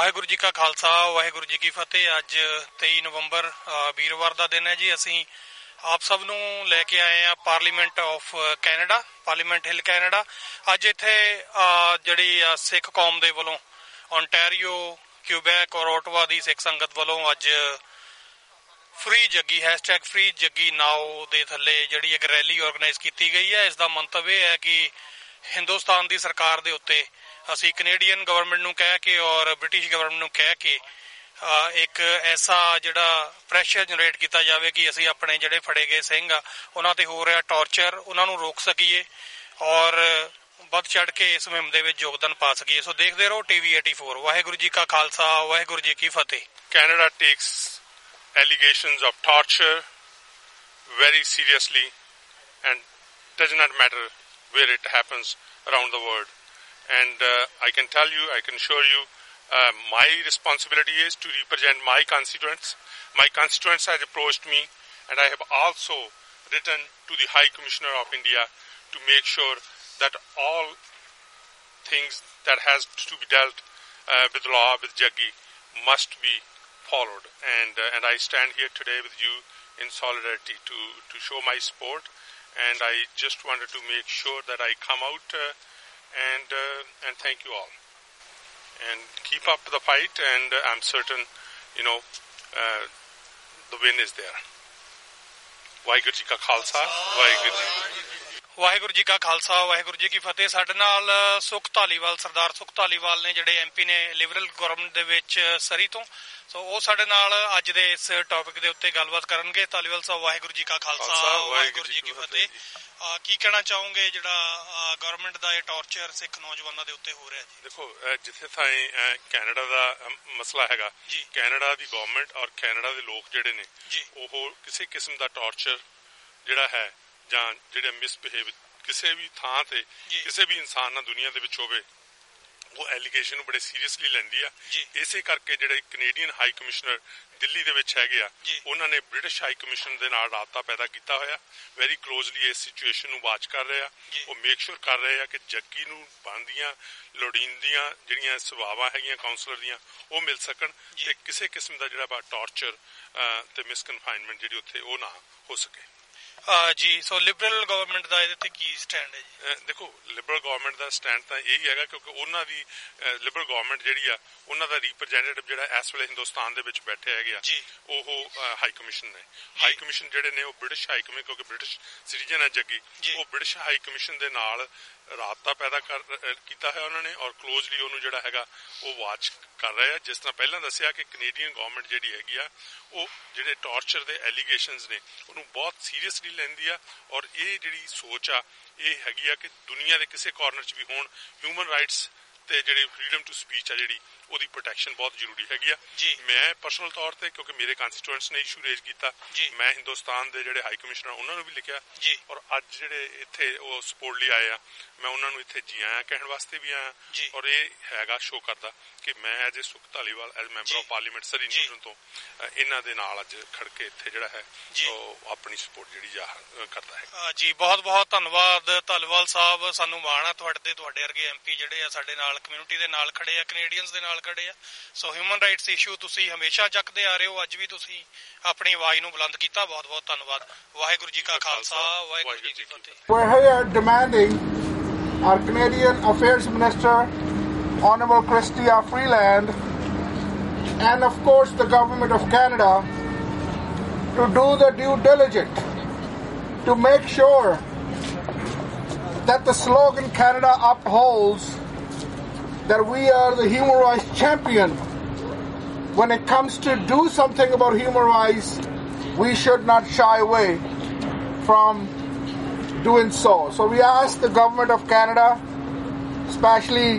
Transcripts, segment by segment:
ਵਾਹਿਗੁਰੂ ਜੀ ਕਾ ਖਾਲਸਾ ਵਾਹਿਗੁਰੂ ਜੀ ਕੀ ਫਤਿਹ। ਅੱਜ 23 ਨਵੰਬਰ ਵੀਰਵਾਰ ਦਾ ਦਿਨ ਹੈ ਜੀ। ਅਸੀਂ ਆਪ ਸਭ ਨੂੰ ਲੈ ਕੇ ਆਏ ਹਾਂ parliament of Canada, parliament hill Canada. ਅੱਜ ਇੱਥੇ ਜਿਹੜੀ ਸਿੱਖ ਕੌਮ ਦੇ ਵੱਲੋਂ ਓਨਟਾਰੀਓ, ਕਿਊਬੈਕ ਔਰ ਓਟਵਾ ਦੀ ਸਿੱਖ ਸੰਗਤ ਵੱਲੋਂ ਅੱਜ ਫ੍ਰੀ ਜੱਗੀ #ਫ੍ਰੀ ਜੱਗੀ ਨਾਓ ਦੇ ਥੱਲੇ ਜਿਹੜੀ ਇੱਕ ਰੈਲੀ ਆਰਗੇਨਾਈਜ਼ ਕੀਤੀ ਗਈ ਹੈ। ਇਸ ਦਾ ਮੰਤਵ ਇਹ ਹੈ ਕਿ ਹਿੰਦੁਸਤਾਨ ਦੀ ਸਰਕਾਰ ਦੇ ਉੱਤੇ ਅਸੀਂ ਕੈਨੇਡੀਅਨ ਗਵਰਨਮੈਂਟ ਨੂੰ ਕਹਿ ਕੇ ਔਰ ਬ੍ਰਿਟਿਸ਼ ਗਵਰਨਮੈਂਟ ਨੂੰ ਕਹਿ ਕੇ ਇੱਕ ਐਸਾ ਜਿਹੜਾ ਪ੍ਰੈਸ਼ਰ ਜਨਰੇਟ ਕੀਤਾ ਜਾਵੇ ਕਿ ਅਸੀਂ ਆਪਣੇ ਜਿਹੜੇ ਫੜੇ ਗਏ ਸਿੰਘ ਆ ਉਹਨਾਂ ਤੇ ਹੋ ਰਿਹਾ ਟਾਰਚਰ, ਉਹਨਾਂ ਨੂੰ ਰੋਕ ਸਕੀਏ ਔਰ ਵੱਧ ਚੜ ਕੇ ਇਸ ਮੁਹਿੰਮ ਦੇ ਵਿੱਚ ਯੋਗਦਾਨ ਪਾ ਸਕੀਏ। ਸੋ ਦੇਖਦੇ ਰਹੋ TV 84। ਵਾਹਿਗੁਰੂ ਜੀ ਕਾ ਖਾਲਸਾ ਵਾਹਿਗੁਰੂ ਜੀ ਕੀ ਫਤਿਹ। Canada takes allegations of torture very seriously and does not matter where it happens around the world. And I can tell you, I can assure you, my responsibility is to represent my constituents. My constituents have approached me, and I have also written to the High Commissioner of India to make sure that all things that has to be dealt with law, with Jaggi, must be followed. And I stand here today with you in solidarity to show my support. And I just wanted to make sure that I come out and thank you all. And keep up the fight, and I'm certain, the win is there. Waheguru ji ਕਾ ਖਾਲਸਾ ਵਾਹਿਗੁਰੂ ਜੀ। ਵਾਹਿਗੁਰੂ ਜੀ ਕਾ ਖਾਲਸਾ ਵਾਹਿਗੁਰੂ ਜੀ ਕੀ ਫਤਿਹ। ਸਾਡੇ ਨਾਲ ਸੁਖ ਧਾਲੀਵਾਲ, ਸਰਦਾਰ ਸੁਖ ਧਾਲੀਵਾਲ ਨੇ, ਜਿਹੜੇ MP ਨੇ Liberal government ਦੇ ਵਿੱਚ ਸਰੀ ਤੋਂ। ਸੋ ਉਹ ਸਾਡੇ ਨਾਲ ਅੱਜ ਦੇ ਇਸ ਟੌਪਿਕ ਦੇ ਉੱਤੇ ਗੱਲਬਾਤ ਕਰਨਗੇ। ਧਾਲੀਵਾਲ ਸਾਹਿਬ, ਵਾਹਿਗੁਰੂ ਜੀ ਕਾ ਖਾਲਸਾ ਵਾਹਿਗੁਰੂ ਜੀ ਕੀ ਫਤਿਹ। ਕੀ ਕਹਿਣਾ ਚਾਹੋਗੇ ਜਿਹੜਾ ਗਵਰਨਮੈਂਟ ਦਾ ਇਹ ਟਾਰਚਰ ਸਿੱਖ ਨੌਜਵਾਨਾਂ ਦੇ ਉੱਤੇ ਹੋ ਰਿਹਾ ਜੀ? ਦੇਖੋ, ਜਿੱਥੇ ਤਾਈਂ ਕੈਨੇਡਾ ਦਾ ਮਸਲਾ ਹੈਗਾ, ਕੈਨੇਡਾ ਦੀ ਗਵਰਨਮੈਂਟ ਔਰ ਕੈਨੇਡਾ ਦੇ ਲੋਕ ਜਿਹੜੇ ਨੇ ਉਹ ਕਿਸੇ ਕਿਸਮ ਦਾ ਟਾਰਚਰ ਜਿਹੜਾ ਹੈ ਜਾਂ ਜਿਹੜੇ ਮਿਸਬਿਹੇਵ ਕਿਸੇ ਵੀ ਥਾਂ ਤੇ ਕਿਸੇ ਵੀ ਇਨਸਾਨ ਨਾਲ ਦੁਨੀਆ ਦੇ ਵਿੱਚ ਹੋਵੇ, ਉਹ ਐਲੀਗੇਸ਼ਨ ਨੂੰ ਬੜੇ ਸੀਰੀਅਸਲੀ ਲੈਂਦੀ ਆ। ਇਸੇ ਕਰਕੇ ਜਿਹੜੇ ਕੈਨੇਡੀਅਨ ਹਾਈ ਕਮਿਸ਼ਨਰ ਦਿੱਲੀ ਦੇ ਵਿੱਚ ਹੈਗੇ ਆ, ਉਹਨਾਂ ਨੇ ਬ੍ਰਿਟਿਸ਼ ਹਾਈ ਕਮਿਸ਼ਨ ਦੇ ਨਾਲ ਰਾਬਤਾ ਪੈਦਾ ਕੀਤਾ ਹੋਇਆ। ਵੈਰੀ ਕਲੋਜ਼ਲੀ ਇਸ ਸਿਚੁਏਸ਼ਨ ਨੂੰ ਵਾਚ ਕਰ ਰਹੇ ਆ। ਉਹ ਮੇਕ ਸ਼ੋਰ ਕਰ ਰਹੇ ਆ ਕਿ ਜੱਗੀ ਨੂੰ ਬਣਦੀਆਂ ਲੋੜੀਂਦੀਆਂ ਜਿਹੜੀਆਂ ਸੇਵਾਵਾਂ ਹੈਗੀਆਂ ਕਾਉਂਸਲਰ ਦੀਆਂ ਉਹ ਮਿਲ ਸਕਣ ਤੇ ਕਿਸੇ ਕਿਸਮ ਦਾ ਜਿਹੜਾ ਟਾਰਚਰ ਤੇ ਮਿਸਕਨਫਾਈਨਮੈਂਟ ਜਿਹੜੀ ਉੱਥੇ ਉਹ ਨਾ ਹੋ ਸਕੇ। ਜੀ, ਸੋ ਲਿਬਰਲ ਗਵਰਨਮੈਂਟ ਦਾ ਇਹਦੇ ਤੇ ਕੀ ਸਟੈਂਡ ਹੈ ਜੀ? ਦੇਖੋ, ਲਿਬਰਲ ਗਵਰਨਮੈਂਟ ਦਾ ਸਟੈਂਡ ਤਾਂ ਇਹੀ ਹੈਗਾ ਕਿਉਂਕਿ ਉਹਨਾਂ ਦੀ ਲਿਬਰਲ ਗਵਰਨਮੈਂਟ ਜਿਹੜੀ ਆ, ਉਹਨਾਂ ਦਾ ਰਿਪਰੈਜ਼ੈਂਟੇਟਿਵ ਜਿਹੜਾ ਇਸ ਵੇਲੇ ਹਿੰਦੁਸਤਾਨ ਦੇ ਵਿੱਚ ਬੈਠੇ ਹੈਗੇ ਆ, ਉਹ ਹਾਈ ਕਮਿਸ਼ਨ ਨੇ। ਹਾਈ ਕਮਿਸ਼ਨ ਜਿਹੜੇ ਨੇ ਉਹ ਬ੍ਰਿਟਿਸ਼ ਹਾਈ ਕਮਿਸ਼ਨ, ਕਿਉਂਕਿ ਬ੍ਰਿਟਿਸ਼ ਸਿਟੀਜ਼ਨ ਹੈ ਜੱਗੀ, ਉਹ ਬ੍ਰਿਟਿਸ਼ ਹਾਈ ਕਮਿਸ਼ਨ ਦੇ ਨਾਲ ਰਾਬਤਾ ਪੈਦਾ ਕੀਤਾ ਹੈ ਉਹਨਾਂ ਨੇ ਔਰ ਕਲੋਜ਼ਲੀ ਉਹਨੂੰ ਜਿਹੜਾ ਹੈਗਾ ਉਹ ਵਾਚ ਕਰ ਰਹੇ ਆ। ਜਿਸ ਤਰ੍ਹਾਂ ਪਹਿਲਾਂ ਦੱਸਿਆ ਕਿ ਕੈਨੇਡੀਅਨ ਗਵਰਨਮੈਂਟ ਜਿਹੜੀ ਹੈਗੀ ਆ, ਉਹ ਜਿਹੜੇ ਟਾਰਚਰ ਦੇ ਐਲੀਗੇਸ਼ਨਸ ਨੇ ਉਹਨੂੰ ਬਹੁਤ ਸੀਰੀਅਸਲੀ ਲੈਂਦੀ ਆ ਔਰ ਇਹ ਜਿਹੜੀ ਸੋਚ ਆ ਇਹ ਹੈਗੀ ਆ ਕਿ ਦੁਨੀਆ ਦੇ ਕਿਸੇ ਕਾਰਨਰ 'ਚ ਵੀ ਹੋਣ ਹਿਊਮਨ ਰਾਈਟਸ ਤੇ ਜਿਹੜੀ ਫਰੀडम ਟੂ ਸਪੀਚ ਆ ਜਿਹੜੀ ਉਹਦੀ ਪ੍ਰੋਟੈਕਸ਼ਨ ਬਹੁਤ ਜ਼ਰੂਰੀ ਹੈਗੀ ਆ। ਮੈਂ ਪਰਸਨਲ ਤੌਰ ਤੇ, ਕਿਉਂਕਿ ਮੇਰੇ ਕੰਸਟੀਟੂਐਂਟਸ ਨੇ ਇਸ਼ੂ ਰੇਜ਼ ਕੀਤਾ, ਮੈਂ ਹਿੰਦੁਸਤਾਨ ਦੇ ਜਿਹੜੇ ਹਾਈ ਕਮਿਸ਼ਨਰ ਉਹਨਾਂ ਨੂੰ ਵੀ ਲਿਖਿਆ ਔਰ ਅੱਜ ਜਿਹੜੇ ਇੱਥੇ ਉਹ ਸਪੋਰਟ ਲਈ ਆਏ ਆ, ਮੈਂ ਉਹਨਾਂ ਨੂੰ ਇੱਥੇ ਜੀ ਆਇਆ ਕਹਿਣ ਵਾਸਤੇ ਵੀ ਆਇਆ। ਔਰ ਇਹ ਹੈਗਾ ਸ਼ੋ ਕਰਦਾ ਕਿ ਮੈਂ as a Sukh Dhaliwal, as member of parliament Surrey Newton ਤੋਂ ਇਹਨਾਂ ਦੇ ਨਾਲ ਅੱਜ ਖੜ ਕੇ ਇੱਥੇ ਜਿਹੜਾ ਹੈ ਉਹ ਆਪਣੀ ਸਪੋਰਟ ਜਿਹੜੀ ਜ਼ਾਹਰ ਕਰਦਾ ਹੈ। ਜੀ, ਬਹੁਤ ਬਹੁਤ ਧੰਨਵਾਦ ਧਾਲੀਵਾਲ ਸਾਹਿਬ। ਸਾਨੂੰ ਮਾਣ ਆ ਤੁਹਾਡੇ ਵਰਗੇ MP ਜਿਹੜੇ ਆ ਸਾਡੇ ਨਾਲ ਕਮਿਊਨਿਟੀ ਦੇ ਨਾਲ ਖੜੇ ਆ, ਕੈਨੇਡੀਅਨਸ ਦੇ ਨਾਲ ਖੜੇ ਆ। ਸੋ ਹਿਊਮਨ ਰਾਈਟਸ ਇਸ਼ੂ ਤੁਸੀਂ ਹਮੇਸ਼ਾ ਚੱਕਦੇ ਆ ਰਹੇ ਹੋ, ਅੱਜ ਵੀ ਤੁਸੀਂ ਆਪਣੀ ਆਵਾਜ਼ ਨੂੰ ਬੁਲੰਦ ਕੀਤਾ। ਬਹੁਤ ਬਹੁਤ ਧੰਨਵਾਦ। ਵਾਹਿਗੁਰੂ ਜੀ ਕਾ ਖਾਲਸਾ ਵਾਹਿਗੁਰੂ ਜੀ ਕੀ ਫਤਿਹ। We're here demanding our Canadian Affairs Minister, Honourable Chrystia Freeland, and of course the Government of Canada to do the due diligence to make sure that the slogan Canada upholds, that we are the human rights champion. When it comes to do something about human rights, we should not shy away from doing so. So we ask the Government of Canada, especially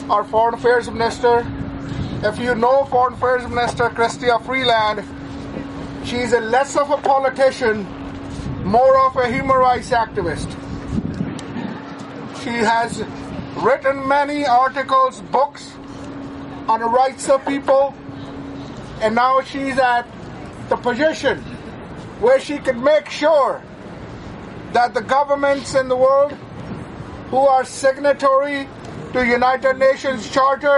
our Foreign Affairs Minister, if you know Foreign Affairs Minister Chrystia Freeland, she's a less of a politician, more of a human rights activist. She has written many articles, books on the rights of people, and now she's at the position where she can make sure that the governments in the world who are signatory to United Nations Charter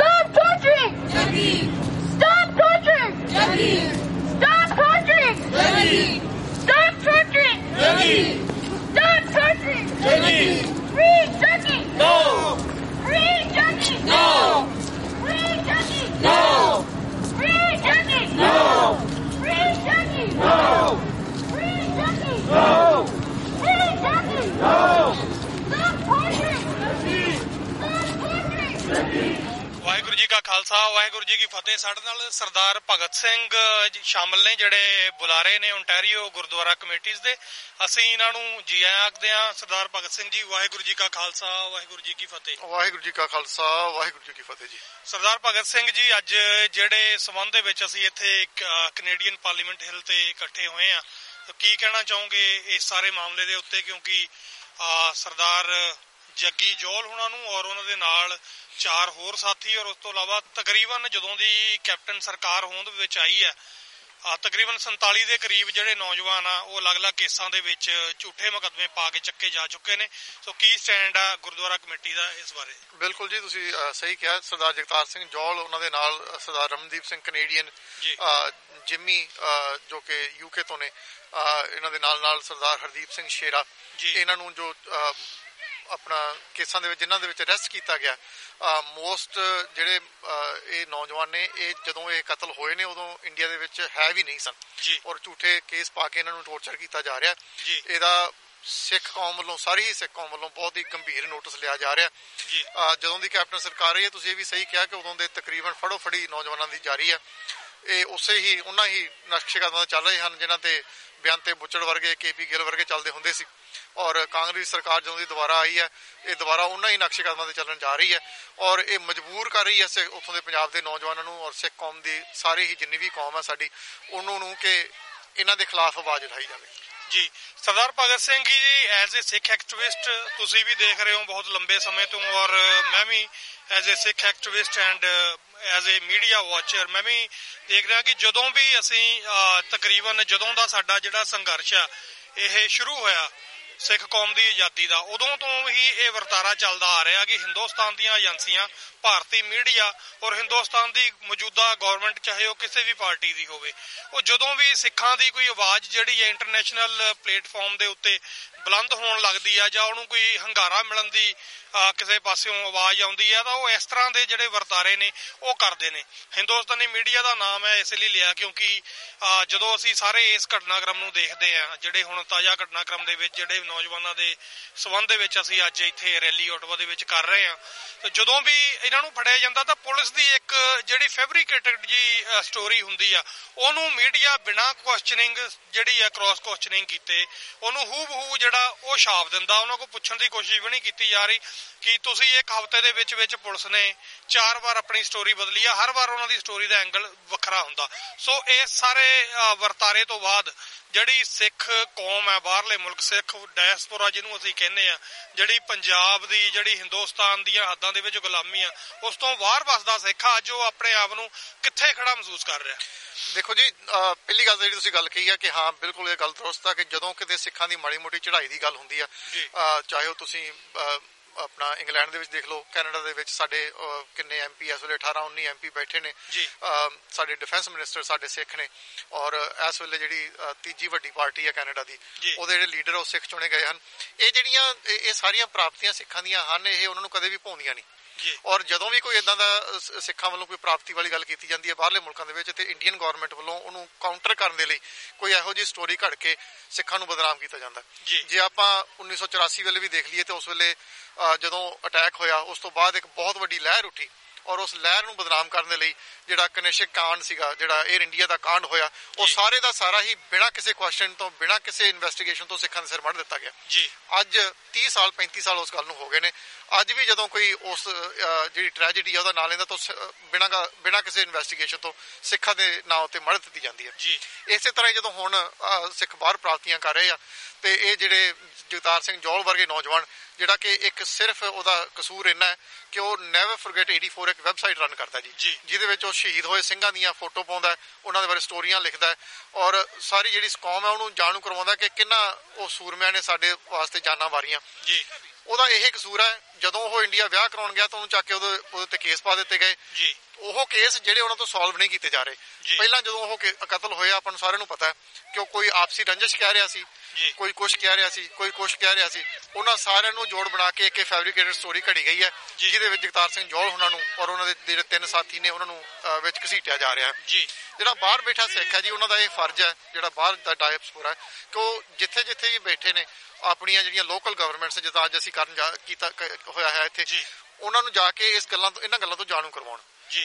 Stop torturing! Stop torturing! Stop torturing! Stop torturing! Free Jackie! No! Free Jackie! No! Free Jackie! No! Free Jackie! No! Free Jackie! No! Free Jackie! No! Free Jackie! No! Stop torturing! Stop torturing! Waheguru ji ਕਾ ਖਾਲਸਾ ਵਾਹਿਗੁਰੂ ਜੀ ਕੀ ਫਤਿਹ। ਸਾਡੇ ਨਾਲ ਸਰਦਾਰ ਭਗਤ ਸਿੰਘ ਸ਼ਾਮਲ ਨੇ ਜਿਹੜੇ ਬੁਲਾਰੇ ਨੇ Ontario Gurdwara ਕਮੇਟੀਜ਼ ਦੇ। ਅਸੀਂ ਇਹਨਾਂ ਨੂੰ ਜੀ ਆਇਆਂ ਆਖਦੇ ਹਾਂ। ਸਰਦਾਰ ਭਗਤ ਸਿੰਘ ਜੀ, ਵਾਹਿਗੁਰੂ ਜੀ ਕਾ ਖਾਲਸਾ ਵਾਹਿਗੁਰੂ ਜੀ ਕੀ ਫਤਿਹ। ਵਾਹਿਗੁਰੂ ਜੀ ਕਾ ਖਾਲਸਾ ਵਾਹਿਗੁਰੂ ਜੀ ਕੀ ਫਤਿਹ ਜੀ। ਸਰਦਾਰ ਭਗਤ ਸਿੰਘ ਜੀ, ਅੱਜ ਜਿਹੜੇ ਸਬੰਧ ਦੇ ਵਿੱਚ ਅਸੀਂ ਇੱਥੇ ਕੈਨੇਡੀਅਨ ਪਾਰਲੀਮੈਂਟ ਹਿੱਲ ਤੇ ਇਕੱਠੇ ਹੋਏ ਹਾਂ, ਕੀ ਕਹਿਣਾ ਚਾਹੋਗੇ ਇਸ ਸਾਰੇ ਮਾਮਲੇ ਦੇ ਉੱਤੇ? ਕਿਉਂਕਿ ਸਰਦਾਰ ਜੱਗੀ ਜੌਲ ਹੁਣਾਂ ਨੂੰ ਔਰ ਉਹਨਾਂ ਦੇ ਨਾਲ 4 ਹੋਰ ਸਾਥੀ ਔਰ ਉਸ ਤੋਂ ਇਲਾਵਾ ਤਕਰੀਬਨ ਜਦੋਂ ਦੀ ਕੈਪਟਨ ਸਰਕਾਰ ਹੋਂਦ ਵਿੱਚ ਆਈ ਹੈ ਤਕਰੀਬਨ 47 ਦੇ ਕਰੀਬ ਜਿਹੜੇ ਨੌਜਵਾਨ ਆ ਉਹ ਅਲੱਗ-ਅਲੱਗ ਕੇਸਾਂ ਦੇ ਵਿੱਚ ਝੂਠੇ ਮੁਕੱਦਮੇ ਪਾ ਕੇ ਚੱਕੇ ਜਾ ਚੁੱਕੇ ਨੇ। ਸੋ ਕੀ ਸਟੈਂਡ ਆ ਗੁਰਦੁਆਰਾ ਕਮੇਟੀ ਦਾ ਇਸ ਬਾਰੇ? ਬਿਲਕੁਲ ਜੀ, ਤੁਸੀਂ ਸਹੀ ਕਿਹਾ। ਸਰਦਾਰ ਜਗਤਾਰ ਸਿੰਘ ਜੌਲ, ਉਹਨਾਂ ਦੇ ਨਾਲ ਸਰਦਾਰ ਰਮਨਦੀਪ ਸਿੰਘ ਕੈਨੇਡੀਅਨ, ਜਿੰਮੀ ਜੋ ਕਿ UK ਤੋਂ ਨੇ, ਇਹਨਾਂ ਦੇ ਨਾਲ ਸਰਦਾਰ ਹਰਦੀਪ ਸਿੰਘ ਸ਼ੇਰਾ, ਇਹਨਾਂ ਨੂੰ ਜੋ ਆਪਣਾ ਕੇਸਾਂ ਦੇ ਵਿੱਚ ਜਿਨ੍ਹਾਂ ਦੇ ਵਿੱਚ ਅਰੈਸਟ ਕੀਤਾ ਗਿਆ, ਮੋਸਟ ਜਿਹੜੇ ਇਹ ਨੌਜਵਾਨ ਨੇ, ਇਹ ਜਦੋਂ ਇਹ ਕਤਲ ਹੋਏ ਨੇ ਉਦੋਂ ਇੰਡੀਆ ਦੇ ਵਿੱਚ ਹੈ ਵੀ ਨਹੀਂ ਸਨ ਔਰ ਝੂਠੇ ਕੇਸ ਪਾ ਕੇ ਇਹਨਾਂ ਨੂੰ ਟੌਰਚਰ ਕੀਤਾ ਜਾ ਰਿਹਾ। ਇਹਦਾ ਸਿੱਖ ਕੌਮ ਵੱਲੋਂ, ਸਾਰੀ ਹੀ ਸਿੱਖ ਕੌਮ ਵੱਲੋਂ ਬਹੁਤ ਹੀ ਗੰਭੀਰ ਨੋਟਿਸ ਲਿਆ ਜਾ ਰਿਹਾ। ਜਦੋਂ ਦੀ ਕੈਪਟਨ ਸਰਕਾਰ ਰਹੀ ਹੈ, ਤੁਸੀਂ ਇਹ ਵੀ ਸਹੀ ਕਿਹਾ ਕਿ ਉਦੋਂ ਦੇ ਤਕਰੀਬਨ ਫੜੋ ਫੜੀ ਨੌਜਵਾਨਾਂ ਦੀ ਜਾਰੀ ਹੈ। ਇਹ ਉਹਨਾਂ ਹੀ ਨਕਸ਼ੇ ਕਦਮਾਂ ਚੱਲ ਰਹੇ ਹਨ ਜਿਨ੍ਹਾਂ ਤੇ ਬੇਅੰਤੇ ਬੁੱਚੜ ਵਰਗੇ, KP ਗਿੱਲ ਵਰਗੇ ਚੱਲਦੇ ਹੁੰਦੇ ਸੀ। ਔਰ ਕਾਂਗਰਸ ਸਰਕਾਰ ਜਦੋਂ ਦੀ ਦੁਬਾਰਾ ਆਈ ਹੈ, ਇਹ ਦੁਬਾਰਾ ਉਹਨਾਂ ਹੀ ਨਕਸ਼ੇ ਕਦਮਾਂ ਤੇ ਚੱਲਣ ਜਾ ਰਹੀ ਹੈ ਔਰ ਇਹ ਮਜਬੂਰ ਕਰ ਰਹੀ ਹੈ ਉੱਥੋਂ ਦੇ ਪੰਜਾਬ ਦੇ ਨੌਜਵਾਨਾਂ ਨੂੰ ਔਰ ਸਿੱਖ ਕੌਮ ਦੀ, ਸਾਰੀ ਹੀ ਜਿੰਨੀ ਵੀ ਕੌਮ ਹੈ ਸਾਡੀ, ਉਹਨਾਂ ਨੂੰ ਕਿ ਇਹਨਾਂ ਦੇ ਖਿਲਾਫ ਆਵਾਜ਼ ਉਠਾਈ ਜਾਵੇ। ਜੀ Sardar Bhagat Singh ji, as a Sikh activist ਤੁਸੀਂ ਵੀ ਦੇਖ ਰਹੇ ਹੋ ਬਹੁਤ ਲੰਬੇ ਸਮੇਂ ਤੋਂ, ਔਰ ਮੈਂ ਵੀ as a Sikh activist and as a media watcher ਮੈਂ ਵੀ ਦੇਖ ਰਿਹਾ ਕਿ ਜਦੋਂ ਵੀ ਅਸੀਂ ਤਕਰੀਬਨ ਜਦੋਂ ਦਾ ਸਾਡਾ ਜਿਹੜਾ ਸੰਘਰਸ਼ ਆ ਇਹ ਸ਼ੁਰੂ ਹੋਇਆ ਸਿੱਖ ਕੌਮ ਦੀ ਆਜ਼ਾਦੀ ਦਾ, ਉਦੋਂ ਤੋਂ ਹੀ ਇਹ ਵਰਤਾਰਾ ਚੱਲਦਾ ਆ ਰਿਹਾ ਕਿ ਹਿੰਦੁਸਤਾਨ ਦੀਆਂ ਏਜੰਸੀਆਂ, ਭਾਰਤੀ ਮੀਡੀਆ ਔਰ ਹਿੰਦੁਸਤਾਨ ਦੀ ਮੌਜੂਦਾ ਗਵਰਨਮੈਂਟ, ਚਾਹੇ ਉਹ ਕਿਸੇ ਵੀ ਪਾਰਟੀ ਦੀ ਹੋਵੇ, ਉਹ ਜਦੋਂ ਵੀ ਸਿੱਖਾਂ ਦੀ ਕੋਈ ਆਵਾਜ਼ ਜਿਹੜੀ ਹੈ ਇੰਟਰਨੈਸ਼ਨਲ ਪਲੇਟਫਾਰਮ ਦੇ ਉੱਤੇ ਬੁਲੰਦ ਹੋਣ ਲੱਗਦੀ ਆ ਜਾਂ ਉਹਨੂੰ ਕੋਈ ਹੰਗਾਰਾ ਮਿਲਣ ਦੀ ਕਿਸੇ ਪਾਸਿਓਂ ਆਵਾਜ਼ ਆਉਂਦੀ ਹੈ ਤਾਂ ਉਹ ਇਸ ਤਰ੍ਹਾਂ ਦੇ ਜਿਹੜੇ ਵਰਤਾਰੇ ਨੇ ਉਹ ਕਰਦੇ ਨੇ। ਹਿੰਦੁਸਤਾਨੀ ਮੀਡੀਆ ਦਾ ਨਾਮ ਹੈ ਇਸ ਲਈ ਲਿਆ ਕਿਉਂਕਿ ਜਦੋਂ ਅਸੀਂ ਸਾਰੇ ਇਸ ਘਟਨਾਕ੍ਰਮ ਨੂੰ ਦੇਖਦੇ ਹਾਂ, ਜਿਹੜੇ ਹੁਣ ਤਾਜ਼ਾ ਘਟਨਾਕ੍ਰਮ ਦੇ ਵਿੱਚ ਜਿਹੜੇ ਨੌਜਵਾਨਾਂ ਦੇ ਸਬੰਧ ਦੇ ਵਿੱਚ ਅਸੀਂ ਅੱਜ ਇੱਥੇ ਰੈਲੀ ਓਟਵਾ ਦੇ ਵਿੱਚ ਕਰ ਰਹੇ ਹਾਂ, ਤੇ ਜਦੋਂ ਵੀ ਇਹਨਾਂ ਨੂੰ ਫੜਿਆ ਜਾਂਦਾ ਤਾਂ ਪੁਲਿਸ ਦੀ ਇੱਕ ਜਿਹੜੀ ਫੈਬਰੀਕੇਟਡ ਜੀ ਸਟੋਰੀ ਹੁੰਦੀ ਆ, ਉਹਨੂੰ ਮੀਡੀਆ ਬਿਨਾਂ ਕੁਐਸਚਨਿੰਗ ਜਿਹੜੀ ਆ ਕ੍ਰਾਸ ਕੁਐਸਚਨਿੰਗ ਕੀਤੇ ਉਹਨੂੰ ਹੂ ਜਿਹੜਾ ਉਹ ਛਾਪ ਦਿੰਦਾ। ਉਹਨਾਂ ਕੋਲ ਪੁੱਛਣ ਦੀ ਕੋਸ਼ਿਸ਼ ਵੀ ਨਹੀਂ ਕੀਤੀ ਜਾ ਰਹੀ ਕਿ ਤੁਸੀਂ ਇੱਕ ਹਫ਼ਤੇ ਦੇ ਵਿੱਚ ਪੁਲਿਸ ਨੇ 4 ਵਾਰ ਆਪਣੀ ਸਟੋਰੀ ਬਦਲੀ ਆ, ਹਰ ਵਾਰ ਉਹਨਾਂ ਦੀ ਸਟੋਰੀ ਦਾ ਐਂਗਲ ਵੱਖਰਾ ਹੁੰਦਾ। ਸੋ ਇਸ ਸਾਰੇ ਵਰਤਾਰੇ ਤੋਂ ਬਾਅਦ ਜਿਹੜੀ ਸਿੱਖ ਕੌਮ ਹੈ, ਬਾਹਰਲੇ ਮੁਲਕ ਸਿੱਖ ਡਾਇਸਪੋਰਾ ਜਿਹਨੂੰ ਅਸੀਂ ਕਹਿੰਦੇ ਆ, ਜਿਹੜੀ ਪੰਜਾਬ ਦੀ, ਜਿਹੜੀ ਹਿੰਦੁਸਤਾਨ ਦੀਆਂ ਹੱਦਾਂ ਦੇ ਵਿੱਚ ਗੁਲਾਮੀ ਆ, ਉਸ ਤੋਂ ਬਾਹਰ ਵੱਸਦਾ ਸਿੱਖ ਆ, ਅੱਜ ਉਹ ਆਪਣੇ ਆਪ ਨੂੰ ਕਿੱਥੇ ਖੜਾ ਮਹਿਸੂਸ ਕਰ ਰਿਹਾ? ਦੇਖੋ ਜੀ, ਪਹਿਲੀ ਗੱਲ ਜਿਹੜੀ ਤੁਸੀਂ ਗੱਲ ਕਹੀ ਆ ਕਿ ਹਾਂ ਬਿਲਕੁਲ ਇਹ ਗੱਲ ਦਰੁਸਤ ਆ ਕਿ ਜਦੋਂ ਕਿਤੇ ਸਿੱਖਾਂ ਦੀ ਮਾੜੀ ਮੋਟੀ ਚੜ੍ਹਾਈ ਦੀ ਗੱਲ ਹੁੰਦੀ ਆ, ਚਾਹੇ ਉਹ ਤੁਸੀਂ ਆਪਣਾ ਇੰਗਲੈਂਡ ਦੇ ਵਿੱਚ ਦੇਖ ਲਓ, ਕੈਨੇਡਾ ਦੇ ਵਿੱਚ ਸਾਡੇ ਕਿੰਨੇ MP ਇਸ ਵੇਲੇ 18-19 MP ਬੈਠੇ ਨੇ, ਸਾਡੇ ਡਿਫੈਂਸ ਮਿਨਿਸਟਰ ਸਾਡੇ ਸਿੱਖ ਨੇ ਔਰ ਇਸ ਵੇਲੇ ਜਿਹੜੀ ਤੀਜੀ ਵੱਡੀ ਪਾਰਟੀ ਹੈ ਕੈਨੇਡਾ ਦੀ, ਉਹਦੇ ਜਿਹੜੇ ਲੀਡਰ ਉਹ ਸਿੱਖ ਚੁਣੇ ਗਏ ਹਨ। ਇਹ ਸਾਰੀਆਂ ਪ੍ਰਾਪਤੀਆਂ ਸਿੱਖਾਂ ਦੀਆਂ ਹਨ, ਇਹ ਉਹਨਾਂ ਨੂੰ ਕਦੇ ਵੀ ਭੁਲਾਉਂਦੀਆਂ ਨਹੀਂ। ਔਰ ਜਦੋਂ ਵੀ ਕੋਈ ਏਦਾਂ ਦਾ ਸਿੱਖਾਂ ਵੱਲੋਂ ਕੋਈ ਪ੍ਰਾਪਤੀ ਵਾਲੀ ਗੱਲ ਕੀਤੀ ਜਾਂਦੀ ਹੈ ਬਾਹਰਲੇ ਮੁਲਕਾਂ ਦੇ ਵਿੱਚ, ਤੇ ਇੰਡੀਅਨ ਗਵਰਨਮੈਂਟ ਵੱਲੋਂ ਉਹਨੂੰ ਕਾਊਂਟਰ ਕਰਨ ਦੇ ਲਈ ਕੋਈ ਇਹੋ ਜਿਹੀ ਸਟੋਰੀ ਘੜ ਕੇ ਸਿੱਖਾਂ ਨੂੰ ਬਦਨਾਮ ਕੀਤਾ ਜਾਂਦਾ। ਜੇ ਆਪਾਂ 1984 ਵੇਲੇ ਵੀ ਦੇਖ ਲਈਏ ਤੇ ਉਸ ਵੇਲੇ ਜਦੋਂ ਅਟੈਕ ਹੋਇਆ ਉਸ ਤੋਂ ਬਾਅਦ ਇੱਕ ਬਹੁਤ ਵੱਡੀ ਲਹਿਰ ਉੱਠੀ ਔਰ ਉਸ ਲਹਿਰ ਨੂੰ ਬਦਨਾਮ ਕਰਨ ਦੇ ਲਈ ਜਿਹੜਾ ਕਨਿਸ਼ਕ ਕਾਂਡ ਸੀਗਾ, ਜਿਹੜਾ 에ਅਰ ਇੰਡੀਆ ਦਾ ਕਾਂਡ ਹੋਇਆ, ਉਹ ਸਾਰੇ ਦਾ ਸਾਰਾ ਹੀ ਬਿਨਾਂ ਕਿਸੇ ਕੁਐਸਚਨ ਤੋਂ, ਬਿਨਾਂ ਕਿਸੇ ਇਨਵੈਸਟੀਗੇਸ਼ਨ ਤੋਂ ਸਿੱਖਾਂ ਦੇ ਸਿਰ ਮੜ ਦਿੱਤਾ ਗਿਆ। ਅੱਜ 30 ਸਾਲ 35 ਸਾਲ ਉਸ ਗੱਲ ਨੂੰ ਹੋ ਗਏ ਨੇ। ਅੱਜ ਵੀ ਜਦੋਂ ਕੋਈ ਉਸ ਜਿਹੜੀ ਟ੍ਰੈਜੇਡੀ ਆ ਉਹਦਾ ਨਾਂ ਲੈਂਦਾ ਤਾਂ ਬਿਨਾਂ ਕਿਸੇ ਇਨਵੈਸਟੀਗੇਸ਼ਨ ਤੋਂ ਸਿੱਖਾਂ ਦੇ ਨਾਂ ਉੱਤੇ ਮੜ ਦਿੱਤੀ ਜਾਂਦੀ ਹੈ। ਇਸੇ ਤਰ੍ਹਾਂ ਜਦੋਂ ਹੁਣ ਸਿੱਖ ਬਾਹਰ ਪ੍ਰਾਪਤੀਆਂ ਕਰ ਰਹੇ ਆ ਤੇ ਇਹ ਜਿਹੜੇ ਜਗਤਾਰ ਸਿੰਘ ਜੌਲ ਵਰਗੇ ਨੌਜਵਾਨ, ਜਿਹੜਾ ਕਿ ਇੱਕ ਸਿਰਫ ਉਹਦਾ ਕਸੂਰ ਇੰਨਾ ਹੈ ਕਿ ਉਹ ਨੈਵਰ ਫੋਰਗੇਟ 84 ਇੱਕ ਵੈਬਸਾਈਟ ਰਨ ਕਰਦਾ ਜੀ, ਜਿਹਦੇ ਵਿੱਚ ਉਹ ਸ਼ਹੀਦ ਹੋਏ ਸਿੰਘਾਂ ਦੀਆਂ ਫੋਟੋ ਪਾਉਂਦਾ, ਉਹਨਾਂ ਦੇ ਬਾਰੇ ਸਟੋਰੀਆਂ ਲਿਖਦਾ ਔਰ ਸਾਰੀ ਜਿਹੜੀ ਕੌਮ ਹੈ ਉਹਨੂੰ ਜਾਣੂ ਕਰਵਾਉਂਦਾ ਕਿ ਕਿੰਨਾ ਉਹ ਸੂਰਮਿਆਂ ਨੇ ਸਾਡੇ ਵਾਸਤੇ ਜਾਨਾਂ ਵਾਰੀਆਂ ਉਹਦਾ ਇਹ ਕਸੂਰ ਹੈ, ਜਦੋਂ ਉਹ ਇੰਡੀਆ ਵਿਆਹ ਕਰਾਉਣ ਗਿਆ ਤਾਂ ਉਹਨੂੰ ਚੱਕ ਕੇ ਉਹਦੇ ਤੇ ਕੇਸ ਪਾ ਦਿੱਤੇ ਗਏ। ਉਹ ਕੇਸ ਜਿਹੜੇ ਉਹਨਾਂ ਤੋਂ ਸੋਲਵ ਨਹੀਂ ਕੀਤੇ ਜਾ ਰਹੇ। ਪਹਿਲਾਂ ਜਦੋਂ ਉਹ ਕਤਲ ਹੋਇਆ ਆਪਾਂ ਨੂੰ ਸਾਰਿਆਂ ਨੂੰ ਪਤਾ ਕਿ ਉਹ ਕੋਈ ਆਪਸੀ ਰੰਜਿਸ਼ ਕਹਿ ਰਿਹਾ ਸੀ, ਕੋਈ ਕੁਛ ਕਹਿ ਰਿਹਾ ਸੀ, ਕੋਈ ਕੁਛ ਕਹਿ ਰਿਹਾ ਸੀ। ਉਹਨਾਂ ਸਾਰਿਆਂ ਨੂੰ ਜੋੜ ਬਣਾ ਕੇ ਇੱਕ ਫੈਬਰੀਕੇਟਡ ਸਟੋਰੀ ਘੜੀ ਗਈ ਹੈ, ਜਿਹਦੇ ਵਿੱਚ ਜਗਤਾਰ ਸਿੰਘ ਜੌਹਲ ਉਹਨਾਂ ਨੂੰ ਔਰ ਉਹਨਾਂ ਦੇ ਜਿਹੜੇ 3 ਸਾਥੀ ਨੇ ਉਹਨਾਂ ਨੂੰ ਵਿੱਚ ਘਸੀਟਿਆ ਜਾ ਰਿਹਾ ਹੈ। ਜਿਹੜਾ ਬਾਹਰ ਬੈਠਾ ਸਿੱਖ ਹੈ ਜੀ, ਉਹਨਾਂ ਦਾ ਇਹ ਫਰਜ਼ ਹੈ, ਜਿਹੜਾ ਬਾਹਰ ਦਾ ਡਾਇਸਪੋਰਾ ਹੈ, ਕਿ ਉਹ ਜਿੱਥੇ ਜਿੱਥੇ ਵੀ ਬੈਠੇ ਨੇ ਆਪਣੀਆਂ ਜਿਹੜੀਆਂ ਲੋਕਲ ਗਵਰਨਮੈਂਟਸ ਜਿੱਦਾਂ ਅੱਜ ਅਸੀਂ ਕੀਤਾ ਹੋਇਆ ਹੈ ਇੱਥੇ, ਉਹਨਾਂ ਨੂੰ ਜਾ ਕੇ ਇਹਨਾਂ ਗੱਲਾਂ ਤੋਂ ਜਾਣੂ ਕਰਵਾਉਣ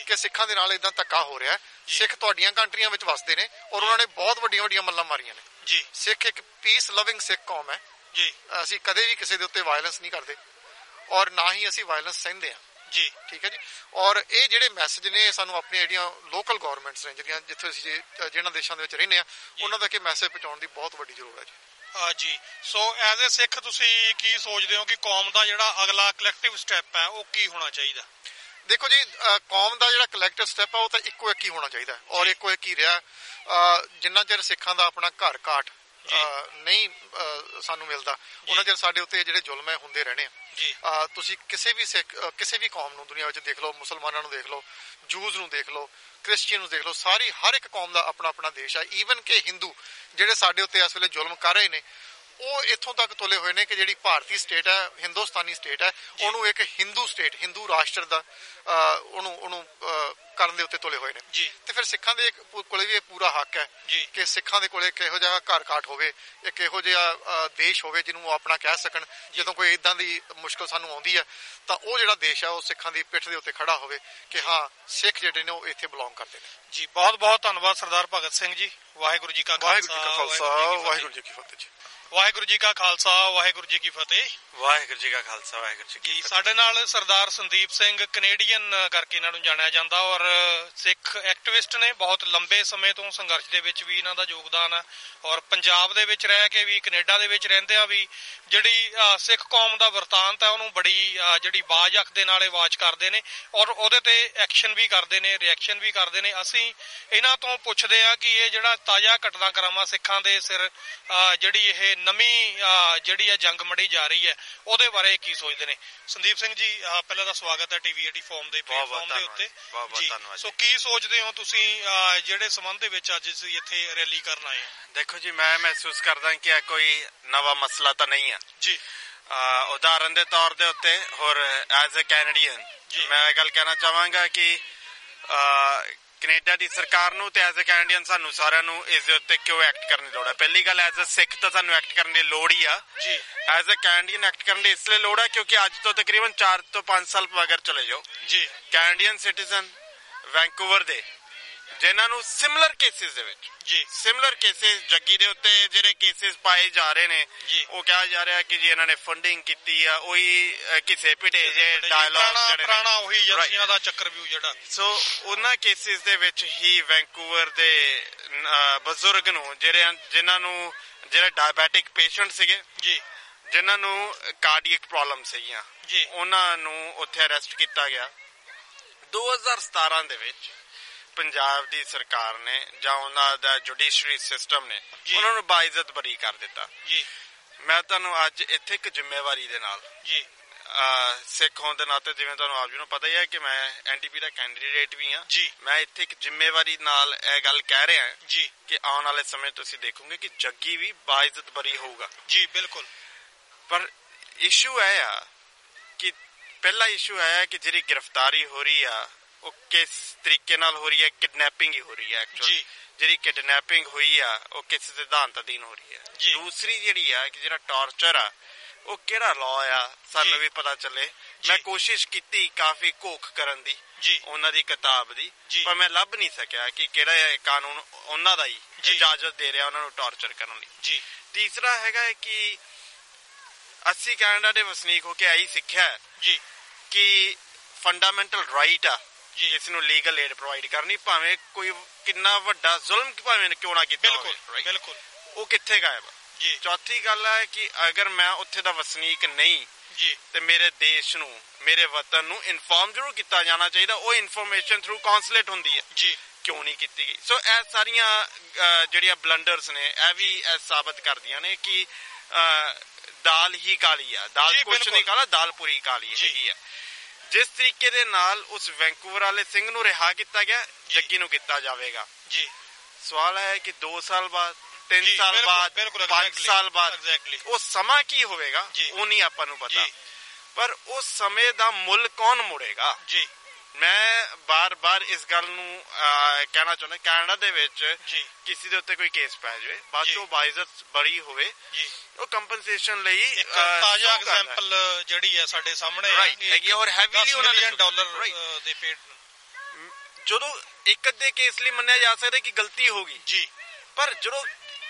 ਕਿ ਸਿੱਖਾਂ ਦੇ ਨਾਲ ਏਦਾਂ ਧੱਕਾ ਹੋ ਰਿਹਾ। ਸਿੱਖ ਤੁਹਾਡੀਆਂ ਕੰਟਰੀਆਂ ਵਿੱਚ ਵਸਦੇ ਨੇ ਔਰ ਉਹਨਾਂ ਨੇ ਬਹੁਤ ਵੱਡੀਆਂ ਵੱਡੀਆਂ ਮੱਲਾਂ ਮਾਰੀਆਂ ਨੇ। ਸਿੱਖ ਇੱਕ ਪੀਸ ਲਵਿੰਗ ਸਿੱਖ ਕੌਮ ਹੈ। ਅਸੀਂ ਕਦੇ ਵੀ ਕਿਸੇ ਦੇ ਉੱਤੇ ਵਾਇਲੈਂਸ ਨਹੀਂ ਕਰਦੇ ਔਰ ਨਾ ਹੀ ਅਸੀਂ ਵਾਇਲੈਂਸ ਸਹਿੰਦੇ ਹਾਂ। ਠੀਕ ਹੈ ਜੀ। ਔਰ ਇਹ ਜਿਹੜੇ ਮੈਸੇਜ ਨੇ ਸਾਨੂੰ ਆਪਣੀਆਂ ਜਿਹੜੀਆਂ ਲੋਕਲ ਗਵਰਨਮੈਂਟਸ ਨੇ ਜਿੱਥੇ ਅਸੀਂ ਜਿਹਨਾਂ ਦੇਸ਼ਾਂ ਦੇ ਵਿੱਚ ਰਹਿੰਦੇ ਹਾਂ, ਉਹਨਾਂ ਤੱਕ ਇਹ ਮੈਸੇਜ ਪਹੁੰਚਾਉਣ ਦੀ ਬਹੁਤ ਵੱਡੀ ਜ਼ਰੂਰਤ ਹੈ ਜੀ। ਸੋ ਐਜ਼ ਏ ਸਿੱਖ ਤੁਸੀਂ ਕੀ ਸੋਚਦੇ ਹੋ ਕਿ ਕੌਮ ਦਾ ਜਿਹੜਾ ਅਗਲਾ ਕਲੈਕਟਿਵ ਸਟੈਪ ਹੈ ਉਹ ਕੀ ਹੋਣਾ ਚਾਹੀਦਾ? ਦੇਖੋ ਜੀ, ਕੌਮ ਦਾ ਜਿਹੜਾ ਕਲੈਕਟਿਵ ਸਟੈਪ ਹੈ ਉਹ ਤਾਂ ਇੱਕੋ ਇੱਕ ਹੀ ਹੋਣਾ ਚਾਹੀਦਾ ਔਰ ਇੱਕੋ ਇੱਕ ਹੀ ਰਿਹਾ। ਜਿੰਨਾ ਚਿਰ ਸਿੱਖਾਂ ਦਾ ਆਪਣਾ ਘਰ ਘਾਟ ਨਹੀਂ ਸਾਨੂੰ ਮਿਲਦਾ, ਉਹਨਾਂ ਚਿਰ ਸਾਡੇ ਉੱਤੇ ਜਿਹੜੇ ਜ਼ੁਲਮ ਹੈ ਹੁੰਦੇ ਰਹਿਣੇ ਆ। ਤੁਸੀਂ ਕਿਸੇ ਵੀ ਕੌਮ ਨੂੰ ਦੁਨੀਆ ਵਿੱਚ ਦੇਖ ਲਓ, ਮੁਸਲਮਾਨਾਂ ਨੂੰ ਦੇਖ ਲਓ, ਜੂਜ਼ ਨੂੰ ਦੇਖ ਲਓ, ਕ੍ਰਿਸਚੀਅਨ ਨੂੰ ਦੇਖ ਲਓ, ਹਰ ਇੱਕ ਕੌਮ ਦਾ ਆਪਣਾ ਆਪਣਾ ਦੇਸ਼ ਹੈ। ਈਵਨ ਕਿ ਹਿੰਦੂ ਜਿਹੜੇ ਸਾਡੇ ਉੱਤੇ ਇਸ ਵੇਲੇ ਜ਼ੁਲਮ ਕਰ ਰਹੇ ਨੇ, ਉਹ ਇੱਥੋਂ ਤੱਕ ਤੁਲੇ ਹੋਏ ਨੇ ਕਿ ਜਿਹੜੀ ਭਾਰਤੀ ਸਟੇਟ ਹੈ, ਹਿੰਦੁਸਤਾਨੀ ਸਟੇਟ ਹੈ, ਉਹਨੂੰ ਇੱਕ ਹਿੰਦੂ ਸਟੇਟ, ਹਿੰਦੂ ਰਾਸ਼ਟਰ ਦਾ ਉਹਨੂੰ ਕਰਨ ਦੇ ਉੱਤੇ ਤੁਲੇ ਹੋਏ ਨੇ। ਤੇ ਫਿਰ ਸਿੱਖਾਂ ਦੇ ਕੋਲੇ ਵੀ ਇਹ ਪੂਰਾ ਹੱਕ ਹੈ ਕਿ ਸਿੱਖਾਂ ਦੇ ਕੋਲੇ ਇੱਕ ਇਹੋ ਜਿਹਾ ਘਰ ਘਾਟ ਹੋਵੇ, ਇੱਕ ਇਹੋ ਜਿਹਾ ਦੇਸ਼ ਹੋਵੇ ਜਿਹਨੂੰ ਉਹ ਆਪਣਾ ਕਹਿ ਸਕਣ। ਜਦੋਂ ਕੋਈ ਏਦਾਂ ਦੀ ਮੁਸ਼ਕਲ ਸਾਨੂੰ ਆਉਂਦੀ ਹੈ ਤਾਂ ਉਹ ਜਿਹੜਾ ਦੇਸ਼ ਹੈ ਉਹ ਸਿੱਖਾਂ ਦੀ ਪਿੱਠ ਦੇ ਉੱਤੇ ਖੜਾ ਹੋਵੇ ਕਿ ਹਾਂ, ਸਿੱਖ ਜਿਹੜੇ ਨੇ ਉਹ ਇੱਥੇ ਬਿਲੋਂਗ ਕਰਦੇ ਨੇ। ਜੀ, ਬਹੁਤ ਬਹੁਤ ਧੰਨਵਾਦ ਸਰਦਾਰ ਭਗਤ ਸਿੰਘ ਜੀ। ਵਾਹਿਗੁਰੂ ਜੀ ਕਾ ਖਾਲਸਾ, ਵਾਹਿਗੁਰੂ ਜੀ ਕੀ ਫਤਿਹ ਜੀ। ਵਾਹਿਗੁਰੂ ਜੀ ਕਾ ਖਾਲਸਾ, ਵਾਹਿਗੁਰੂ ਜੀ ਕੀ ਫਤਿਹ। ਵਾਹਿਗੁਰੂ ਜੀ ਕਾ ਖਾਲਸਾ, ਵਾਹਿਗੁਰੂ ਜੀ ਕੀ ਫਤਿਹ। ਸਾਡੇ ਨਾਲ ਸਰਦਾਰ ਸੰਦੀਪ ਸਿੰਘ ਕੈਨੇਡੀਅਨ ਕਰਕੇ ਇਹਨਾਂ ਨੂੰ ਜਾਣਿਆ ਜਾਂਦਾ ਔਰ ਸਿੱਖ ਐਕਟਿਵਿਸਟ ਨੇ। ਬਹੁਤ ਲੰਬੇ ਸਮੇਂ ਤੋਂ ਸੰਘਰਸ਼ ਦੇ ਵਿੱਚ ਵੀ ਇਹਨਾਂ ਦਾ ਯੋਗਦਾਨ ਹੈ ਔਰ ਪੰਜਾਬ ਦੇ ਵਿੱਚ ਰਹਿ ਕੇ ਵੀ, ਕੈਨੇਡਾ ਦੇ ਵਿੱਚ ਰਹਿੰਦੇ ਆ ਵੀ, ਜਿਹੜੀ ਸਿੱਖ ਕੌਮ ਦਾ ਵਰਤਾਂਤ ਹੈ ਉਹਨੂੰ ਬੜੀ ਜਿਹੜੀ ਬਾਜ ਅੱਖ ਦੇ ਨਾਲ ਆਵਾਜ਼ ਕਰਦੇ ਨੇ ਔਰ ਉਹਦੇ ਤੇ ਐਕਸ਼ਨ ਵੀ ਕਰਦੇ ਨੇ, ਰਿਐਕਸ਼ਨ ਵੀ ਕਰਦੇ ਨੇ। ਅਸੀਂ ਇਹਨਾਂ ਤੋਂ ਪੁੱਛਦੇ ਆ ਕਿ ਇਹ ਜਿਹੜਾ ਤਾਜ਼ਾ ਘਟਨਾਕ੍ਰਮ ਸਿੱਖਾਂ ਦੇ ਸਿਰ ਜਿਹੜੀ ਇਹ ਨਵੀਂ ਜਿਹੜੀ ਹੈ ਜੰਗ ਮੜੀ ਜਾ ਰਹੀ ਹੈ, ਉਹਦੇ ਬਾਰੇ ਕੀ ਸੋਚਦੇ ਨੇ। ਸੰਦੀਪ ਸਿੰਘ ਜੀ, ਪਹਿਲਾਂ ਤਾਂ ਸਵਾਗਤ ਹੈ TV 80 ਫੋਰਮ ਦੇ ਪਲੇਟਫਾਰਮ ਦੇ ਉੱਤੇ। ਸੋ ਕੀ ਸੋਚਦੇ ਹੋ ਤੁਸੀਂ ਜਿਹੜੇ ਸੰਬੰਧ ਦੇ ਵਿੱਚ ਅੱਜ ਅਸੀਂ ਇੱਥੇ ਰੈਲੀ ਕਰਨ ਆਏ ਹਾਂ? ਦੇਖੋ ਜੀ, ਮੈਂ ਮਹਿਸੂਸ ਕਰਦਾ ਕਿ ਇਹ ਕੋਈ ਨਵਾਂ ਮਸਲਾ ਤਾਂ ਨਹੀਂ ਹੈ ਜੀ। ਉਦਾਹਰਨ ਦੇ ਤੌਰ ਦੇ ਉੱਤੇ ਹੋਰ ਐਜ਼ ਅ ਕੈਨੇਡੀਅਨ ਮੈਂ ਇਹ ਗੱਲ ਕਹਿਣਾ ਚਾਹਾਂਗਾ ਕਿ ਕੈਨੇਡਾ ਦੀ ਸਰਕਾਰ ਨੂੰ ਤੇ ਐਜ਼ ਅ ਕੈਨੇਡੀਅਨ ਸਾਨੂੰ ਸਾਰਿਆਂ ਨੂੰ ਇਸ ਦੇ ਉੱਤੇ ਕਿਉਂ ਐਕਟ ਕਰਨ ਦੀ ਲੋੜ ਹੈ। ਪਹਿਲੀ ਗੱਲ, ਐਜ਼ ਅ ਸਿੱਖ ਤਾਂ ਸਾਨੂੰ ਐਕਟ ਕਰਨ ਦੀ ਲੋੜ ਹੀ ਆ ਜੀ। ਐਜ਼ ਅ ਕੈਨੇਡੀਅਨ ਐਕਟ ਕਰਨ ਦੀ ਇਸ ਲਈ ਲੋੜ ਹੈ ਕਿਉਂਕਿ ਅੱਜ ਤੋਂ ਤਕਰੀਬਨ 4 ਤੋਂ 5 ਸਾਲ ਮਗਰ ਚਲੇ ਜਾਓ ਜੀ, ਕੈਨੇਡੀਅਨ ਸਿਟੀਜ਼ਨ ਵੈਂਕੂਵਰ ਦੇ ਜਿਨ੍ਹਾਂ ਨੂੰ ਸਿਮਿਲਰ ਕੇਸਿਸ ਦੇ ਵਿੱਚ ਸਿਮਿਲਰ ਕੇਸਿਸ ਜੱਗੀ ਦੇ ਉੱਤੇ ਜਿਹੜੇ ਕੇਸਿਸ ਪਾਏ ਜਾ ਰਹੇ ਨੇ, ਉਹ ਕਿਹਾ ਜਾ ਰਿਹਾ ਕਿ ਜੀ ਇਹਨਾਂ ਨੇ ਫੰਡਿੰਗ ਕੀਤੀ ਆ, ਉਹੀ ਕਿਸੇ ਪਿਟੇ ਜੇ ਡਾਇਲੌਗ ਪੁਰਾਣਾ ਉਹੀ ਏਜੰਸੀਆਂ ਦਾ ਚੱਕਰ ਵੀ ਜਿਹੜਾ। ਸੋ ਉਹਨਾਂ ਕੇਸਿਸ ਦੇ ਵਿੱਚ ਹੀ ਵੈਂਕੂਵਰ ਦੇ ਬਜ਼ੁਰਗ ਨੂੰ ਜਿਨ੍ਹਾਂ ਨੂੰ ਜਿਹੜੇ ਡਾਇਬੈਟਿਕ ਪੇਸ਼ੈਂਟ ਸੀਗੇ ਜੀ, ਜਿਨ੍ਹਾਂ ਨੂੰ ਕਾਰਡੀਅਕ ਪ੍ਰੋਬਲਮ ਸੀਗੀਆਂ, ਉਹਨਾਂ ਨੂੰ ਉੱਥੇ ਅਰੈਸਟ ਕੀਤਾ ਗਿਆ। 2017 ਦੇ ਵਿੱਚ ਪੰਜਾਬ ਦੀ ਸਰਕਾਰ ਨੇ ਜਾਂ ਉਹਨਾਂ ਦਾ ਜੁਡੀਸ਼ਰੀ ਸਿਸਟਮ ਨੇ ਉਹਨਾਂ ਨੂੰ ਬਾਇਜ਼ਤ ਬਰੀ ਕਰ ਦਿੱਤਾ ਜੀ। ਮੈਂ ਤੁਹਾਨੂੰ ਅੱਜ ਇੱਥੇ ਇੱਕ ਜ਼ਿੰਮੇਵਾਰੀ ਦੇ ਨਾਲ ਜੀ, ਸਿੱਖ ਹੋਣ ਦੇ ਨਾਤੇ, ਜਿਵੇਂ ਤੁਹਾਨੂੰ ਆਪ ਜੀ ਨੂੰ ਪਤਾ ਹੀ ਹੈ ਕਿ ਮੈਂ NDP ਦਾ ਕੈਂਡੀਡੇਟ ਵੀ ਹਾਂ ਜੀ, ਮੈਂ ਇੱਥੇ ਇੱਕ ਜ਼ਿੰਮੇਵਾਰੀ ਨਾਲ ਇਹ ਗੱਲ ਕਹਿ ਰਿਹਾ ਜੀ ਕਿ ਆਉਣ ਵਾਲੇ ਸਮੇਂ ਤੁਸੀਂ ਦੇਖੋਗੇ ਕਿ ਜੱਗੀ ਵੀ ਬਾਇਜ਼ਤ ਬਰੀ ਹੋਊਗਾ ਜੀ। ਬਿਲਕੁਲ। ਪਰ ਇਸ਼ੂ ਇਹ ਆ ਕਿ ਪਹਿਲਾ ਇਸ਼ੂ ਇਹ ਹੈ ਕਿ ਜਿਹੜੀ ਗ੍ਰਿਫਤਾਰੀ ਹੋ ਰਹੀ ਆ ਉਹ ਕਿਸ ਤਰੀਕੇ ਨਾਲ ਹੋ ਰਹੀ ਹੈ, ਕਿਡਨੈਪਿੰਗ ਹੀ ਹੋ ਰਹੀ ਹੈ ਐਕਚੁਅਲੀ। ਜਿਹੜੀ ਕਿਡਨੈਪਿੰਗ ਹੋਈ ਆ ਉਹ ਕਿਸ ਸਿਧਾਂਤ ਅਧੀਨ ਹੋ ਰਹੀ ਹੈ। ਦੂਸਰੀ ਜਿਹੜੀ ਆ ਕਿ ਜਿਹੜਾ ਟਾਰਚਰ ਆ ਉਹ ਕਿਹੜਾ ਲਾਅ ਆ ਸਾਨੂੰ ਵੀ ਪਤਾ ਚੱਲੇ। ਮੈਂ ਕੋਸ਼ਿਸ਼ ਕੀਤੀ ਕਾਫੀ ਘੋਖ ਕਰਨ ਦੀ ਉਹਨਾਂ ਦੀ ਕਿਤਾਬ ਦੀ, ਪਰ ਮੈਂ ਲੱਭ ਨਹੀਂ ਸਕਿਆ ਕਿ ਕਿਹੜਾ ਕਾਨੂੰਨ ਉਹਨਾਂ ਦਾ ਹੀ ਇਜਾਜ਼ਤ ਦੇ ਰਿਹਾ ਉਹਨਾਂ ਨੂੰ ਟਾਰਚਰ ਕਰਨ ਲਈ। ਤੀਸਰਾ ਹੈਗਾ ਕਿ ਅਸੀਂ ਕੈਨੇਡਾ ਦੇ ਵਸਨੀਕ ਹੋ ਕੇ ਆਈ ਸਿੱਖਿਆ ਕਿ ਫੰਡਾਮੈਂਟਲ ਰਾਈਟ ਆ ਇਸ ਨੂੰ ਲੀਗਲ ਏਡ ਪ੍ਰੋਵਾਈਡ ਕਰਨੀ, ਭਾਵੇਂ ਕੋਈ ਕਿੰਨਾ ਵੱਡਾ ਜ਼ੁਲਮ ਭਾਵੇਂ ਕਿਉਂ ਨਾ ਕੀਤਾ ਹੋਵੇ। ਬਿਲਕੁਲ। ਉਹ ਕਿੱਥੇ ਗਾਇਬ ਜੀ। ਚੌਥੀ ਗੱਲ ਹੈ ਕਿ ਅਗਰ ਮੈਂ ਉੱਥੇ ਦਾ ਵਸਨੀਕ ਨਹੀਂ ਜੀ ਤੇ ਮੇਰੇ ਦੇਸ਼ ਨੂੰ, ਮੇਰੇ ਵਤਨ ਨੂੰ ਇਨਫੋਰਮ ਜ਼ਰੂਰ ਕੀਤਾ ਜਾਣਾ ਚਾਹੀਦਾ। ਉਹ ਇਨਫੋਰਮੇਸ਼ਨ ਥਰੂ ਕੌਂਸੂਲੇਟ ਹੁੰਦੀ ਹੈ ਜੀ, ਕਿਉਂ ਨਹੀਂ ਕੀਤੀ ਗਈ। ਸੋ ਇਹ ਸਾਰੀਆਂ ਜਿਹੜੀਆਂ ਬਲੰਡਰਸ ਨੇ ਇਹ ਵੀ ਸਾਬਤ ਕਰਦੀਆਂ ਨੇ ਕਿ ਦਾਲ ਹੀ ਕਾਲੀ ਆ, ਦਾਲ ਕੁਛ ਨਹੀਂ ਕਾਲਾ, ਦਾਲ ਪੂਰੀ ਕਾਲੀ ਹੈਗੀ ਆ। ਜਿਸ ਤਰੀਕੇ ਦੇ ਨਾਲ ਉਸ ਵੈਂਕੂਵਰ ਵਾਲੇ ਸਿੰਘ ਨੂੰ ਰਿਹਾ ਕੀਤਾ ਗਿਆ, ਜੱਗੀ ਨੂੰ ਕੀਤਾ ਜਾਵੇਗਾ ਜੀ। ਸਵਾਲ ਹੈ ਕਿ 2 ਸਾਲ ਬਾਅਦ, 3 ਸਾਲ ਬਾਅਦ, 5 ਸਾਲ ਬਾਅਦ ਉਹ ਸਮਾਂ ਕੀ ਹੋਵੇਗਾ ਉਹ ਨਹੀਂ ਆਪਾਂ ਨੂੰ ਪਤਾ, ਪਰ ਉਸ ਸਮੇਂ ਦਾ ਮੁੱਲ ਕੌਣ ਮੋੜੇਗਾ ਜੀ। ਮੈਂ ਬਾਰ-ਬਾਰ ਇਸ ਗੱਲ ਨੂੰ ਕਹਿਣਾ ਚਾਹੁੰਦਾ, ਕੈਨੇਡਾ ਦੇ ਵਿੱਚ ਕਿਸੇ ਦੇ ਉੱਤੇ ਕੋਈ ਕੇਸ ਪੈ ਜਾਵੇ, ਬਾਅਦ ਚੋਂ ਬਾਇਜ਼ਤ ਬਰੀ ਹੋਵੇ, ਉਹ ਕੰਪਨਸੇਸ਼ਨ ਲਈ ਇੱਕ ਤਾਜ਼ਾ ਐਗਜ਼ਾਮਪਲ ਜਿਹੜੀ ਹੈ ਸਾਡੇ ਸਾਹਮਣੇ ਹੈਗੀ, ਔਰ ਹੈਵੀਲੀ ਉਹਨਾਂ ਨੇ $10 ਦੇ ਪੇਡ ਜਦੋਂ ਇੱਕ ਅੱਧੇ ਕੇਸ ਲਈ ਮੰਨਿਆ ਜਾ ਸਕਦਾ ਕਿ ਗਲਤੀ ਹੋ ਗਈ ਜੀ, ਪਰ ਜਦੋਂ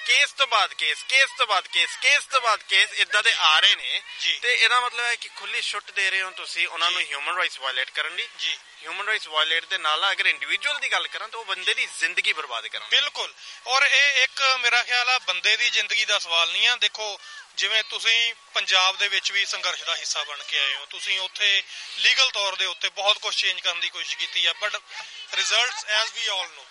ਕੇਸ ਤੋਂ ਬਾਅਦ ਕੇਸ, ਕੇਸ ਤੋਂ ਬਾਅਦ ਕੇਸ, ਕੇਸ ਤੋਂ ਬਾਅਦ ਕੇਸ ਇਦਾਂ ਦੇ ਆ ਰਹੇ ਨੇ, ਤੇ ਇਹਦਾ ਮਤਲਬ ਹੈ ਕਿ ਖੁੱਲੀ ਛੁੱਟ ਦੇ ਰਹੇ ਹੋ ਤੁਸੀਂ ਉਹਨਾਂ ਨੂੰ ਹਿਊਮਨ ਰਾਈਟਸ ਵਾਇਲੇਟ ਕਰਨ ਲਈ। ਹਿਊਮਨ ਰਾਈਟਸ ਵਾਇਲੇਟ ਦੇ ਨਾਲ ਅਗਰ ਇੰਡੀਵਿਜੂਅਲ ਦੀ ਗੱਲ ਕਰਾਂ ਤਾਂ ਉਹ ਬੰਦੇ ਦੀ ਜ਼ਿੰਦਗੀ ਬਰਬਾਦ ਕਰਨ। ਬਿਲਕੁਲ, ਔਰ ਇਹ ਇੱਕ ਮੇਰਾ ਖਿਆਲ ਆ ਬੰਦੇ ਦੀ ਜ਼ਿੰਦਗੀ ਦਾ ਸਵਾਲ ਨਹੀਂ ਆ। ਦੇਖੋ ਜਿਵੇਂ ਤੁਸੀਂ ਪੰਜਾਬ ਦੇ ਵਿੱਚ ਵੀ ਸੰਘਰਸ਼ ਦਾ ਹਿੱਸਾ ਬਣ ਕੇ ਆਏ ਹੋ, ਤੁਸੀਂ ਉੱਥੇ ਲੀਗਲ ਤੌਰ ਦੇ ਉੱਤੇ ਬਹੁਤ ਕੁਝ ਚੇਂਜ ਕਰਨ ਦੀ ਕੋਸ਼ਿਸ਼ ਕੀਤੀ ਆ, ਬਟ ਰਿਜ਼ਲਟਸ ਐਜ਼ ਵੀ ਆਲ ਨੋ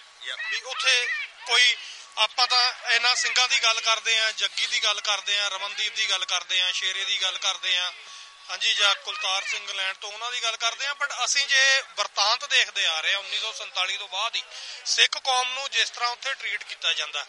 ਵੀ ਉੱਥੇ ਕੋਈ, ਆਪਾਂ ਤਾਂ ਇਹਨਾਂ ਸਿੰਘਾਂ ਦੀ ਗੱਲ ਕਰਦੇ ਆ, ਜੱਗੀ ਦੀ ਗੱਲ ਕਰਦੇ ਆ, ਰਮਨਦੀਪ ਦੀ ਗੱਲ ਕਰਦੇ ਆ, ਸ਼ੇਰੇ ਦੀ ਗੱਲ ਕਰਦੇ ਆ, ਹਾਂਜੀ, ਜਾਂ ਕੁਲਤਾਰ ਸਿੰਘ ਇੰਗਲੈਂਡ ਤੋਂ ਉਹਨਾਂ ਦੀ ਗੱਲ ਕਰਦੇ ਆ, ਬਟ ਅਸੀਂ ਜੇ ਵਰਤਾਂਤ ਦੇਖਦੇ ਆ ਰਹੇ ਆ 1947 ਤੋਂ ਬਾਅਦ ਹੀ ਸਿੱਖ ਕੌਮ ਨੂੰ ਜਿਸ ਤਰ੍ਹਾਂ ਉੱਥੇ ਟਰੀਟ ਕੀਤਾ ਜਾਂਦਾ,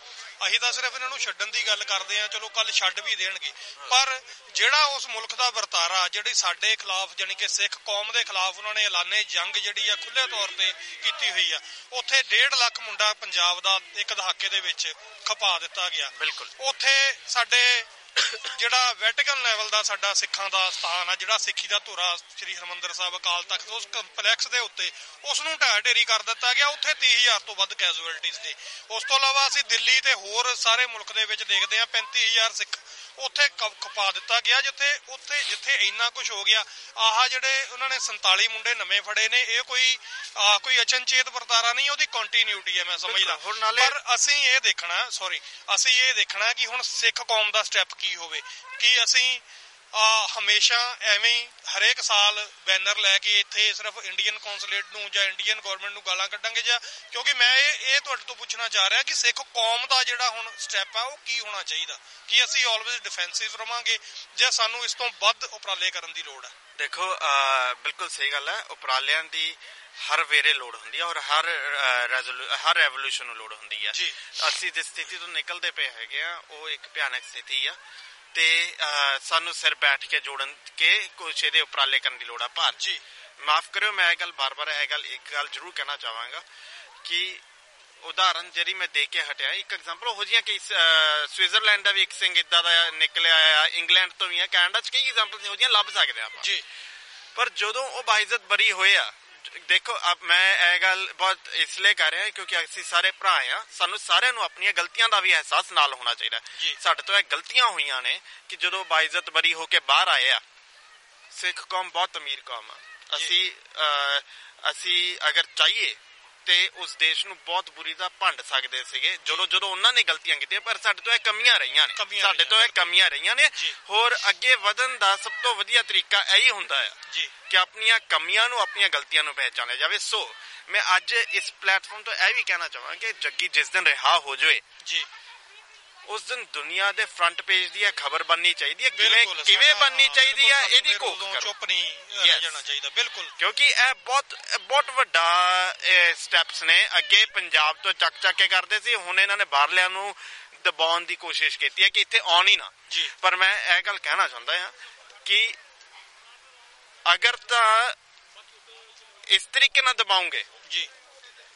ਅਸੀਂ ਤਾਂ ਸਿਰਫ ਇਹਨਾਂ ਨੂੰ ਛੱਡਣ ਦੀ ਗੱਲ ਕਰਦੇ ਆ, ਚਲੋ ਕੱਲ ਛੱਡ ਵੀ ਦੇਣਗੇ, ਪਰ ਜਿਹੜਾ ਉਸ ਮੁਲਕ ਦਾ ਵਰਤਾਰਾ ਜਿਹੜੀ ਸਾਡੇ ਖਿਲਾਫ, ਜਾਣੀ ਕਿ ਸਿੱਖ ਕੌਮ ਦੇ ਖਿਲਾਫ ਉਹਨਾਂ ਨੇ ਐਲਾਨੇ ਜੰਗ ਜਿਹੜੀ ਆ ਖੁੱਲੇ ਤੌਰ ਤੇ ਕੀਤੀ ਹੋਈ ਆ, ਉੱਥੇ 1.5 ਲੱਖ ਮੁੰਡਾ ਪੰਜਾਬ ਦਾ ਇੱਕ ਦਹਾਕੇ ਦੇ ਵਿੱਚ ਖਪਾ ਦਿੱਤਾ ਗਿਆ। ਬਿਲਕੁਲ, ਉੱਥੇ ਸਾਡੇ ਜਿਹੜਾ ਵੈਟੀਕਨ ਲੈਵਲ ਦਾ ਸਾਡਾ ਸਿੱਖਾਂ ਦਾ ਸਥਾਨ ਆ, ਜਿਹੜਾ ਸਿੱਖੀ ਦਾ ਧੁਰਾ ਸ੍ਰੀ ਹਰਿਮੰਦਰ ਸਾਹਿਬ ਅਕਾਲ ਤਖਤ, ਉਸ ਕੰਪਲੈਕਸ ਦੇ ਉੱਤੇ ਉਸ ਨੂੰ ਢਾਹ ਢੇਰੀ ਕਰ ਦਿੱਤਾ ਗਿਆ। ਉੱਥੇ 30,000 ਤੋਂ ਵੱਧ ਕੈਜੂਅਲਟੀਜ਼ ਨੇ। ਉਸ ਤੋਂ ਇਲਾਵਾ ਅਸੀਂ ਦਿੱਲੀ ਤੇ ਹੋਰ ਸਾਰੇ ਮੁਲਕ ਦੇ ਵਿੱਚ ਦੇਖਦੇ ਹਾਂ 35,000 ਸਿੱਖ ਉੱਥੇ ਖਪਾ ਦਿੱਤਾ ਗਿਆ, ਜਿੱਥੇ ਇੰਨਾ ਕੁਝ ਹੋ ਗਿਆ। ਆਹ ਜਿਹੜੇ ਉਹਨਾਂ ਨੇ 47 ਮੁੰਡੇ ਨਵੇਂ ਫੜੇ ਨੇ, ਇਹ ਕੋਈ ਅਚਨਚੇਤ ਵਰਤਾਰਾ ਨਹੀਂ, ਉਹਦੀ ਕੰਟੀਨਿਊਟੀ ਹੈ ਮੈਂ ਸਮਝਦਾ। ਪਰ ਅਸੀਂ ਇਹ ਦੇਖਣਾ ਕਿ ਹੁਣ ਸਿੱਖ ਕੌਮ ਦਾ ਸਟੈਪ ਕੀ ਹੋਵੇ, ਕਿ ਅਸੀਂ ਹਮੇਸ਼ਾ ਐਵੇਂ ਹੀ ਹਰੇਕ ਸਾਲ ਬੈਨਰ ਲੈ ਕੇ ਇੱਥੇ ਸਿਰਫ ਇੰਡੀਅਨ ਕੌਂਸੂਲੇਟ ਨੂੰ ਜਾਂ ਇੰਡੀਅਨ ਗਵਰਨਮੈਂਟ ਨੂੰ ਗਾਲਾਂ ਕੱਢਾਂਗੇ, ਜਾਂ ਕਿਉਂਕਿ ਮੈਂ ਇਹ ਤੁਹਾਡੇ ਤੋਂ ਪੁੱਛਣਾ ਚਾਹ ਰਿਹਾ ਕਿ ਸਿੱਖ ਕੌਮ ਦਾ ਜਿਹੜਾ ਹੁਣ ਸਟੈਪ ਆ ਉਹ ਕੀ ਹੋਣਾ ਚਾਹੀਦਾ, ਕਿ ਅਸੀਂ ਆਲਵੇਜ਼ ਡਿਫੈਂਸਿਵ ਰਵਾਂਗੇ ਜਾਂ ਸਾਨੂੰ ਇਸ ਤੋਂ ਵੱਧ ਉਪਰਾਲੇ ਕਰਨ ਦੀ ਲੋੜ ਹੈ? ਦੇਖੋ ਬਿਲਕੁਲ ਸਹੀ ਗੱਲ ਹੈ, ਉਪਰਾਲਿਆਂ ਦੀ ਹਰ ਵੇਰੇ ਲੋੜ ਹੁੰਦੀ ਹੈ, ਔਰ ਹਰ ਰੈਵੋਲੂਸ਼ਨ ਨੂੰ ਲੋੜ ਹੁੰਦੀ ਹੈ। ਅਸੀਂ ਜਿਸ ਸਥਿਤੀ ਤੋਂ ਨਿਕਲਦੇ ਪਏ ਹੈਗੇ ਆ ਉਹ ਇੱਕ ਭਿਆਨਕ ਸਥਿਤੀ ਆ, ਤੇ ਸਾਨੂੰ ਸਿਰ ਬੈਠ ਕੇ ਜੋੜਨ ਕੇ ਕੁਛ ਇਹਦੇ ਉਪਰਾਲੇ ਕਰਨ ਦੀ ਲੋੜ ਆ। ਪਰ ਮਾਫ ਕਰਿਓ, ਮੈਂ ਇਹ ਗੱਲ ਬਾਰ-ਬਾਰ ਇੱਕ ਗੱਲ ਜ਼ਰੂਰ ਕਹਿਣਾ ਚਾਹਾਂਗਾ ਕਿ ਉਦਾਹਰਨ ਜਿਹੜੀ ਮੈਂ ਦੇ ਕੇ ਹਟਿਆ, ਇੱਕ ਐਗਜ਼ਾਮਪਲ ਹੋ ਜਿਹੀਆਂ ਕਿ ਸਵਿਟਜ਼ਰਲੈਂਡ ਦਾ ਵੀ ਇੱਕ ਸਿੰਘ ਏਦਾਂ ਦਾ ਨਿਕਲਿਆ ਆ, ਇੰਗਲੈਂਡ ਤੋਂ ਵੀ ਆ, ਕੈਨੇਡਾ ਚ ਕਈ ਐਗਜ਼ਾਮਪਲ ਹੋ ਜਿਹੀਆਂ ਲੱਭ ਸਕਦੇ ਆਪਾਂ ਜੀ। ਪਰ ਜਦੋਂ ਉਹ ਬਾਇਜ਼ਤ ਬਰੀ ਹੋਏ ਆ, ਦੇਖੋ ਮੈਂ ਇਹ ਗੱਲ ਬਹੁਤ ਇਸ ਲਈ ਕਰ ਰਿਹਾ ਕਿਉਂਕਿ ਅਸੀਂ ਸਾਰੇ ਭਰਾ ਆ, ਸਾਨੂੰ ਸਾਰਿਆਂ ਨੂੰ ਆਪਣੀਆਂ ਗਲਤੀਆਂ ਦਾ ਵੀ ਅਹਿਸਾਸ ਨਾਲ ਹੋਣਾ ਚਾਹੀਦਾ। ਸਾਡੇ ਤੋਂ ਇਹ ਗਲਤੀਆਂ ਹੋਈਆਂ ਨੇ ਕਿ ਜਦੋਂ ਬਾਇਜ਼ਤ ਬਰੀ ਹੋ ਕੇ ਬਾਹਰ ਆਏ ਆ, ਸਿੱਖ ਕੌਮ ਬਹੁਤ ਅਮੀਰ ਕੌਮ ਆ, ਅਸੀਂ ਅਗਰ ਚਾਹੀਏ ਤੇ ਉਸ ਦੇਸ਼ ਨੂੰ ਬਹੁਤ ਬੁਰੀ ਤਰ੍ਹਾਂ ਭੰਡ ਸਕਦੇ ਸੀਗੇ ਜਦੋਂ ਉਹਨਾਂ ਨੇ ਗਲਤੀਆਂ ਕੀਤੀਆਂ, ਪਰ ਸਾਡੇ ਤੋਂ ਇਹ ਕਮੀਆਂ ਰਹੀਆਂ ਨੇ, ਹੋਰ ਅੱਗੇ ਵਧਣ ਦਾ ਸਭ ਤੋਂ ਵਧੀਆ ਤਰੀਕਾ ਇਹੀ ਹੁੰਦਾ ਹੈ ਕਿ ਆਪਣੀਆਂ ਕਮੀਆਂ ਨੂੰ, ਆਪਣੀਆਂ ਗਲਤੀਆਂ ਨੂੰ ਪਹਿਚਾਨਿਆ ਜਾਵੇ। ਸੋ ਮੈਂ ਅੱਜ ਇਸ ਪਲੇਟਫਾਰਮ ਤੋਂ ਇਹ ਵੀ ਕਹਿਣਾ ਚਾਹਾਂਗਾ ਕਿ ਜੱਗੀ ਜਿਸ ਦਿਨ ਰਿਹਾ ਹੋ ਜਾਵੇ ਉਸ ਦਿਨ ਦੁਨੀਆ ਦੇ ਫਰੰਟ ਪੇਜ ਦੀ ਇਹ ਖਬਰ ਬਣਨੀ ਚਾਹੀਦੀ ਹੈ। ਕਿਵੇਂ ਬਣਨੀ ਚਾਹੀਦੀ ਹੈ ਇਹਦੀ ਘੋਖ ਕਰੋ, ਚੁੱਪ ਨਹੀਂ ਰਹਿਣਾ ਚਾਹੀਦਾ। ਬਿਲਕੁਲ, ਕਿਉਂਕਿ ਇਹ ਬਹੁਤ ਵੱਡਾ ਸਟੈਪਸ ਨੇ। ਅੱਗੇ ਪੰਜਾਬ ਤੋਂ ਚੱਕ ਕੇ ਕਰਦੇ ਸੀ, ਹੁਣ ਇਹਨਾਂ ਨੇ ਬਾਹਰਲਿਆਂ ਨੂੰ ਦਬਾਉਣ ਦੀ ਕੋਸ਼ਿਸ਼ ਕੀਤੀ ਹੈ ਕਿ ਇੱਥੇ ਆਉਣ ਹੀ ਨਾ। ਪਰ ਮੈਂ ਇਹ ਗੱਲ ਕਹਿਣਾ ਚਾਹੁੰਦਾ ਹਾਂ ਕਿ ਅਗਰ ਤਾਂ ਇਸ ਤਰੀਕੇ ਨਾਲ ਦਬਾਉਂਗੇ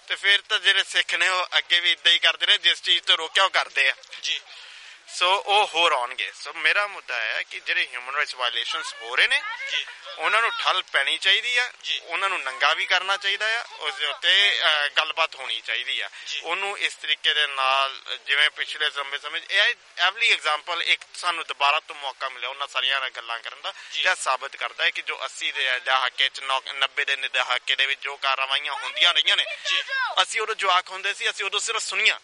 ਤੇ ਫਿਰ ਤਾਂ ਜਿਹੜੇ ਸਿੱਖ ਨੇ ਉਹ ਅੱਗੇ ਵੀ ਇਦਾਂ ਹੀ ਕਰਦੇ ਰਹੇ, ਜਿਸ ਚੀਜ਼ ਤੋਂ ਰੋਕਿਆ ਉਹ ਕਰਦੇ ਆ ਜੀ। ਸੋ ਉਹ ਹੋਰ ਆਉਣਗੇ। ਸੋ ਮੇਰਾ ਮੁੱਦਾ ਹੈ ਕਿ ਜਿਹੜੇ ਹਿਊਮਨ ਰਾਈਟਸ ਵਾਇਲੇਸ਼ਨਸ ਹੋ ਰਹੇ ਨੇ ਉਹਨਾਂ ਨੂੰ ਠੱਲ ਪੈਣੀ ਚਾਹੀਦੀ ਆ, ਉਹਨਾਂ ਨੂੰ ਨੰਗਾ ਵੀ ਕਰਨਾ ਚਾਹੀਦਾ ਆ, ਉਸ ਦੇ ਉੱਤੇ ਗੱਲਬਾਤ ਹੋਣੀ ਚਾਹੀਦੀ ਆ। ਉਹਨੂੰ ਇਸ ਤਰੀਕੇ ਦੇ ਨਾਲ ਜਿਵੇਂ ਪਿਛਲੇ ਲੰਬੇ ਸਮੇਂ ਐਵਰੀ ਐਗਜ਼ਾਮਪਲ ਇੱਕ ਸਾਨੂੰ ਦੁਬਾਰਾ ਤੋਂ ਮੌਕਾ ਮਿਲਿਆ ਉਹਨਾਂ ਸਾਰੀਆਂ ਗੱਲਾਂ ਕਰਨ ਦਾ, ਇਹ ਸਾਬਤ ਕਰਦਾ ਹੈ ਕਿ ਜੋ 80 ਦੇ ਦਹਾਕੇ ਚ 90 ਦੇ ਦਹਾਕੇ ਦੇ ਵਿੱਚ ਜੋ ਕਾਰਵਾਈਆਂ ਹੁੰਦੀਆਂ ਰਹੀਆਂ ਨੇ, ਅਸੀਂ ਉਦੋਂ ਜਵਾਕ ਹੁੰਦੇ ਸੀ, ਅਸੀਂ ਉਦੋਂ ਸਿਰਫ ਸੁਣੀਆਂ,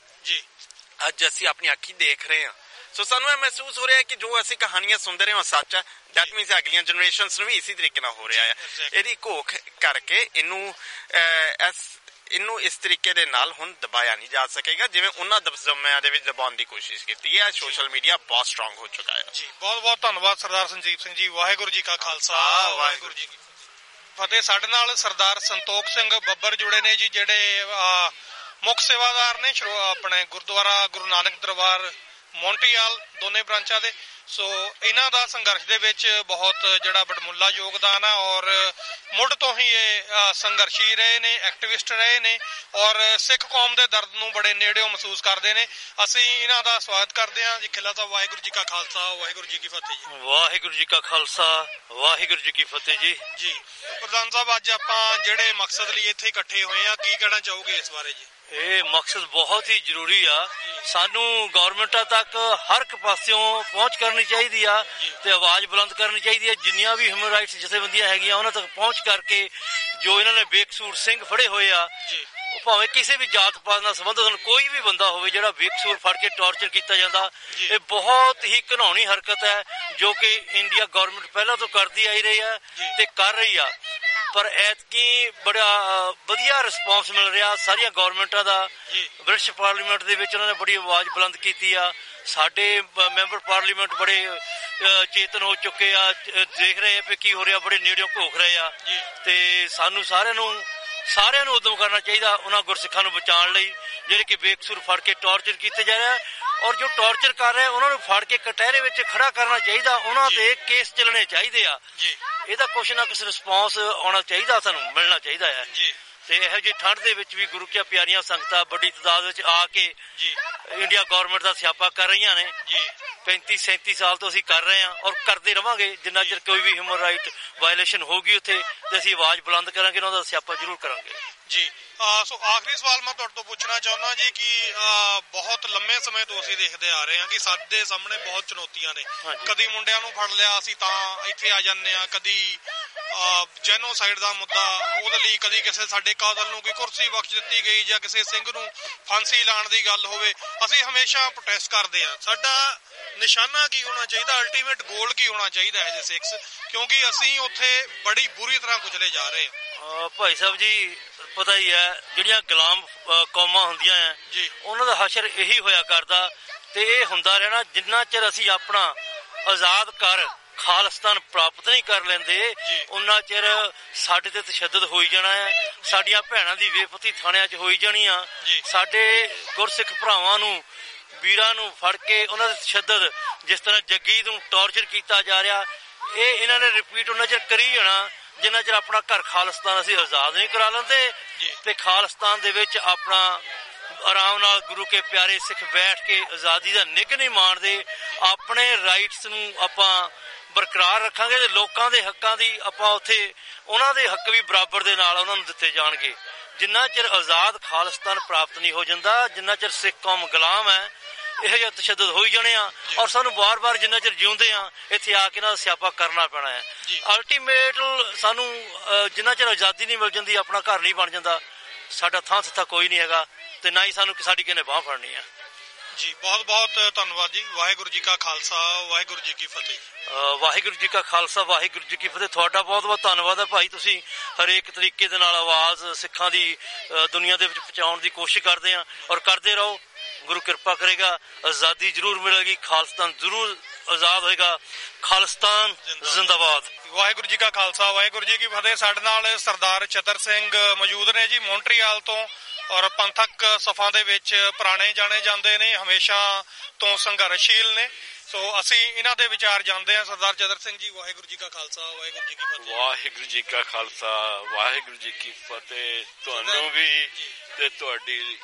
ਅੱਜ ਅਸੀਂ ਆਪਣੀ ਅੱਖੀਂ ਦੇਖ ਰਹੇ ਹਾਂ। ਸੋ ਸਾਨੂੰ ਇਹ ਮਹਿਸੂਸ ਹੋ ਰਿਹਾ ਕਿ ਜੋ ਅਸੀਂ ਕਹਾਣੀਆਂ ਸੁਣਦੇ ਰਹੇ ਹਾਂ ਸੱਚ ਹੈ। ਦੈਟ ਮੀਨਸ ਅਗਲੀਆਂ ਜਨਰੇਸ਼ਨਸ ਨੂੰ ਵੀ ਇਸੇ ਤਰੀਕੇ ਨਾਲ ਹੋ ਰਿਹਾ ਹੈ। ਇਹਦੀ ਘੋਖ ਕਰਕੇ ਇਹਨੂੰ ਇਹਨੂੰ ਇਸ ਤਰੀਕੇ ਦੇ ਨਾਲ ਹੁਣ ਦਬਾਇਆ ਨਹੀਂ ਜਾ ਸਕੇਗਾ ਜਿਵੇਂ ਉਹਨਾਂ ਸਮਿਆਂ ਦੇ ਵਿੱਚ ਦਬਾਉਣ ਦੀ ਕੋਸ਼ਿਸ਼ ਕੀਤੀ ਹੈ। ਸੋਸ਼ਲ ਮੀਡੀਆ ਬਹੁਤ ਸਟਰੋਂਗ ਹੋ ਚੁੱਕਾ ਹੈ ਜੀ। ਬਹੁਤ ਬਹੁਤ ਧੰਨਵਾਦ ਸਰਦਾਰ ਸੰਜੀਵ ਸਿੰਘ ਜੀ। ਵਾਹਿਗੁਰੂ ਜੀ ਕਾ ਖਾਲਸਾ, ਵਾਹਿਗੁਰੂ ਜੀ ਕੀ ਫਤਿਹ। ਸਾਡੇ ਨਾਲ ਸਰਦਾਰ ਸੰਤੋਖ ਸਿੰਘ ਬੱਬਰ ਜੁੜੇ ਨੇ ਜੀ, ਜਿਹੜੇ ਮੁੱਖ ਸੇਵਾਦਾਰ ਨੇ ਆਪਣੇ ਗੁਰਦੁਆਰਾ ਗੁਰੂ ਨਾਨਕ ਦਰਬਾਰ ਮੌਂਟਰੀਆਲ ਦੋਨੇ ਬ੍ਰਾਂਚਾਂ ਦੇ। ਸੋ ਇਹਨਾਂ ਦਾ ਸੰਘਰਸ਼ ਦੇ ਵਿੱਚ ਬਹੁਤ ਜਿਹੜਾ ਵਡਮੁੱਲਾ ਯੋਗਦਾਨ ਆ ਔਰ ਮੁੱਢ ਤੋਂ ਹੀ ਇਹ ਸੰਘਰਸ਼ੀ ਰਹੇ ਨੇ, ਐਕਟਿਵਿਸਟ ਰਹੇ ਨੇ ਔਰ ਸਿੱਖ ਕੌਮ ਦੇ ਦਰਦ ਨੂੰ ਬੜੇ ਨੇੜਿਓਂ ਮਹਿਸੂਸ ਕਰਦੇ ਨੇ। ਅਸੀਂ ਇਹਨਾਂ ਦਾ ਸਵਾਗਤ ਕਰਦੇ ਹਾਂ ਜੀ। ਖਿਲਾ ਸਾਹਿਬ, ਵਾਹਿਗੁਰੂ ਜੀ ਕਾ ਖਾਲਸਾ, ਵਾਹਿਗੁਰੂ ਜੀ ਕੀ ਫਤਿਹ ਜੀ। ਵਾਹਿਗੁਰੂ ਜੀ ਕਾ ਖਾਲਸਾ, ਵਾਹਿਗੁਰੂ ਜੀ ਕੀ ਫਤਿਹ ਜੀ। ਜੀ ਪ੍ਰਧਾਨ ਸਾਹਿਬ, ਅੱਜ ਆਪਾਂ ਜਿਹੜੇ ਮਕਸਦ ਲਈ ਇੱਥੇ ਇਕੱਠੇ ਹੋਏ ਆ, ਕੀ ਕਹਿਣਾ ਚਾਹੋਗੇ ਇਸ ਬਾਰੇ ਜੀ? ਇਹ ਮਕਸਦ ਬਹੁਤ ਹੀ ਜ਼ਰੂਰੀ ਆ। ਸਾਨੂੰ ਗੌਰਮੈਂਟਾਂ ਤੱਕ ਹਰ ਇੱਕ ਪਾਸਿਓਂ ਪਹੁੰਚ ਕਰਨੀ ਚਾਹੀਦੀ ਆ ਤੇ ਆਵਾਜ਼ ਬੁਲੰਦ ਕਰਨੀ ਚਾਹੀਦੀ ਹੈ। ਜਿੰਨੀਆਂ ਵੀ ਹਿਊਮਨ ਰਾਈਟਸ ਜਥੇਬੰਦੀਆਂ ਹੈਗੀਆਂ ਉਹਨਾਂ ਤੱਕ ਪਹੁੰਚ ਕਰਕੇ ਜੋ ਇਹਨਾਂ ਨੇ ਬੇਕਸੂਰ ਸਿੰਘ ਫੜੇ ਹੋਏ ਆ, ਉਹ ਭਾਵੇਂ ਕਿਸੇ ਵੀ ਜਾਤ ਪਾਤ ਨਾਲ ਸੰਬੰਧਿਤ ਹੋਣ, ਕੋਈ ਵੀ ਬੰਦਾ ਹੋਵੇ ਜਿਹੜਾ ਬੇਕਸੂਰ ਫੜ ਕੇ ਟੌਰਚਰ ਕੀਤਾ ਜਾਂਦਾ, ਇਹ ਬਹੁਤ ਹੀ ਘਿਨਾਉਣੀ ਹਰਕਤ ਹੈ ਜੋ ਕਿ ਇੰਡੀਆ ਗੌਰਮੈਂਟ ਪਹਿਲਾਂ ਤੋਂ ਕਰਦੀ ਆਈ ਰਹੀ ਹੈ ਤੇ ਕਰ ਰਹੀ ਆ। ਪਰ ਐਤਕੀ ਬੜਾ ਵਧੀਆ ਰਿਸਪੌਂਸ ਮਿਲ ਰਿਹਾ ਸਾਰੀਆਂ ਗੌਰਮੈਂਟਾਂ ਦਾ। ਬ੍ਰਿਟਿਸ਼ ਪਾਰਲੀਮੈਂਟ ਦੇ ਵਿੱਚ ਉਹਨਾਂ ਨੇ ਬੜੀ ਆਵਾਜ਼ ਬੁਲੰਦ ਕੀਤੀ ਆ। ਸਾਡੇ ਮੈਂਬਰ ਪਾਰਲੀਮੈਂਟ ਬੜੇ ਚੇਤਨ ਹੋ ਚੁੱਕੇ ਆ, ਦੇਖ ਰਹੇ ਆ ਵੀ ਕੀ ਹੋ ਰਿਹਾ, ਬੜੇ ਨੇੜਿਓਂ ਘੋਖ ਰਹੇ ਆ ਤੇ ਸਾਨੂੰ ਸਾਰਿਆਂ ਨੂੰ ਉਦਮ ਕਰਨਾ ਚਾਹੀਦਾ ਉਹਨਾਂ ਗੁਰਸਿੱਖਾਂ ਨੂੰ ਬਚਾਉਣ ਲਈ ਜਿਹੜੇ ਕਿ ਬੇਕਸੂਰ ਫੜ ਕੇ ਟੌਰਚਰ ਕੀਤੇ ਜਾ ਰਹੇ ਔਰ ਜੋ ਟੌਰਚਰ ਕਰ ਰਹੇ ਉਹਨਾਂ ਨੂੰ ਫੜ ਕੇ ਕਟਹਿਰੇ ਵਿੱਚ ਖੜਾ ਕਰਨਾ ਚਾਹੀਦਾ, ਉਹਨਾਂ ਤੇ ਕੇਸ ਚੱਲਣੇ ਚਾਹੀਦੇ ਆ। ਇਹਦਾ ਕੁਛ ਨਾ ਕੁਛ ਰਿਸਪੌਂਸ ਆਉਣਾ ਚਾਹੀਦਾ, ਸਾਨੂੰ ਮਿਲਣਾ ਚਾਹੀਦਾ ਹੈ। ਤੇ ਇਹੋ ਜਿਹੀ ਠੰਡ ਦੇ ਵਿੱਚ ਵੀ ਗੁਰੂ ਕੀ ਪਿਆਰੀਆਂ ਸੰਗਤਾਂ ਵੱਡੀ ਤਾਦਾਦ ਵਿੱਚ ਆ ਕੇ ਇੰਡੀਆ ਗੌਰਮੈਂਟ ਦਾ ਸਿਆਪਾ ਕਰ ਰਹੀਆਂ ਨੇ। 35-37 ਸਾਲ ਤੋਂ ਅਸੀਂ ਕਰ ਰਹੇ ਹਾਂ ਔਰ ਕਰਦੇ ਰਵਾਂਗੇ ਜਿੰਨਾ ਚਿਰ ਕੋਈ ਵੀ ਹਿਊਮਨ ਰਾਈਟ ਵਾਇਲੇਸ਼ਨ ਹੋਊਗੀ ਉੱਥੇ, ਤੇ ਅਸੀਂ ਆਵਾਜ਼ ਬੁਲੰਦ ਕਰਾਂਗੇ, ਉਹਨਾਂ ਦਾ ਸਿਆਪਾ ਜ਼ਰੂਰ ਕਰਾਂਗੇ ਜੀ। ਸੋ ਆਖਰੀ ਸਵਾਲ ਮੈਂ ਤੁਹਾਡੇ ਤੋਂ ਪੁੱਛਣਾ ਚਾਹੁੰਦਾ ਜੀ ਕਿ ਬਹੁਤ ਲੰਮੇ ਸਮੇਂ ਤੋਂ ਅਸੀਂ ਦੇਖਦੇ ਆ ਰਹੇ ਹਾਂ ਕਿ ਸਾਡੇ ਸਾਹਮਣੇ ਬਹੁਤ ਚੁਣੌਤੀਆਂ ਨੇ। ਕਦੀ ਮੁੰਡਿਆਂ ਨੂੰ ਫੜ ਲਿਆ ਅਸੀਂ ਤਾਂ ਇੱਥੇ ਆ ਜਾਂਦੇ ਹਾਂ, ਕਦੀ ਜੈਨੋਸਾਈਡ ਦਾ ਮੁੱਦਾ, ਉਹਦੇ ਲਈ ਕਦੀ ਕਿਸੇ ਸਾਡੇ ਕਾਤਲ ਨੂੰ ਕੋਈ ਕੁਰਸੀ ਬਖਸ਼ ਦਿੱਤੀ ਗਈ ਜਾਂ ਕਿਸੇ ਸਿੰਘ ਨੂੰ ਫਾਂਸੀ ਲਾਉਣ ਦੀ ਗੱਲ ਹੋਵੇ, ਅਸੀਂ ਹਮੇਸ਼ਾ ਪ੍ਰੋਟੈਸਟ ਕਰਦੇ ਹਾਂ। ਸਾਡਾ ਨਿਸ਼ਾਨਾ ਕੀ ਹੋਣਾ ਚਾਹੀਦਾ, ਅਲਟੀਮੇਟ ਗੋਲ ਕੀ ਹੋਣਾ ਚਾਹੀਦਾ ਹੈ ਜੀ ਸਿੱਖਸ, ਕਿਉਂਕਿ ਅਸੀਂ ਉੱਥੇ ਬੜੀ ਬੁਰੀ ਤਰ੍ਹਾਂ ਕੁਚਲੇ ਜਾ ਰਹੇ ਹਾਂ। ਭਾਈ ਸਾਹਿਬ ਜੀ, ਪਤਾ ਹੀ ਹੈ ਜਿਹੜੀਆਂ ਗੁਲਾਮ ਕੌਮਾਂ ਹੁੰਦੀਆਂ ਆ ਉਹਨਾਂ ਦਾ ਹਸ਼ਰ ਇਹੀ ਹੋਇਆ ਕਰਦਾ ਤੇ ਇਹ ਹੁੰਦਾ ਰਹਿਣਾ ਜਿੰਨਾ ਚਿਰ ਅਸੀਂ ਆਪਣਾ ਆਜ਼ਾਦ ਕਰ ਖਾਲਿਸਤਾਨ ਪ੍ਰਾਪਤ ਨਹੀਂ ਕਰ ਲੈਂਦੇ, ਉਹਨਾਂ ਚਿਰ ਸਾਡੇ ਤੇ ਤਸ਼ੱਦਦ ਹੋਈ ਜਾਣਾ ਹੈ। ਸਾਡੀਆਂ ਭੈਣਾਂ ਦੀ ਬੇਪਤੀ ਥਾਣਿਆਂ 'ਚ ਹੋਈ ਜਾਣੀ ਆ। ਸਾਡੇ ਗੁਰਸਿੱਖ ਭਰਾਵਾਂ ਨੂੰ, ਵੀਰਾਂ ਨੂੰ ਫੜ ਕੇ ਉਹਨਾਂ ਦੇ ਤਸ਼ੱਦਦ, ਜਿਸ ਤਰ੍ਹਾਂ ਜੱਗੀ ਨੂੰ ਟੌਰਚਰ ਕੀਤਾ ਜਾ ਰਿਹਾ, ਇਹ ਇਹਨਾਂ ਨੇ ਰਿਪੀਟ ਉਹਨਾਂ ਚਿਰ ਕਰੀ ਜਾਣਾ ਜਿੰਨਾ ਚਿਰ ਆਪਣਾ ਘਰ ਖਾਲਿਸਤਾਨ ਅਸੀਂ ਆਜ਼ਾਦ ਨਹੀਂ ਕਰਾ ਲੈਂਦੇ ਤੇ ਖਾਲਿਸਤਾਨ ਦੇ ਵਿੱਚ ਆਪਣਾ ਆਰਾਮ ਨਾਲ ਗੁਰੂ ਕੇ ਪਿਆਰੇ ਸਿੱਖ ਬੈਠ ਕੇ ਆਜ਼ਾਦੀ ਦਾ ਨਿੱਘ ਨਹੀਂ ਮਾਣਦੇ। ਆਪਣੇ ਰਾਈਟਸ ਨੂੰ ਆਪਾਂ ਬਰਕਰਾਰ ਰੱਖਾਂਗੇ ਤੇ ਲੋਕਾਂ ਦੇ ਹੱਕਾਂ ਦੀ ਆਪਾਂ ਉੱਥੇ ਉਹਨਾਂ ਦੇ ਹੱਕ ਵੀ ਬਰਾਬਰ ਦੇ ਨਾਲ ਉਹਨਾਂ ਨੂੰ ਦਿੱਤੇ ਜਾਣਗੇ। ਜਿੰਨਾ ਚਿਰ ਆਜ਼ਾਦ ਖਾਲਿਸਤਾਨ ਪ੍ਰਾਪਤ ਨਹੀਂ ਹੋ ਜਾਂਦਾ, ਜਿੰਨਾ ਚਿਰ ਸਿੱਖ ਕੌਮ ਗੁਲਾਮ ਹੈ, ਇਹੋ ਜਿਹਾ ਤਸ਼ੱਦਦ ਹੋਈ ਜਾਣੇ ਆ ਔਰ ਸਾਨੂੰ ਵਾਰ-ਵਾਰ ਜਿੰਨਾ ਚਿਰ ਜਿਉਂਦੇ ਆ ਇੱਥੇ ਆ ਕੇ ਇਹਨਾਂ ਦਾ ਸਿਆਪਾ ਕਰਨਾ ਪੈਣਾ ਹੈ। ਅਲਟੀਮੇਟ ਸਾਨੂੰ ਜਿੰਨਾ ਚਿਰ ਆਜ਼ਾਦੀ ਨਹੀਂ ਮਿਲ ਜਾਂਦੀ, ਆਪਣਾ ਘਰ ਨਹੀਂ ਬਣ ਜਾਂਦਾ, ਸਾਡਾ ਥਾਂ ਸੱਥਾ ਕੋਈ ਨਹੀਂ ਹੈਗਾ ਤੇ ਨਾ ਹੀ ਸਾਨੂੰ ਸਾਡੀ ਕਿਸੇ ਨੇ ਬਾਂਹ ਫੜਨੀ ਆ ਜੀ। ਬਹੁਤ ਬਹੁਤ ਧੰਨਵਾਦ ਜੀ। ਵਾਹਿਗੁਰੂ ਜੀ ਕਾ ਖਾਲਸਾ, ਵਾਹਿਗੁਰੂ ਜੀ ਕੀ ਫਤਿਹ। ਵਾਹਿਗੁਰੂ ਜੀ ਕਾ ਖਾਲਸਾ, ਵਾਹਿਗੁਰੂ ਜੀ ਕੀ ਫਤਿਹ। ਤੁਹਾਡਾ ਬਹੁਤ ਬਹੁਤ ਧੰਨਵਾਦ ਹੈ ਭਾਈ, ਤੁਸੀਂ ਹਰੇਕ ਤਰੀਕੇ ਦੇ ਨਾਲ ਆਵਾਜ਼ ਸਿੱਖਾਂ ਦੀ ਦੁਨੀਆ ਦੇ ਵਿੱਚ ਪਹੁੰਚਾਉਣ ਦੀ ਕੋਸ਼ਿਸ਼ ਕਰਦੇ ਆ ਔਰ ਕਰਦੇ ਰਹੋ। ਗੁਰੂ ਕਿਰਪਾ ਕਰੇਗਾ, ਆਜ਼ਾਦੀ ਜ਼ਰੂਰ ਮਿਲੇਗੀ, ਖਾਲਿਸਤਾਨ ਜ਼ਰੂਰ ਆਜ਼ਾਦ ਹੋਏਗਾ। ਖਾਲਿਸਤਾਨ ਜ਼ਿੰਦਾਬਾਦ। ਵਾਹਿਗੁਰੂ ਜੀ ਕਾ ਖਾਲਸਾ, ਵਾਹਿਗੁਰੂ ਜੀ ਕੀ ਫਤਿਹ। ਸਾਡੇ ਨਾਲ ਸਰਦਾਰ ਚਤਰ ਸਿੰਘ ਮੌਜੂਦ ਨੇ ਜੀ ਮੌਂਟਰੀਆਲ ਤੋਂ ਔਰ ਪੰਥਕ ਸਫਾਂ ਦੇ ਵਿੱਚ ਪੁਰਾਣੇ ਜਾਣੇ ਜਾਂਦੇ ਨੇ, ਹਮੇਸ਼ਾ ਤੋਂ ਸੰਘਰਸ਼ੀਲ ਨੇ। ਸੋ ਅਸੀਂ ਇਹਨਾਂ ਦੇ ਵਿਚਾਰ ਜਾਣਦੇ ਹਾਂ। ਸਰਦਾਰ ਚਤਰ ਸਿੰਘ ਜੀ, ਵਾਹਿਗੁਰੂ ਜੀ ਕਾ ਖਾਲਸਾ, ਵਾਹਿਗੁਰੂ ਜੀ ਕੀ ਫਤਿਹ। ਵਾਹਿਗੁਰੂ ਜੀ ਕਾ ਖਾਲਸਾ, ਵਾਹਿਗੁਰੂ ਜੀ ਕੀ ਫਤਿਹ। ਤੁਹਾਨੂੰ ਵੀ ਤੇ ਤੁਹਾਡੀ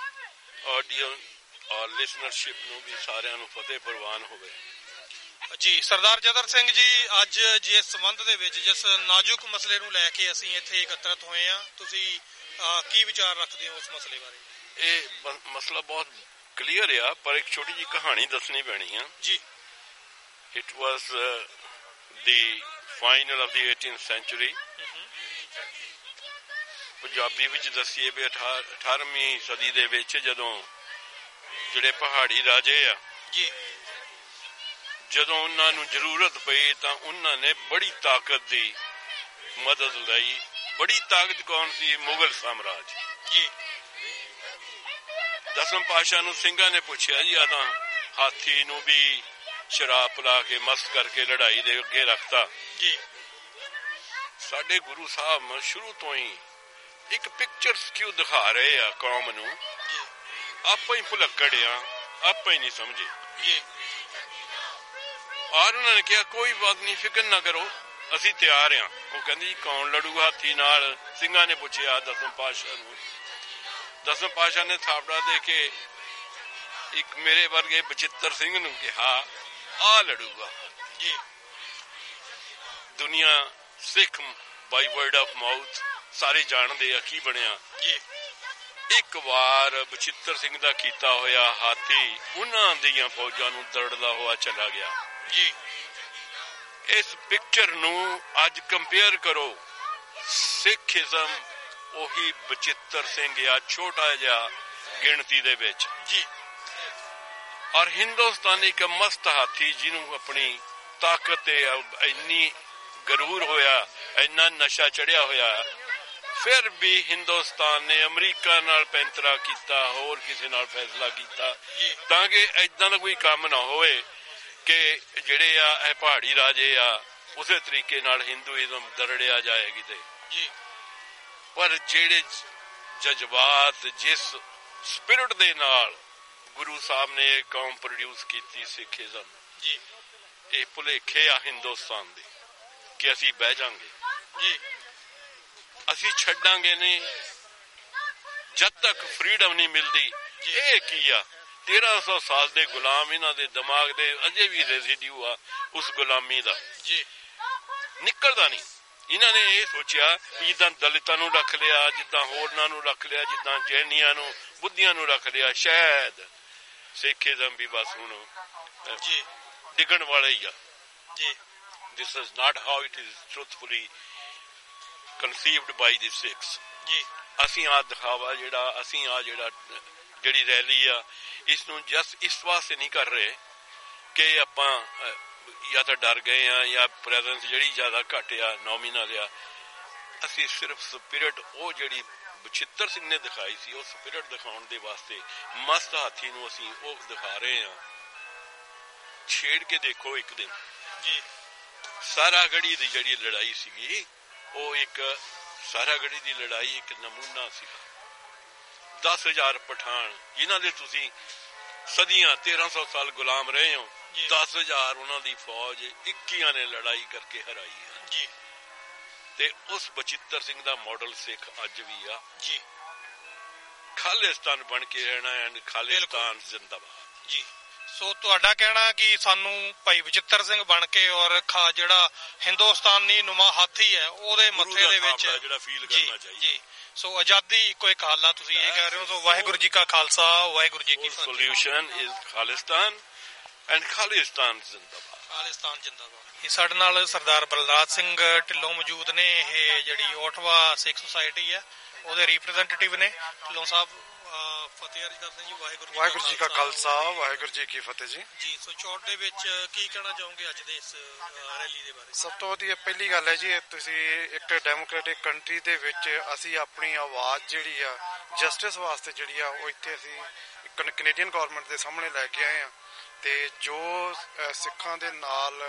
ਆਡੀਓ ਔਰ ਲਿਸਨਰਸ਼ਿਪ ਨੂੰ ਵੀ ਸਾਰਿਆਂ ਨੂੰ ਫਤਿਹ ਪ੍ਰਵਾਨ ਹੋਵੇ ਜੀ। ਸਰਦਾਰ ਚਤਰ ਸਿੰਘ ਜੀ, ਅੱਜ ਜਿਸ ਸੰਬੰਧ ਦੇ ਵਿੱਚ, ਜਿਸ ਨਾਜ਼ੁਕ ਮਸਲੇ ਨੂੰ ਲੈ ਕੇ ਅਸੀਂ ਇੱਥੇ ਇਕੱਤਰਤ ਹੋਏ ਹਾਂ, ਤੁਸੀਂ ਕੀ ਵਿਚਾਰ ਰੱਖਦੇ ਹੋ ਉਸ ਮਸਲੇ ਬਾਰੇ? ਇਹ ਮਸਲਾ ਬਹੁਤ ਕਲੀਅਰ ਆ, ਪਰ ਇੱਕ ਛੋਟੀ ਜਿਹੀ ਕਹਾਣੀ ਦੱਸਣੀ ਪੈਣੀ ਆ ਜੀ। It was the final of the 18th century. Punjabi ਵਿੱਚ ਦੱਸੀਏ ਵੀ 18ਵੀਂ ਸਦੀ ਦੇ ਵਿੱਚ ਜਦੋਂ ਜਿਹੜੇ ਪਹਾੜੀ ਰਾਜੇ ਆ ਜੀ, ਜਦੋਂ ਉਹਨਾਂ ਨੂੰ ਜ਼ਰੂਰਤ ਪਈ ਤਾਂ ਉਹਨਾਂ ਨੇ ਬੜੀ ਤਾਕਤ ਦੀ ਮਦਦ ਲਈ। ਬੜੀ ਤਾਕਤ ਕੌਣ ਸੀ? ਮੁਗਲ ਸਾਮਰਾਜ ਜੀ। ਦਸਮ ਪਾਤਸ਼ਾਹ ਨੂੰ ਸਿੰਘਾਂ ਨੇ ਪੁੱਛਿਆ ਜੀ, ਆ ਤਾਂ ਹਾਥੀ ਨੂੰ ਵੀ ਸ਼ਰਾਬ ਪਿਲਾ ਕੇ ਮਸਤ ਕਰਕੇ ਲੜਾਈ ਦੇ ਅੱਗੇ ਰੱਖਤਾ ਜੀ। ਸਾਡੇ ਗੁਰੂ ਸਾਹਿਬ ਸ਼ੁਰੂ ਤੋਂ ਹੀ ਇੱਕ ਪਿਕਚਰਸ ਕਿਉਂ ਦਿਖਾ ਰਹੇ ਆ ਕੌਮ ਨੂੰ, ਆਪਾਂ ਹੀ ਭੁਲੱਕੜ ਆ, ਆਪਾਂ ਹੀ ਨਹੀਂ ਸਮਝੇ ਜੀ। ਔਰ ਉਹਨਾਂ ਨੇ ਕਿਹਾ ਕੋਈ ਬਾਤ ਨਹੀਂ, ਫਿਕਰ ਨਾ ਕਰੋ, ਅਸੀਂ ਤਿਆਰ ਹਾਂ। ਉਹ ਕਹਿੰਦੇ ਜੀ ਕੌਣ ਲੜੂਗਾ ਹਾਥੀ ਨਾਲ? ਸਿੰਘਾਂ ਨੇ ਪੁੱਛਿਆ ਦਸਮ ਪਾਤਸ਼ਾਹ ਨੂੰ। ਦਸਮ ਪਾਤਸ਼ਾਹ ਨੇ ਥਾਪੜਾ ਦੇ ਕੇ ਇੱਕ ਮੇਰੇ ਵਰਗੇ ਬਚਿੱਤਰ ਸਿੰਘ ਨੂੰ ਕਿਹਾ ਆ ਲੜੂਗਾ ਜੀ। ਦੁਨੀਆ ਸਿੱਖ ਬਾਈ ਵਰਡ ਆਫ ਮਾਊਥ ਸਾਰੇ ਜਾਣਦੇ ਆ ਕੀ ਬਣਿਆ ਜੀ। ਇੱਕ ਵਾਰ ਬਚਿੱਤਰ ਸਿੰਘ ਦਾ ਕੀਤਾ ਹੋਇਆ ਹਾਥੀ ਉਹਨਾਂ ਦੀਆਂ ਫੌਜਾਂ ਨੂੰ ਦਰੜਦਾ ਹੋਇਆ ਚਲਾ ਗਿਆ ਜੀ। ਇਸ ਪਿਕਚਰ ਨੂੰ ਅੱਜ ਕੰਪੇਅਰ ਕਰੋ, ਸਿੱਖੀਜ਼ਮ ਉਹੀ ਬਚਿੱਤਰ ਸਿੰਘ ਆ, ਛੋਟਾ ਜਿਹਾ ਗਿਣਤੀ ਦੇ ਵਿੱਚ ਜੀ। ਔਰ ਹਿੰਦੁਸਤਾਨ ਇੱਕ ਮਸਤ ਹਾਥੀ ਜਿਹਨੂੰ ਆਪਣੀ ਤਾਕਤ ਤੇ ਇੰਨੀ ਗਰੂਰ ਹੋਇਆ, ਇੰਨਾ ਨਸ਼ਾ ਚੜਿਆ ਹੋਇਆ, ਫਿਰ ਵੀ ਹਿੰਦੁਸਤਾਨ ਨੇ ਅਮਰੀਕਾ ਨਾਲ ਪੈਂਤਰਾ ਕੀਤਾ, ਹੋਰ ਕਿਸੇ ਨਾਲ ਫੈਸਲਾ ਕੀਤਾ ਤਾਂ ਕਿ ਏਦਾਂ ਦਾ ਕੋਈ ਕੰਮ ਨਾ ਹੋਵੇ ਕਿ ਜਿਹੜੇ ਆ ਇਹ ਪਹਾੜੀ ਰਾਜੇ ਆ ਉਸੇ ਤਰੀਕੇ ਨਾਲ ਹਿੰਦੂਇਜ਼ਮ ਦਰੜਿਆ ਜਾਏ ਕਿਤੇ ਜੀ। ਪਰ ਜਿਹੜੇ ਜਜ਼ਬਾਤ, ਜਿਸ ਸਪਿਰਿਟ ਦੇ ਨਾਲ ਗੁਰੂ ਸਾਹਿਬ ਨੇ ਇਹ ਕੌਮ ਪ੍ਰੋਡਿਊਸ ਕੀਤੀ ਸਿੱਖੀਜ਼ਮ ਜੀ, ਇਹ ਭੁਲੇਖੇ ਆ ਹਿੰਦੁਸਤਾਨ ਦੇ ਕਿ ਅਸੀਂ ਬਹਿ ਜਾਾਂਗੇ ਜੀ, ਅਸੀਂ ਛੱਡਾਂਗੇ ਨਹੀਂ ਜਦ ਤੱਕ ਫਰੀडम ਨਹੀਂ ਮਿਲਦੀ। ਇਹ ਕੀ ਆ 1300 ਸਾਲ ਦੇ ਗੁਲਾਮ, ਇਹਨਾਂ ਦੇ ਦਿਮਾਗ ਦੇ ਅਜੇ ਵੀ ਰੈਜ਼ੀਡਿਊ ਆ ਉਸ ਗੁਲਾਮੀ ਦਾ ਜੀ, ਨਿਕਲਦਾ ਨਹੀਂ। ਇਹਨਾਂ ਨੇ ਇਹ ਸੋਚਿਆ ਜਿੱਦਾਂ ਦਲਿਤਾਂ ਨੂੰ ਰੱਖ ਲਿਆ, ਜਿੱਦਾਂ ਹੋਰਨਾਂ ਨੂੰ ਰੱਖ ਲਿਆ, ਜਿੱਦਾਂ ਜੈਨੀਆਂ ਨੂੰ, ਬੁੱਧੀਆਂ ਨੂੰ ਰੱਖ ਲਿਆ, ਸ਼ਾਇਦ ਸਿੱਖੀਜ਼ਮ ਵੀ ਬਸ ਹੁਣ ਜੀ ਡਿੱਗਣ ਵਾਲਾ ਹੀ ਆ ਜੀ। This is not how it is truthfully conceived by the Sikhs ਜੀ। ਅਸੀਂ ਆ ਦਿਖਾਵਾ ਜਿਹੜਾ, ਅਸੀਂ ਆ ਜਿਹੜੀ ਰੈਲੀ ਆ, ਇਸ ਨੂੰ ਜਸਟ ਇਸ ਵਾਸਤੇ ਨਹੀਂ ਕਰ ਰਹੇ ਕਿ ਆਪਾਂ ਜਾਂ ਤਾਂ ਡਰ ਗਏ ਆ ਜਾਂ ਪ੍ਰੈਜ਼ੈਂਸ ਜਿਹੜੀ ਜ਼ਿਆਦਾ ਘੱਟ ਆ, ਨੋਮੀਨਲ ਆ। ਅਸੀਂ ਸਿਰਫ ਸਪਿਰਿਟ ਉਹ ਜਿਹੜੀ ਬਚਿੱਤਰ ਸਿੰਘ ਨੇ ਦਿਖਾਈ ਸੀ, ਉਹ ਸਪਿਰਿਟ ਦਿਖਾਉਣ ਦੇ ਵਾਸਤੇ ਮਸਤ ਹਾਥੀ ਨੂੰ ਅਸੀਂ ਉਹ ਦਿਖਾ ਰਹੇ ਹਾਂ। ਛੇੜ ਕੇ ਦੇਖੋ ਇੱਕ ਦਿਨ ਜੀ, ਸਾਰਾਗੜੀ ਦੀ ਜਿਹੜੀ ਲੜਾਈ ਸੀਗੀ, ਉਹ ਇੱਕ ਸਾਰਾਗੜੀ ਦੀ ਲੜਾਈ ਇੱਕ ਨਮੂਨਾ ਸੀ। 10,000 ਪਠਾਨ ਜਿਨ੍ਹਾਂ ਦੇ ਤੁਸੀਂ ਸਦੀਆਂ 1300 ਸਾਲ ਗੁਲਾਮ ਰਹੇ ਹੋ, 10,000 ਉਹਨਾਂ ਦੀ ਫੌਜ 21 ਨੇ ਲੜਾਈ ਕਰਕੇ ਹਰਾਈ ਹੈ ਜੀ। ਤੇ ਉਸ ਬਚਿੱਤਰ ਸਿੰਘ ਦਾ ਮਾਡਲ ਸਿੱਖ ਅੱਜ ਵੀ ਆ ਜੀ। ਖਾਲਿਸਤਾਨ ਬਣ ਕੇ ਰਹਿਣਾ ਐਂਡ ਖਾਲਿਸਤਾਨ ਜ਼ਿੰਦਾਬਾਦ ਜੀ। ਸੋ ਤੁਹਾਡਾ ਕਹਿਣਾ ਕਿ ਸਾਨੂੰ ਭਾਈ ਬਚਿੱਤਰ ਸਿੰਘ ਬਣ ਕੇ ਔਰ ਜਿਹੜਾ ਹਿੰਦੁਸਤਾਨੀ ਨੁਮਾ ਹਾਥੀ ਹੈ ਉਹਦੇ ਮੱਥੇ ਦੇ ਵਿੱਚ ਜਿਹੜਾ ਫੀਲ ਕਰਨਾ ਚਾਹੀਦਾ। ਸੋ ਆਜ਼ਾਦੀ ਇੱਕੋ ਇੱਕ ਹੱਲ ਆ, ਤੁਸੀਂ ਇਹ ਕਹਿ ਰਹੇ ਹੋ। ਸੋ ਵਾਹਿਗੁਰੂ ਜੀ ਕਾ ਖਾਲਸਾ, ਵਾਹਿਗੁਰੂ ਜੀ ਕੀ ਫਤਿਹ। Solution is Khalistan and Khalistan ਜ਼ਿੰਦਾਬਾਦ, ਖਾਲਿਸਤਾਨ ਜ਼ਿੰਦਾਬਾਦ। ਸਾਡੇ ਨਾਲ ਸਰਦਾਰ ਬਲਰਾਜ ਸਿੰਘ ਢਿੱਲੋਂ ਮੌਜੂਦ ਨੇ, ਇਹ ਜਿਹੜੀ ਓਟਵਾ ਸਿੱਖ ਸੁਸਾਇਟੀ ਹੈ ਉਹਦੇ ਰਿਪਰੈਜ਼ੈਂਟੇਟਿਵ ਨੇ। ਢਿੱਲੋਂ ਸਾਹਿਬ ਫਤਿਹ ਅਰਜ਼ ਕਰਦੇ ਜੀ। ਵਾਹਿਗੁਰੂ ਜੀ ਕਾ ਖਾਲਸਾ, ਵਾਹਿਗੁਰੂ ਜੀ ਕੀ ਫਤਿਹ ਜੀ। ਜੀ ਸੋ ਚੌਟ ਦੇ ਵਿੱਚ ਕੀ ਕਹਿਣਾ ਚਾਹੋਗੇ ਅੱਜ ਦੇ ਇਸ ਰੈਲੀ ਦੇ ਬਾਰੇ? ਸਭ ਤੋਂ ਵਧੀਆ ਪਹਿਲੀ ਗੱਲ ਹੈ ਜੀ, ਤੁਸੀਂ ਇੱਕ ਡੈਮੋਕ੍ਰੈਟਿਕ ਕੰਟਰੀ ਦੇ ਵਿੱਚ ਅਸੀਂ ਆਪਣੀ ਆਵਾਜ਼ ਜਿਹੜੀ ਆ ਜਸਟਿਸ ਵਾਸਤੇ ਜਿਹੜੀ ਆ ਉਹ ਇੱਥੇ ਅਸੀਂ ਕੈਨੇਡੀਅਨ ਗਵਰਨਮੈਂਟ ਦੇ ਸਾਹਮਣੇ ਲੈ ਕੇ ਆਏ ਆ। ਤੇ ਜੋ ਸਿੱਖਾਂ ਦੇ ਨਾਲ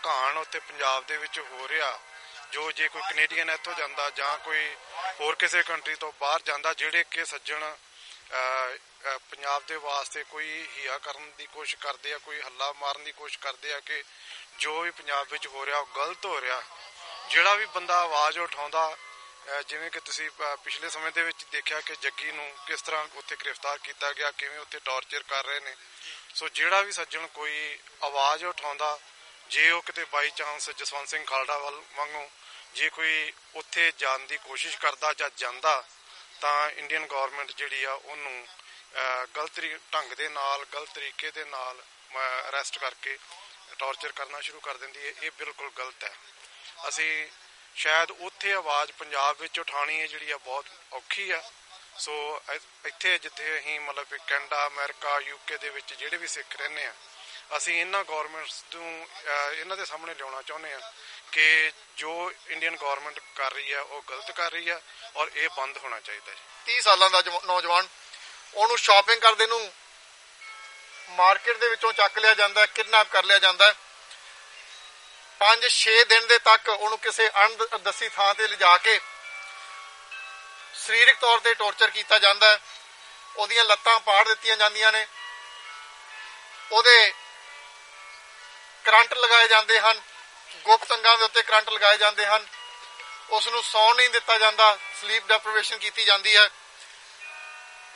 ਘਾਣ ਉੱਤੇ ਪੰਜਾਬ ਦੇ ਵਿੱਚ ਹੋ ਰਿਹਾ, ਜੋ ਜੇ ਕੋਈ ਕੈਨੇਡੀਅਨ ਇੱਥੋਂ ਜਾਂਦਾ ਜਾਂ ਕੋਈ ਹੋਰ ਕਿਸੇ ਕੰਟਰੀ ਤੋਂ ਬਾਹਰ ਜਾਂਦਾ, ਜਿਹੜੇ ਕਿ ਸੱਜਣ ਪੰਜਾਬ ਦੇ ਵਾਸਤੇ ਕੋਈ ਹਿਆ ਕਰਨ ਦੀ ਕੋਸ਼ਿਸ਼ ਕਰਦੇ ਆ, ਕੋਈ ਹੱਲਾ ਮਾਰਨ ਦੀ ਕੋਸ਼ਿਸ਼ ਕਰਦੇ ਆ ਕਿ ਜੋ ਵੀ ਪੰਜਾਬ ਵਿੱਚ ਹੋ ਰਿਹਾ ਉਹ ਗਲਤ ਹੋ ਰਿਹਾ। ਜਿਹੜਾ ਵੀ ਬੰਦਾ ਆਵਾਜ਼ ਉਠਾਉਂਦਾ, ਜਿਵੇਂ ਕਿ ਤੁਸੀਂ ਪਿਛਲੇ ਸਮੇਂ ਦੇ ਵਿੱਚ ਦੇਖਿਆ ਕਿ ਜੱਗੀ ਨੂੰ ਕਿਸ ਤਰ੍ਹਾਂ ਉੱਥੇ ਗ੍ਰਿਫਤਾਰ ਕੀਤਾ ਗਿਆ, ਕਿਵੇਂ ਉੱਥੇ ਟੌਰਚਰ ਕਰ ਰਹੇ ਨੇ। ਸੋ ਜਿਹੜਾ ਵੀ ਸੱਜਣ ਕੋਈ ਆਵਾਜ਼ ਉਠਾਉਂਦਾ, ਜੇ ਉਹ ਕਿਤੇ ਬਾਈ ਚਾਂਸ ਜਸਵੰਤ ਸਿੰਘ ਖਾਲੜਾ ਵਾਂਗੂ ਜੇ ਕੋਈ ਉੱਥੇ ਜਾਣ ਦੀ ਕੋਸ਼ਿਸ਼ ਕਰਦਾ ਜਾਂ ਜਾਂਦਾ, ਤਾਂ ਇੰਡੀਅਨ ਗਵਰਨਮੈਂਟ ਜਿਹੜੀ ਆ ਉਹਨੂੰ ਗਲਤ ਢੰਗ ਦੇ ਨਾਲ, ਗਲਤ ਤਰੀਕੇ ਦੇ ਨਾਲ ਅਰੈਸਟ ਕਰਕੇ ਟੌਰਚਰ ਕਰਨਾ ਸ਼ੁਰੂ ਕਰ ਦਿੰਦੀ ਹੈ। ਇਹ ਬਿਲਕੁਲ ਗਲਤ ਹੈ। ਅਸੀਂ ਸ਼ਾਇਦ ਉੱਥੇ ਆਵਾਜ਼ ਪੰਜਾਬ ਵਿੱਚ ਉਠਾਉਣੀ ਹੈ ਜਿਹੜੀ ਆ ਬਹੁਤ ਔਖੀ ਆ। ਸੋ ਇੱਥੇ ਜਿੱਥੇ ਅਸੀਂ ਮਤਲਬ ਕਿ ਕੈਨੇਡਾ, ਅਮਰੀਕਾ, UK ਦੇ ਵਿੱਚ ਜਿਹੜੇ ਵੀ ਸਿੱਖ ਰਹਿੰਦੇ ਆ, ਅਸੀਂ ਇਹਨਾਂ ਗੌਰਮੈਂਟਸ ਨੂੰ ਇਹਨਾਂ ਦੇ ਸਾਹਮਣੇ ਲਿਆਉਣਾ ਚਾਹੁੰਦੇ ਆ ਕਿ ਜੋ ਇੰਡੀਅਨ ਗਵਰਨਮੈਂਟ ਕਰ ਰਹੀ ਹੈ ਉਹ ਗਲਤ ਕਰ ਰਹੀ ਹੈ ਔਰ ਇਹ ਬੰਦ ਹੋਣਾ ਚਾਹੀਦਾ ਹੈ। 30 ਸਾਲਾਂ ਦਾ ਨੌਜਵਾਨ ਉਹਨੂੰ ਸ਼ਾਪਿੰਗ ਕਰਦੇ ਨੂੰ ਮਾਰਕੀਟ ਦੇ ਵਿੱਚੋਂ ਚੱਕ ਲਿਆ ਜਾਂਦਾ, ਕਿਡਨੈਪ ਕਰ ਲਿਆ ਜਾਂਦਾ। 5-6 ਦਿਨ ਦੇ ਤੱਕ ਉਹਨੂੰ ਕਿਸੇ ਅਣਦੱਸੀ ਥਾਂ ਤੇ ਲਿਜਾ ਕੇ ਸਰੀਰਕ ਤੌਰ ਤੇ ਟੌਰਚਰ ਕੀਤਾ ਜਾਂਦਾ ਹੈ। ਉਹਦੀਆਂ ਲੱਤਾਂ ਪਾੜ ਦਿੱਤੀਆਂ ਜਾਂਦੀਆਂ ਨੇ, ਉਹਦੇ ਕਰੰਟ ਲਗਾਏ ਜਾਂਦੇ ਹਨ, ਗੁਪਤ ਅੰਗਾਂ ਦੇ ਉੱਤੇ ਕਰੰਟ ਲਗਾਏ ਜਾਂਦੇ ਹਨ, ਉਸ ਨੂੰ ਸੌਣ ਨਹੀਂ ਦਿੱਤਾ ਜਾਂਦਾ, ਸਲੀਪ ਡੈਪਰੀਵੇਸ਼ਨ ਕੀਤੀ ਜਾਂਦੀ ਹੈ।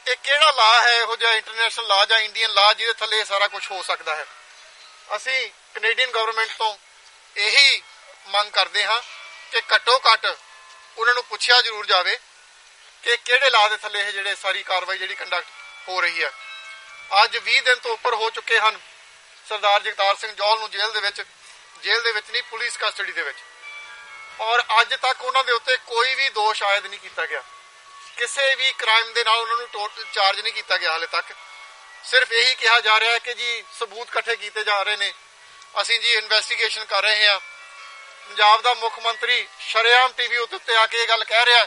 ਇਹ ਕਿਹੜਾ ਲਾਅ ਹੈ ਇਹੋ ਜਿਹਾ, ਇੰਟਰਨੈਸ਼ਨਲ ਲਾਅ ਜਾਂ ਇੰਡੀਅਨ ਲਾਅ, ਜਿਹਦੇ ਥੱਲੇ ਇਹ ਸਾਰਾ ਕੁਝ ਹੋ ਸਕਦਾ ਹੈ? ਅਸੀਂ ਕੈਨੇਡੀਅਨ ਗਵਰਨਮੈਂਟ ਤੋਂ ਇਹੀ ਮੰਗ ਕਰਦੇ ਹਾਂ ਕਿ ਘੱਟੋ ਘੱਟ ਉਹਨਾਂ ਨੂੰ ਪੁੱਛਿਆ ਜ਼ਰੂਰ ਜਾਵੇ ਕਿ ਕਿਹੜੇ ਲਾਅ ਦੇ ਥੱਲੇ ਇਹ ਜਿਹੜੇ ਸਾਰੀ ਕਾਰਵਾਈ ਜਿਹੜੀ ਕੰਡਕਟ ਹੋ ਰਹੀ ਹੈ। ਅੱਜ 20 ਦਿਨ ਤੋਂ ਉੱਪਰ ਹੋ ਚੁੱਕੇ ਹਨ ਸਰਦਾਰ ਜਗਤਾਰ ਸਿੰਘ ਜੌਹਲ ਨੂੰ ਜੇਲ੍ਹ ਦੇ ਵਿੱਚ ਨਹੀਂ, ਪੁਲਿਸ ਕਸਟਡੀ ਦੇ ਵਿੱਚ, ਔਰ ਅੱਜ ਤੱਕ ਉਹਨਾਂ ਦੇ ਉੱਤੇ ਕੋਈ ਵੀ ਦੋਸ਼ ਆਇਦ ਨਹੀਂ ਕੀਤਾ ਗਿਆ। ਕਿਸੇ ਵੀ ਕ੍ਰਾਈਮ ਦੇ ਨਾਲ ਉਹਨਾਂ ਨੂੰ ਚਾਰਜ ਨਹੀਂ ਕੀਤਾ ਗਿਆ ਹਾਲੇ ਤੱਕ। ਸਿਰਫ ਇਹੀ ਕਿਹਾ ਜਾ ਰਿਹਾ ਹੈ ਕਿ ਜੀ ਸਬੂਤ ਇਕੱਠੇ ਕੀਤੇ ਜਾ ਰਹੇ ਨੇ, ਅਸੀਂ ਜੀ ਇਨਵੈਸਟੀਗੇਸ਼ਨ ਕਰ ਰਹੇ ਹਾਂ। ਪੰਜਾਬ ਦਾ ਮੁੱਖ ਮੰਤਰੀ ਸ਼ਰੇਆਮ ਟੀਵੀ ਉੱਤੇ ਆ ਕੇ ਇਹ ਗੱਲ ਕਹਿ ਰਿਹਾ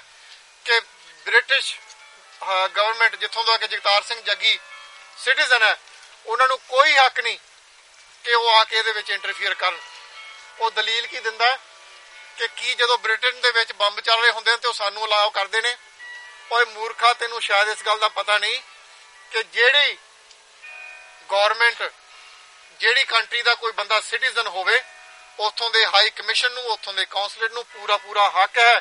ਕਿ ਬ੍ਰਿਟਿਸ਼ ਗਵਰਨਮੈਂਟ, ਜਿੱਥੋਂ ਦਾ ਕਿ ਜਗਤਾਰ ਸਿੰਘ ਜੱਗੀ ਸਿਟੀਜ਼ਨ ਹੈ, ਉਹਨਾਂ ਨੂੰ ਕੋਈ ਹੱਕ ਨਹੀਂ ਕਿ ਉਹ ਆ ਕੇ ਇਹਦੇ ਵਿੱਚ ਇੰਟਰਫੀਅਰ ਕਰਨ। ਉਹ ਦਲੀਲ ਕੀ ਦਿੰਦਾ ਕਿ ਕੀ ਜਦੋਂ ਬ੍ਰਿਟੇਨ ਦੇ ਵਿੱਚ ਬੰਬ ਚੱਲ ਰਹੇ ਹੁੰਦੇ ਨੇ ਤੇ ਉਹ ਸਾਨੂੰ ਅਲਾਉ ਕਰਦੇ ਨੇ। ਓਏ ਮੂਰਖਾ, ਤੈਨੂੰ ਸ਼ਾਇਦ ਇਸ ਗੱਲ ਦਾ ਪਤਾ ਨਹੀਂ ਕਿ ਜਿਹੜੀ ਗਵਰਨਮੈਂਟ, ਜਿਹੜੀ ਕੰਟਰੀ ਦਾ ਕੋਈ ਬੰਦਾ ਸਿਟੀਜ਼ਨ ਹੋਵੇ, ਉੱਥੋਂ ਦੇ ਹਾਈ ਕਮਿਸ਼ਨ ਨੂੰ, ਉੱਥੋਂ ਦੇ ਕੌਂਸਲੇਟ ਨੂੰ ਪੂਰਾ ਹੱਕ ਹੈ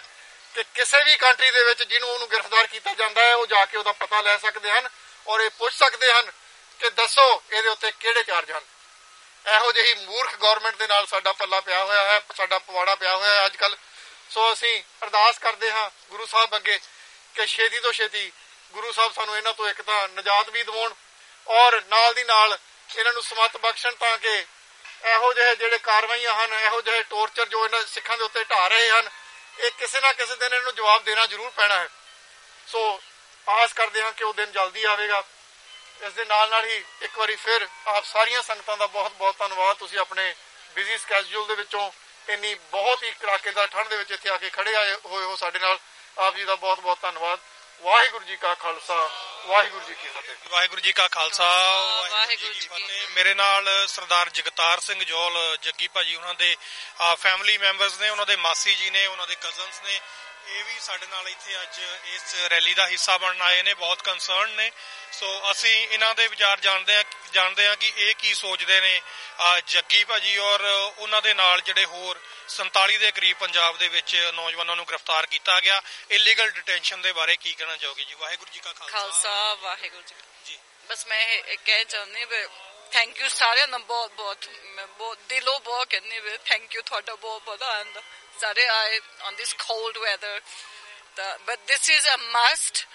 ਕਿ ਕਿਸੇ ਵੀ ਕੰਟਰੀ ਦੇ ਵਿੱਚ ਜਿਹਨੂੰ ਉਹਨੂੰ ਗ੍ਰਿਫਤਾਰ ਕੀਤਾ ਜਾਂਦਾ ਹੈ, ਉਹ ਜਾ ਕੇ ਉਹਦਾ ਪਤਾ ਲੈ ਸਕਦੇ ਹਨ ਔਰ ਇਹ ਪੁੱਛ ਸਕਦੇ ਹਨ ਕਿ ਦੱਸੋ ਇਹਦੇ ਉੱਤੇ ਕਿਹੜੇ ਚਾਰਜ ਹਨ। ਇਹੋ ਜਿਹੀ ਮੂਰਖ ਗਵਰਨਮੈਂਟ ਦੇ ਨਾਲ ਸਾਡਾ ਪੱਲਾ ਪਿਆ ਹੋਇਆ ਹੈ, ਸਾਡਾ ਪਵਾੜਾ ਪਿਆ ਹੋਇਆ ਹੈ ਅੱਜ ਕੱਲ। ਸੋ ਅਸੀਂ ਅਰਦਾਸ ਕਰਦੇ ਹਾਂ ਗੁਰੂ ਸਾਹਿਬ ਅੱਗੇ ਕਿ ਛੇਤੀ ਤੋਂ ਛੇਤੀ ਗੁਰੂ ਸਾਹਿਬ ਸਾਨੂੰ ਇਹਨਾਂ ਤੋਂ ਇੱਕ ਤਾਂ ਨਜਾਤ ਵੀ ਦਿਵਾਉਣ ਔਰ ਨਾਲ ਦੀ ਨਾਲ ਇਹਨਾਂ ਨੂੰ ਸਮੱਤ ਬਖਸ਼ਣ, ਤਾਂ ਕਿ ਇਹੋ ਜਿਹੇ ਜਿਹੜੇ ਕਾਰਵਾਈਆਂ ਹਨ, ਇਹੋ ਜਿਹੇ ਟੌਰਚਰ ਜੋ ਇਹਨਾਂ ਸਿੱਖਾਂ ਦੇ ਉੱਤੇ ਢਾ ਰਹੇ ਹਨ, ਇਹ ਕਿਸੇ ਨਾ ਕਿਸੇ ਦਿਨ ਇਹਨੂੰ ਜਵਾਬ ਦੇਣਾ ਜ਼ਰੂਰ ਪੈਣਾ ਹੈ। ਸੋ ਆਸ ਕਰਦੇ ਹਾਂ ਕਿ ਉਹ ਦਿਨ ਜਲਦੀ ਆਵੇਗਾ। ਇਸ ਦੇ ਨਾਲ ਹੀ ਇੱਕ ਵਾਰੀ ਫਿਰ ਆਪ ਸਾਰੀਆਂ ਸੰਗਤਾਂ ਦਾ ਬਹੁਤ ਧੰਨਵਾਦ। ਤੁਸੀਂ ਆਪਣੇ ਬਿਜ਼ੀ ਸਕੈਜੂਲ ਦੇ ਵਿੱਚੋਂ ਇੰਨੀ ਬਹੁਤ ਹੀ ਕੜਾਕੇਦਾਰ ਠੰਡ ਦੇ ਵਿੱਚ ਇੱਥੇ ਆ ਕੇ ਖੜੇ ਹੋਏ ਹੋ ਸਾਡੇ ਨਾਲ, ਆਪ ਜੀ ਦਾ ਬਹੁਤ ਧੰਨਵਾਦ। ਵਾਹਿਗੁਰੂ ਜੀ ਕਾ ਖਾਲਸਾ, ਵਾਹਿਗੁਰੂ ਜੀ ਕੀ ਫਤਿਹ। ਵਾਹਿਗੁਰੂ ਜੀ ਕਾ ਖਾਲਸਾ, ਵਾਹਿਗੁਰੂ ਜੀ ਕੀ ਫਤਿਹ। ਮੇਰੇ ਨਾਲ ਸਰਦਾਰ ਜਗਤਾਰ ਸਿੰਘ ਜੌਹਲ ਜੱਗੀ ਭਾਜੀ, ਉਹਨਾਂ ਦੇ ਫੈਮਿਲੀ ਮੈਂਬਰਸ ਨੇ, ਉਹਨਾਂ ਦੇ ਮਾਸੀ ਜੀ ਨੇ, ਉਹਨਾਂ ਦੇ ਕਜ਼ਨਸ ਨੇ, ਇਹ ਵੀ ਸਾਡੇ ਨਾਲ ਇੱਥੇ ਅੱਜ ਇਸ ਰੈਲੀ ਦਾ ਹਿੱਸਾ ਬਣਨ ਆਏ ਨੇ, ਬਹੁਤ ਕੰਸਰਨ ਨੇ। ਸੋ ਅਸੀਂ ਇਹਨਾਂ ਦੇ ਵਿਚਾਰ ਜਾਣਦੇ ਹਾਂ ਕਿ ਇਹ ਕੀ ਸੋਚਦੇ ਨੇ। ਜੱਗੀ ਭਾਜੀ ਔਰ ਉਹਨਾਂ ਦੇ ਨਾਲ ਜਿਹੜੇ ਹੋਰ 47 ਦੇ ਕਰੀਬ ਪੰਜਾਬ ਦੇ ਵਿੱਚ ਨੌਜਵਾਨਾਂ ਨੂੰ ਗ੍ਰਿਫਤਾਰ ਕੀਤਾ ਗਿਆ, ਇਲੀਗਲ ਡਿਟੈਂਸ਼ਨ ਦੇ ਬਾਰੇ ਕੀ ਕਹਿਣਾ ਚਾਹੋਗੇ ਜੀ? ਵਾਹਿਗੁਰੂ ਜੀ ਕਾ ਖਾਲਸਾ, ਵਾਹਿਗੁਰੂ ਜੀ। ਬਸ ਮੈਂ ਇਹ ਕਹਿਣਾ ਚਾਹੁੰਦੀ ਵੀ ਥੈਂਕ ਯੂ ਸਾਰਿਆਂ ਦਾ, ਬਹੁਤ ਦਿਲੋਂ ਬਹੁਤ ਕਹਿੰਦੀ ਵੀ ਥੈਂਕ ਯੂ ਤੁਹਾਡਾ ਬਹੁਤ ਆਨੰਦ ਸਾਰੇ ਆਏ on this cold weather. But this is a must.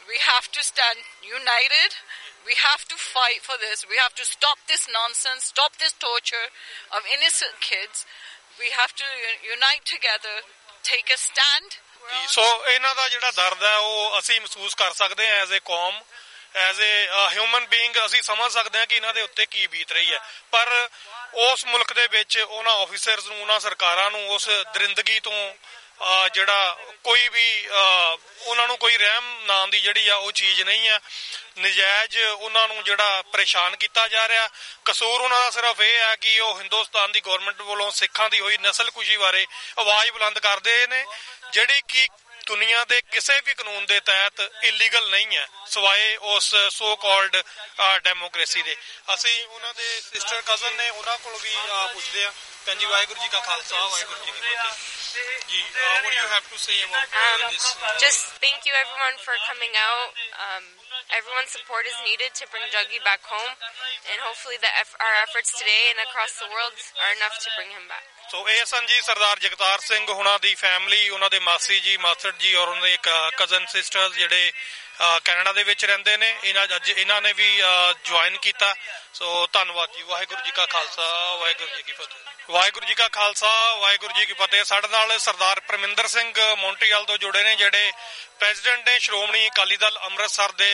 We have to stand united. We have to fight for this. We have to stop this nonsense, stop this torture of innocent kids. We have to unite together, take a stand. So ਇਹਨਾਂ ਦਾ ਜਿਹੜਾ ਦਰਦ ਹੈ ਉਹ ਅਸੀਂ ਮਹਿਸੂਸ ਕਰ ਸਕਦੇ ਹਾਂ ਐਜ਼ ਏ ਕੌਮ, ਐਜ਼ ਏ ਹਿਊਮਨ ਬੀਇੰਗ। ਅਸੀਂ ਸਮਝ ਸਕਦੇ ਹਾਂ ਕਿ ਇਹਨਾਂ ਦੇ ਉੱਤੇ ਕੀ ਬੀਤ ਰਹੀ ਹੈ, ਪਰ ਉਸ ਮੁਲਕ ਦੇ ਵਿੱਚ ਉਹਨਾਂ ਆਫੀਸਰਸ ਨੂੰ, ਉਹਨਾਂ ਸਰਕਾਰਾਂ ਨੂੰ ਉਸ ਦਰਿੰਦਗੀ ਤੋਂ ਜਿਹੜਾ ਕੋਈ ਵੀ ਉਹਨਾਂ ਨੂੰ ਕੋਈ ਰਹਿਮ ਨਾਮ ਦੀ ਜਿਹੜੀ ਆ ਉਹ ਚੀਜ਼ ਨਹੀਂ ਆ। ਨਜਾਇਜ਼ ਉਹਨਾਂ ਨੂੰ ਜਿਹੜਾ ਪਰੇਸ਼ਾਨ ਕੀਤਾ ਜਾ ਰਿਹਾ। ਕਸੂਰ ਉਹਨਾਂ ਦਾ ਸਿਰਫ ਇਹ ਹੈ ਕਿ ਉਹ ਹਿੰਦੁਸਤਾਨ ਦੀ ਗੌਰਮੈਂਟ ਵੱਲੋਂ ਸਿੱਖਾਂ ਦੀ ਹੋਈ ਨਸਲਕੁਸ਼ੀ ਬਾਰੇ ਆਵਾਜ਼ ਬੁਲੰਦ ਕਰਦੇ ਨੇ, ਜਿਹੜੀ ਕਿ ਦੁਨੀਆ ਦੇ ਕਿਸੇ ਵੀ ਕਾਨੂੰਨ ਦੇ ਤਹਿਤ ਇਲੀਗਲ ਨਹੀਂ ਹੈ, ਸਿਵਾਏ ਉਸ ਸੋ ਕਾਲਡ ਡੈਮੋਕ੍ਰੇਸੀ ਦੇ। ਅਸੀਂ ਉਹਨਾਂ ਦੇ ਸਿਸਟਰ ਕਜ਼ਨ ਨੇ, ਉਹਨਾਂ ਕੋਲ ਵੀ ਪੁੱਛਦੇ ਆ। ਭੈਣ ਜੀ, ਵਾਹਿਗੁਰੂ ਜੀ ਕਾ ਖਾਲਸਾ, ਵਾਹਿਗੁਰੂ ਜੀ ਕੀ ਫਤਿਹ ਜੀ। What do you have to say about this? Just thank you everyone for coming out. Everyone's support is needed to bring Juggy back home, and hopefully our efforts today and across the world are enough to bring him back. ਸੋ ਇਹ ਸਨ ਜੀ ਸਰਦਾਰ ਜਗਤਾਰ ਸਿੰਘ ਹੁਣਾਂ ਦੀ family, ਉਹਨਾਂ ਦੇ ਮਾਸੀ ਜੀ, ਮਾਸੜ ਜੀ ਔਰ ਉਹਨਾਂ ਦੇ ਕਜ਼ਨ ਸਿਸਟਰਸ ਜਿਹੜੇ ਕੈਨੇਡਾ ਦੇ ਵਿੱਚ ਰਹਿੰਦੇ ਨੇ। ਅੱਜ ਇਹਨਾਂ ਨੇ ਵੀ ਜੁਆਇਨ ਕੀਤਾ। ਸੋ ਧੰਨਵਾਦ ਜੀ। ਵਾਹਿਗੁਰੂ ਜੀ ਕਾ ਖਾਲਸਾ, ਵਾਹਿਗੁਰੂ ਜੀ ਕੀ ਫਤਿਹ। ਵਾਹਿਗੁਰੂ ਜੀ ਕਾ ਖਾਲਸਾ, ਵਾਹਿਗੁਰੂ ਜੀ ਕੀ ਫਤਿਹ। ਸਾਡੇ ਨਾਲ ਸਰਦਾਰ ਪਰਮਿੰਦਰ ਸਿੰਘ ਮੌਂਟਰੀਅਲ ਤੋਂ ਜੁੜੇ ਨੇ, ਜਿਹੜੇ ਪ੍ਰੈਜ਼ੀਡੈਂਟ ਨੇ ਸ਼੍ਰੋਮਣੀ ਅਕਾਲੀ ਦਲ ਅੰਮ੍ਰਿਤਸਰ ਦੇ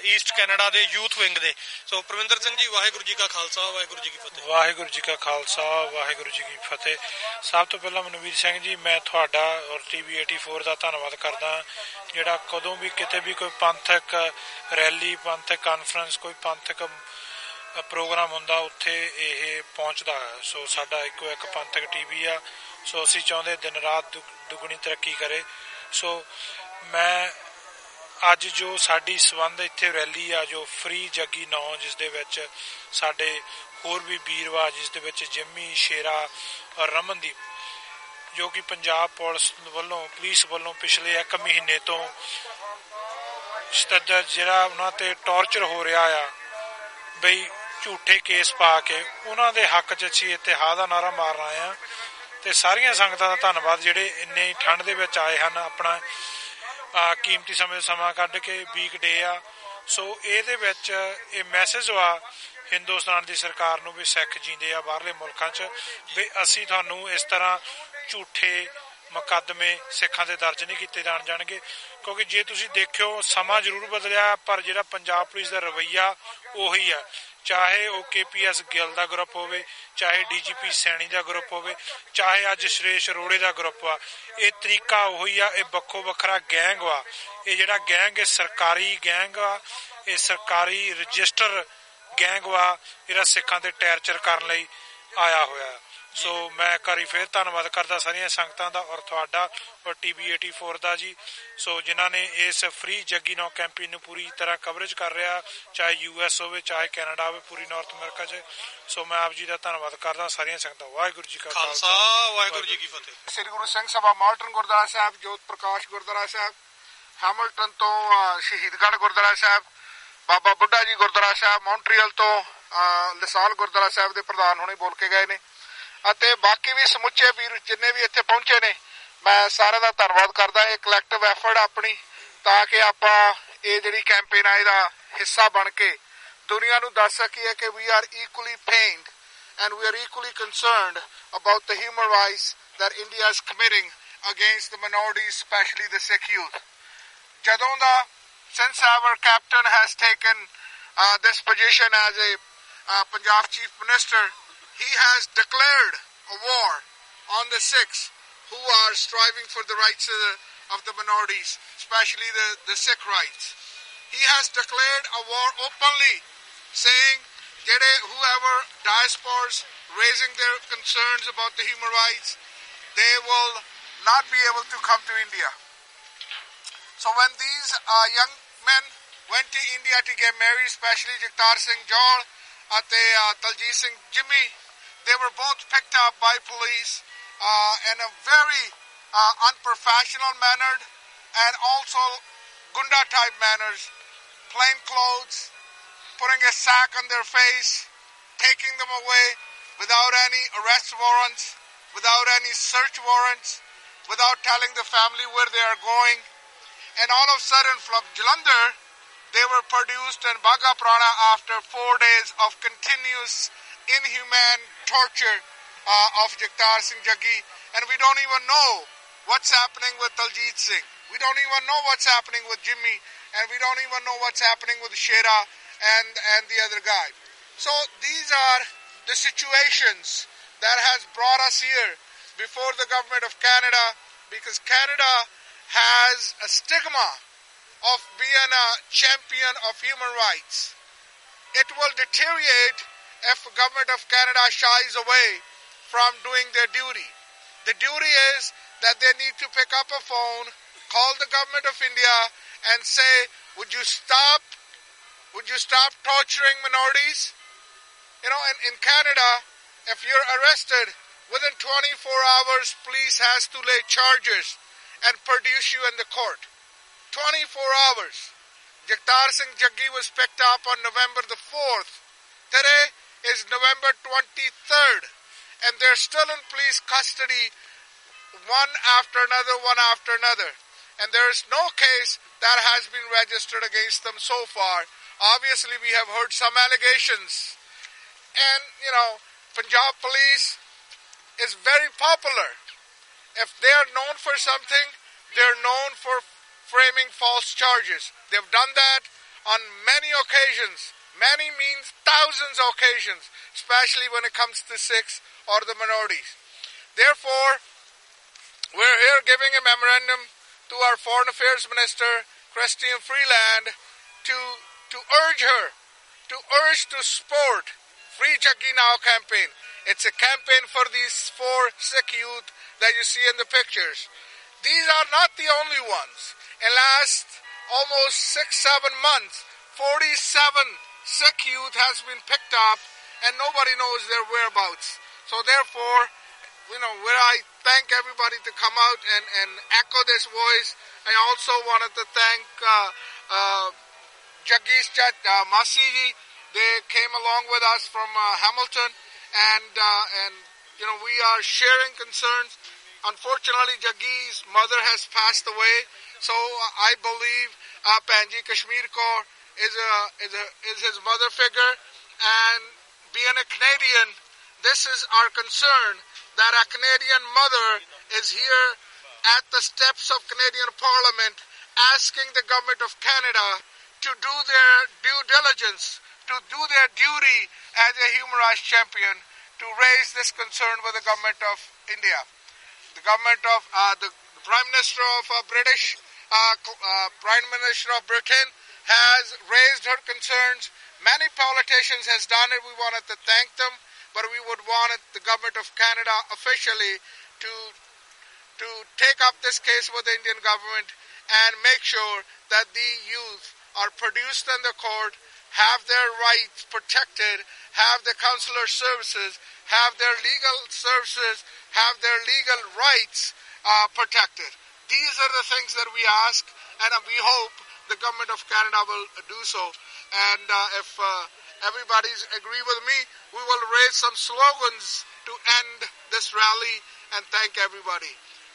ਈਸਟ ਕੈਨੇਡਾ ਦੇ ਯੂਥ ਵਿੰਗ ਦੇ। ਸੋ ਪਰਮਿੰਦਰ ਸਿੰਘ ਜੀ, ਵਾਹਿਗੁਰੂ ਜੀ ਕਾ ਖਾਲਸਾ, ਵਾਹਿਗੁਰੂ ਜੀ ਕੀ ਫਤਿਹ। ਵਾਹਿਗੁਰੂ ਜੀ ਕਾ ਖਾਲਸਾ, ਵਾਹਿਗੁਰੂ ਜੀ ਕੀ ਫਤਿਹ। ਤੇ ਸਭ ਤੋਂ ਪਹਿਲਾਂ ਮਨਵੀਰ ਸਿੰਘ ਜੀ, ਮੈਂ ਤੁਹਾਡਾ ਔਰ TV 84 ਦਾ ਧੰਨਵਾਦ ਕਰਦਾ, ਜਿਹੜਾ ਕਦੋਂ ਵੀ ਕਿਤੇ ਵੀ ਕੋਈ ਪੰਥਕ ਰੈਲੀ, ਪੰਥਕ ਕਾਨਫਰੰਸ, ਕੋਈ ਪੰਥਕ ਪ੍ਰੋਗਰਾਮ ਹੁੰਦਾ ਉੱਥੇ ਇਹ ਪਹੁੰਚਦਾ। ਸੋ ਸਾਡਾ ਇੱਕੋ ਇੱਕ ਪੰਥਕ TV ਆ। ਸੋ ਅਸੀਂ ਚਾਹੁੰਦੇ ਦਿਨ ਰਾਤ ਦੁੱਗਣੀ ਤਰੱਕੀ ਕਰੇ। ਸੋ ਮੈਂ ਅੱਜ ਜੋ ਸਾਡੀ ਸੰਬੰਧ ਇੱਥੇ ਰੈਲੀ ਆ, ਜੋ ਫ੍ਰੀ ਜੱਗੀ 9, ਜਿਸ ਦੇ ਵਿੱਚ ਸਾਡੇ ਹੋਰ ਵੀ ਵੀਰਵਾ, ਜਿਸ ਦੇ ਵਿੱਚ ਜਿੰਮੀ, ਸ਼ੇਰਾ ਔਰ ਰਮਨਦੀਪ, ਜੋ ਕਿ ਪੰਜਾਬ ਪੁਲਿਸ ਵੱਲੋਂ ਪਿਛਲੇ 1 ਮਹੀਨੇ ਤੋਂ ਸ਼ਤੱਦਰ ਜਿਹੜਾ ਉਹਨਾਂ ਤੇ ਟੌਰਚਰ ਹੋ ਰਿਹਾ ਆ, ਬਈ ਝੂਠੇ ਕੇਸ ਪਾ ਕੇ ਉਹਨਾਂ ਦੇ ਹੱਕ 'ਚ ਅਸੀਂ ਇਤਿਹਾਦ ਦਾ ਨਾਅਰਾ ਮਾਰਨ ਆਏ ਹਾਂ। ਤੇ ਸਾਰੀਆਂ ਸੰਗਤਾਂ ਦਾ ਧੰਨਵਾਦ ਜਿਹੜੇ ਇੰਨੇ ਠੰਡ ਦੇ ਵਿੱਚ ਆਏ ਹਨ, ਆਪਣਾ ਕੀਮਤੀ ਸਮਾਂ ਕੱਢ ਕੇ। ਵੀਕ ਡੇ ਆ। ਸੋ ਇਹਦੇ ਵਿੱਚ ਇਹ ਮੈਸੇਜ ਵਾ ਹਿੰਦੁਸਤਾਨ ਦੀ ਸਰਕਾਰ ਨੂੰ ਵੀ ਸਿੱਖ ਜੀਂਦੇ ਆ ਬਾਹਰਲੇ ਮੁਲਕਾਂ 'ਚ, ਵੀ ਅਸੀਂ ਤੁਹਾਨੂੰ ਇਸ ਤਰ੍ਹਾਂ ਝੂਠੇ ਮੁਕੱਦਮੇ ਸਿੱਖਾਂ ਦੇ ਦਰਜ ਨਹੀਂ ਕੀਤੇ ਜਾਣਗੇ। ਕਿਉਂਕਿ ਜੇ ਤੁਸੀਂ ਦੇਖਿਓ, ਸਮਾਂ ਜ਼ਰੂਰ ਬਦਲਿਆ, ਪਰ ਜਿਹੜਾ ਪੰਜਾਬ ਪੁਲਿਸ ਦਾ ਰਵੱਈਆ ਉਹੀ ਆ। ਚਾਹੇ ਉਹ KPS ਗਿੱਲ ਦਾ ਗਰੁੱਪ ਹੋਵੇ, ਚਾਹੇ DGP ਸੈਣੀ ਦਾ ਗਰੁੱਪ ਹੋਵੇ, ਚਾਹੇ ਅੱਜ ਸੁਰੇਸ਼ ਅਰੋੜੇ ਦਾ ਗਰੁੱਪ ਆ, ਇਹ ਤਰੀਕਾ ਉਹੀ ਆ। ਇਹ ਵੱਖੋ ਵੱਖਰਾ ਗੈਂਗ ਵਾ। ਇਹ ਜਿਹੜਾ ਗੈਂਗ, ਇਹ ਸਰਕਾਰੀ ਗੈਂਗ ਆ, ਇਹ ਸਰਕਾਰੀ ਰਜਿਸਟਰ ਗੈਂਗ ਵਾ, ਜਿਹੜਾ ਸਿੱਖਾਂ ਤੇ ਟਾਰਚਰ ਕਰਨ ਲਈ ਆਇਆ ਹੋਇਆ। ਸੋ ਮੈਂ ਇੱਕ ਵਾਰੀ ਫਿਰ ਧੰਨਵਾਦ ਕਰਦਾ ਸਾਰੀਆਂ ਸੰਗਤਾਂ ਦਾ ਔਰ ਤੁਹਾਡਾ ਔਰ TV 84 ਦਾ ਜੀ। ਸੋ ਜਿਨ੍ਹਾਂ ਨੇ ਇਸ ਫ੍ਰੀ ਜੱਗੀ 9 ਕੈਂਪੇਨ ਨੂੰ ਪੂਰੀ ਤਰ੍ਹਾਂ ਕਵਰੇਜ ਕਰ ਰਿਹਾ, ਚਾਹੇ US ਹੋਵੇ, ਚਾਹੇ ਕੈਨੇਡਾ ਹੋਵੇ, ਪੂਰੀ ਨਾਰਥ ਅਮਰੀਕਾ 'ਚ। ਸੋ ਮੈਂ ਆਪ ਜੀ ਦਾ ਧੰਨਵਾਦ ਕਰਦਾ, ਸਾਰੀਆਂ ਸੰਗਤਾਂ। ਵਾਹਿਗੁਰੂ ਜੀ ਕਾ ਖਾਲਸਾ, ਵਾਹਿਗੁਰੂ ਜੀ ਕੀ ਫਤਿਹ। ਸ੍ਰੀ ਗੁਰੂ ਸਿੰਘ ਸਭਾ ਮਾਲਟਨ ਗੁਰਦੁਆਰਾ ਸਾਹਿਬ, ਜੋਤ ਪ੍ਰਕਾਸ਼ ਗੁਰਦੁਆਰਾ ਸਾਹਿਬ, ਹੈਮਿਲਟਨ ਤੋਂ ਸ਼ਹੀਦਗੜ੍ਹ ਗੁਰਦੁਆਰਾ ਸਾਹਿਬ, ਬਾਬਾ ਬੁੱਢਾ ਜੀ ਗੁਰਦੁਆਰਾ ਸਾਹਿਬ, ਮੌਂਟਰੀਅਲ ਤੋਂ ਲਸਾਲ ਗੁਰਦੁਆਰਾ ਸਾਹਿਬ ਦੇ ਪ੍ਰਧਾਨ ਹੁਣੇ ਬੋਲ ਕੇ ਗਏ ਨੇ, ਅਤੇ ਬਾਕੀ ਵੀ ਸਮੁੱਚੇ ਵੀਰ ਜਿੰਨੇ ਵੀ ਇੱਥੇ ਪਹੁੰਚੇ ਨੇ, ਮੈਂ ਸਾਰਿਆਂ ਦਾ ਧੰਨਵਾਦ ਕਰਦਾ। ਇਹ ਕਲੈਕਟਿਵ ਐਫਰਟ ਆਪਣੀ, ਤਾਂ ਕਿ ਆਪਾਂ ਇਹ ਜਿਹੜੀ ਕੈਂਪੇਨ ਆ ਇਹਦਾ ਹਿੱਸਾ ਬਣ ਕੇ ਦੁਨੀਆ ਨੂੰ ਦੱਸ ਸਕੀਏ ਕਿ we are equally pained and we are equally concerned about the human rights that India is committing against the minorities, especially the Sikh youth. ਜਦੋਂ ਦਾ since our captain has taken this position as a Punjab Chief Minister, he has declared a war on the Sikhs who are striving for the rights of the minorities, especially the Sikh rights. He has declared a war openly, saying whoever diasporas raising their concerns about the human rights, they will not be able to come to India. So when these young men went to India to get married, especially Jagtar Singh Jawal and Taljit Singh Jimmy, they were both picked up by police in a very unprofessional manner and also gunda type manners, plain clothes, putting a sack on their face, taking them away without any arrest warrants, without any search warrants, without telling the family where they are going. And all of a sudden from Jalandhar, they were produced in Bagha Purana after 4 days of continuous inhumane torture of Jagtar Singh Jaggi. And we don't even know what's happening with Taljit Singh. We don't even know what's happening with Jimmy. And we don't even know what's happening with Shera and the other guy. So these are the situations that has brought us here before the government of Canada, because Canada has a stigma of being a champion of human rights. It will deteriorate if the government of Canada shies away from doing their duty. The duty is that they need to pick up a phone, call the government of India and say, would you stop torturing minorities? You know, in Canada, if you're arrested, within 24 hours, police has to lay charges and produce you in the court. 24 hours. Jagtar Singh Jaggi was picked up on November the 4th. Today is November 23rd. And they're still in police custody, one after another. And there is no case that has been registered against them so far. Obviously, we have heard some allegations. And, Punjab police is very popular. If they are known for something, they're known for framing false charges. They've done that on many occasions. Many means thousands of occasions, especially when it comes to Sikhs or the minorities. Therefore, we're here giving a memorandum to our Foreign Affairs Minister, Chrystia Freeland, to urge her, to support Free Jaggi Now campaign. It's a campaign for these 4 Sikh youth that you see in the pictures. These are not the only ones. In last almost 6-7 months, 47 Sikh youth has been picked up and nobody knows their whereabouts. So therefore, where I thank everybody to come out and echo this voice. I also wanted to thank Jaggi's Chat Masiji. They came along with us from Hamilton, and we are sharing concerns. Unfortunately, Jaggi's mother has passed away, so I believe Panji Kashmir Kaur is his mother figure, and being a Canadian, this is our concern, that a Canadian mother is here at the steps of Canadian Parliament asking the government of Canada to do their due diligence, to do their duty as a human rights champion, to raise this concern with the government of India. The government of the Prime Minister of Prime Minister of Britain has raised her concerns. Many politicians has done it. We wanted to thank them, but we would want the government of Canada officially to take up this case with the Indian government and make sure that the youth are produced in the court, have their rights protected, have the consular services, have their legal services, have their legal rights protected. These are the things that we ask, and we hope the government of Canada will do so. And if everybody's agree with me, we will raise some slogans to end this rally and thank everybody.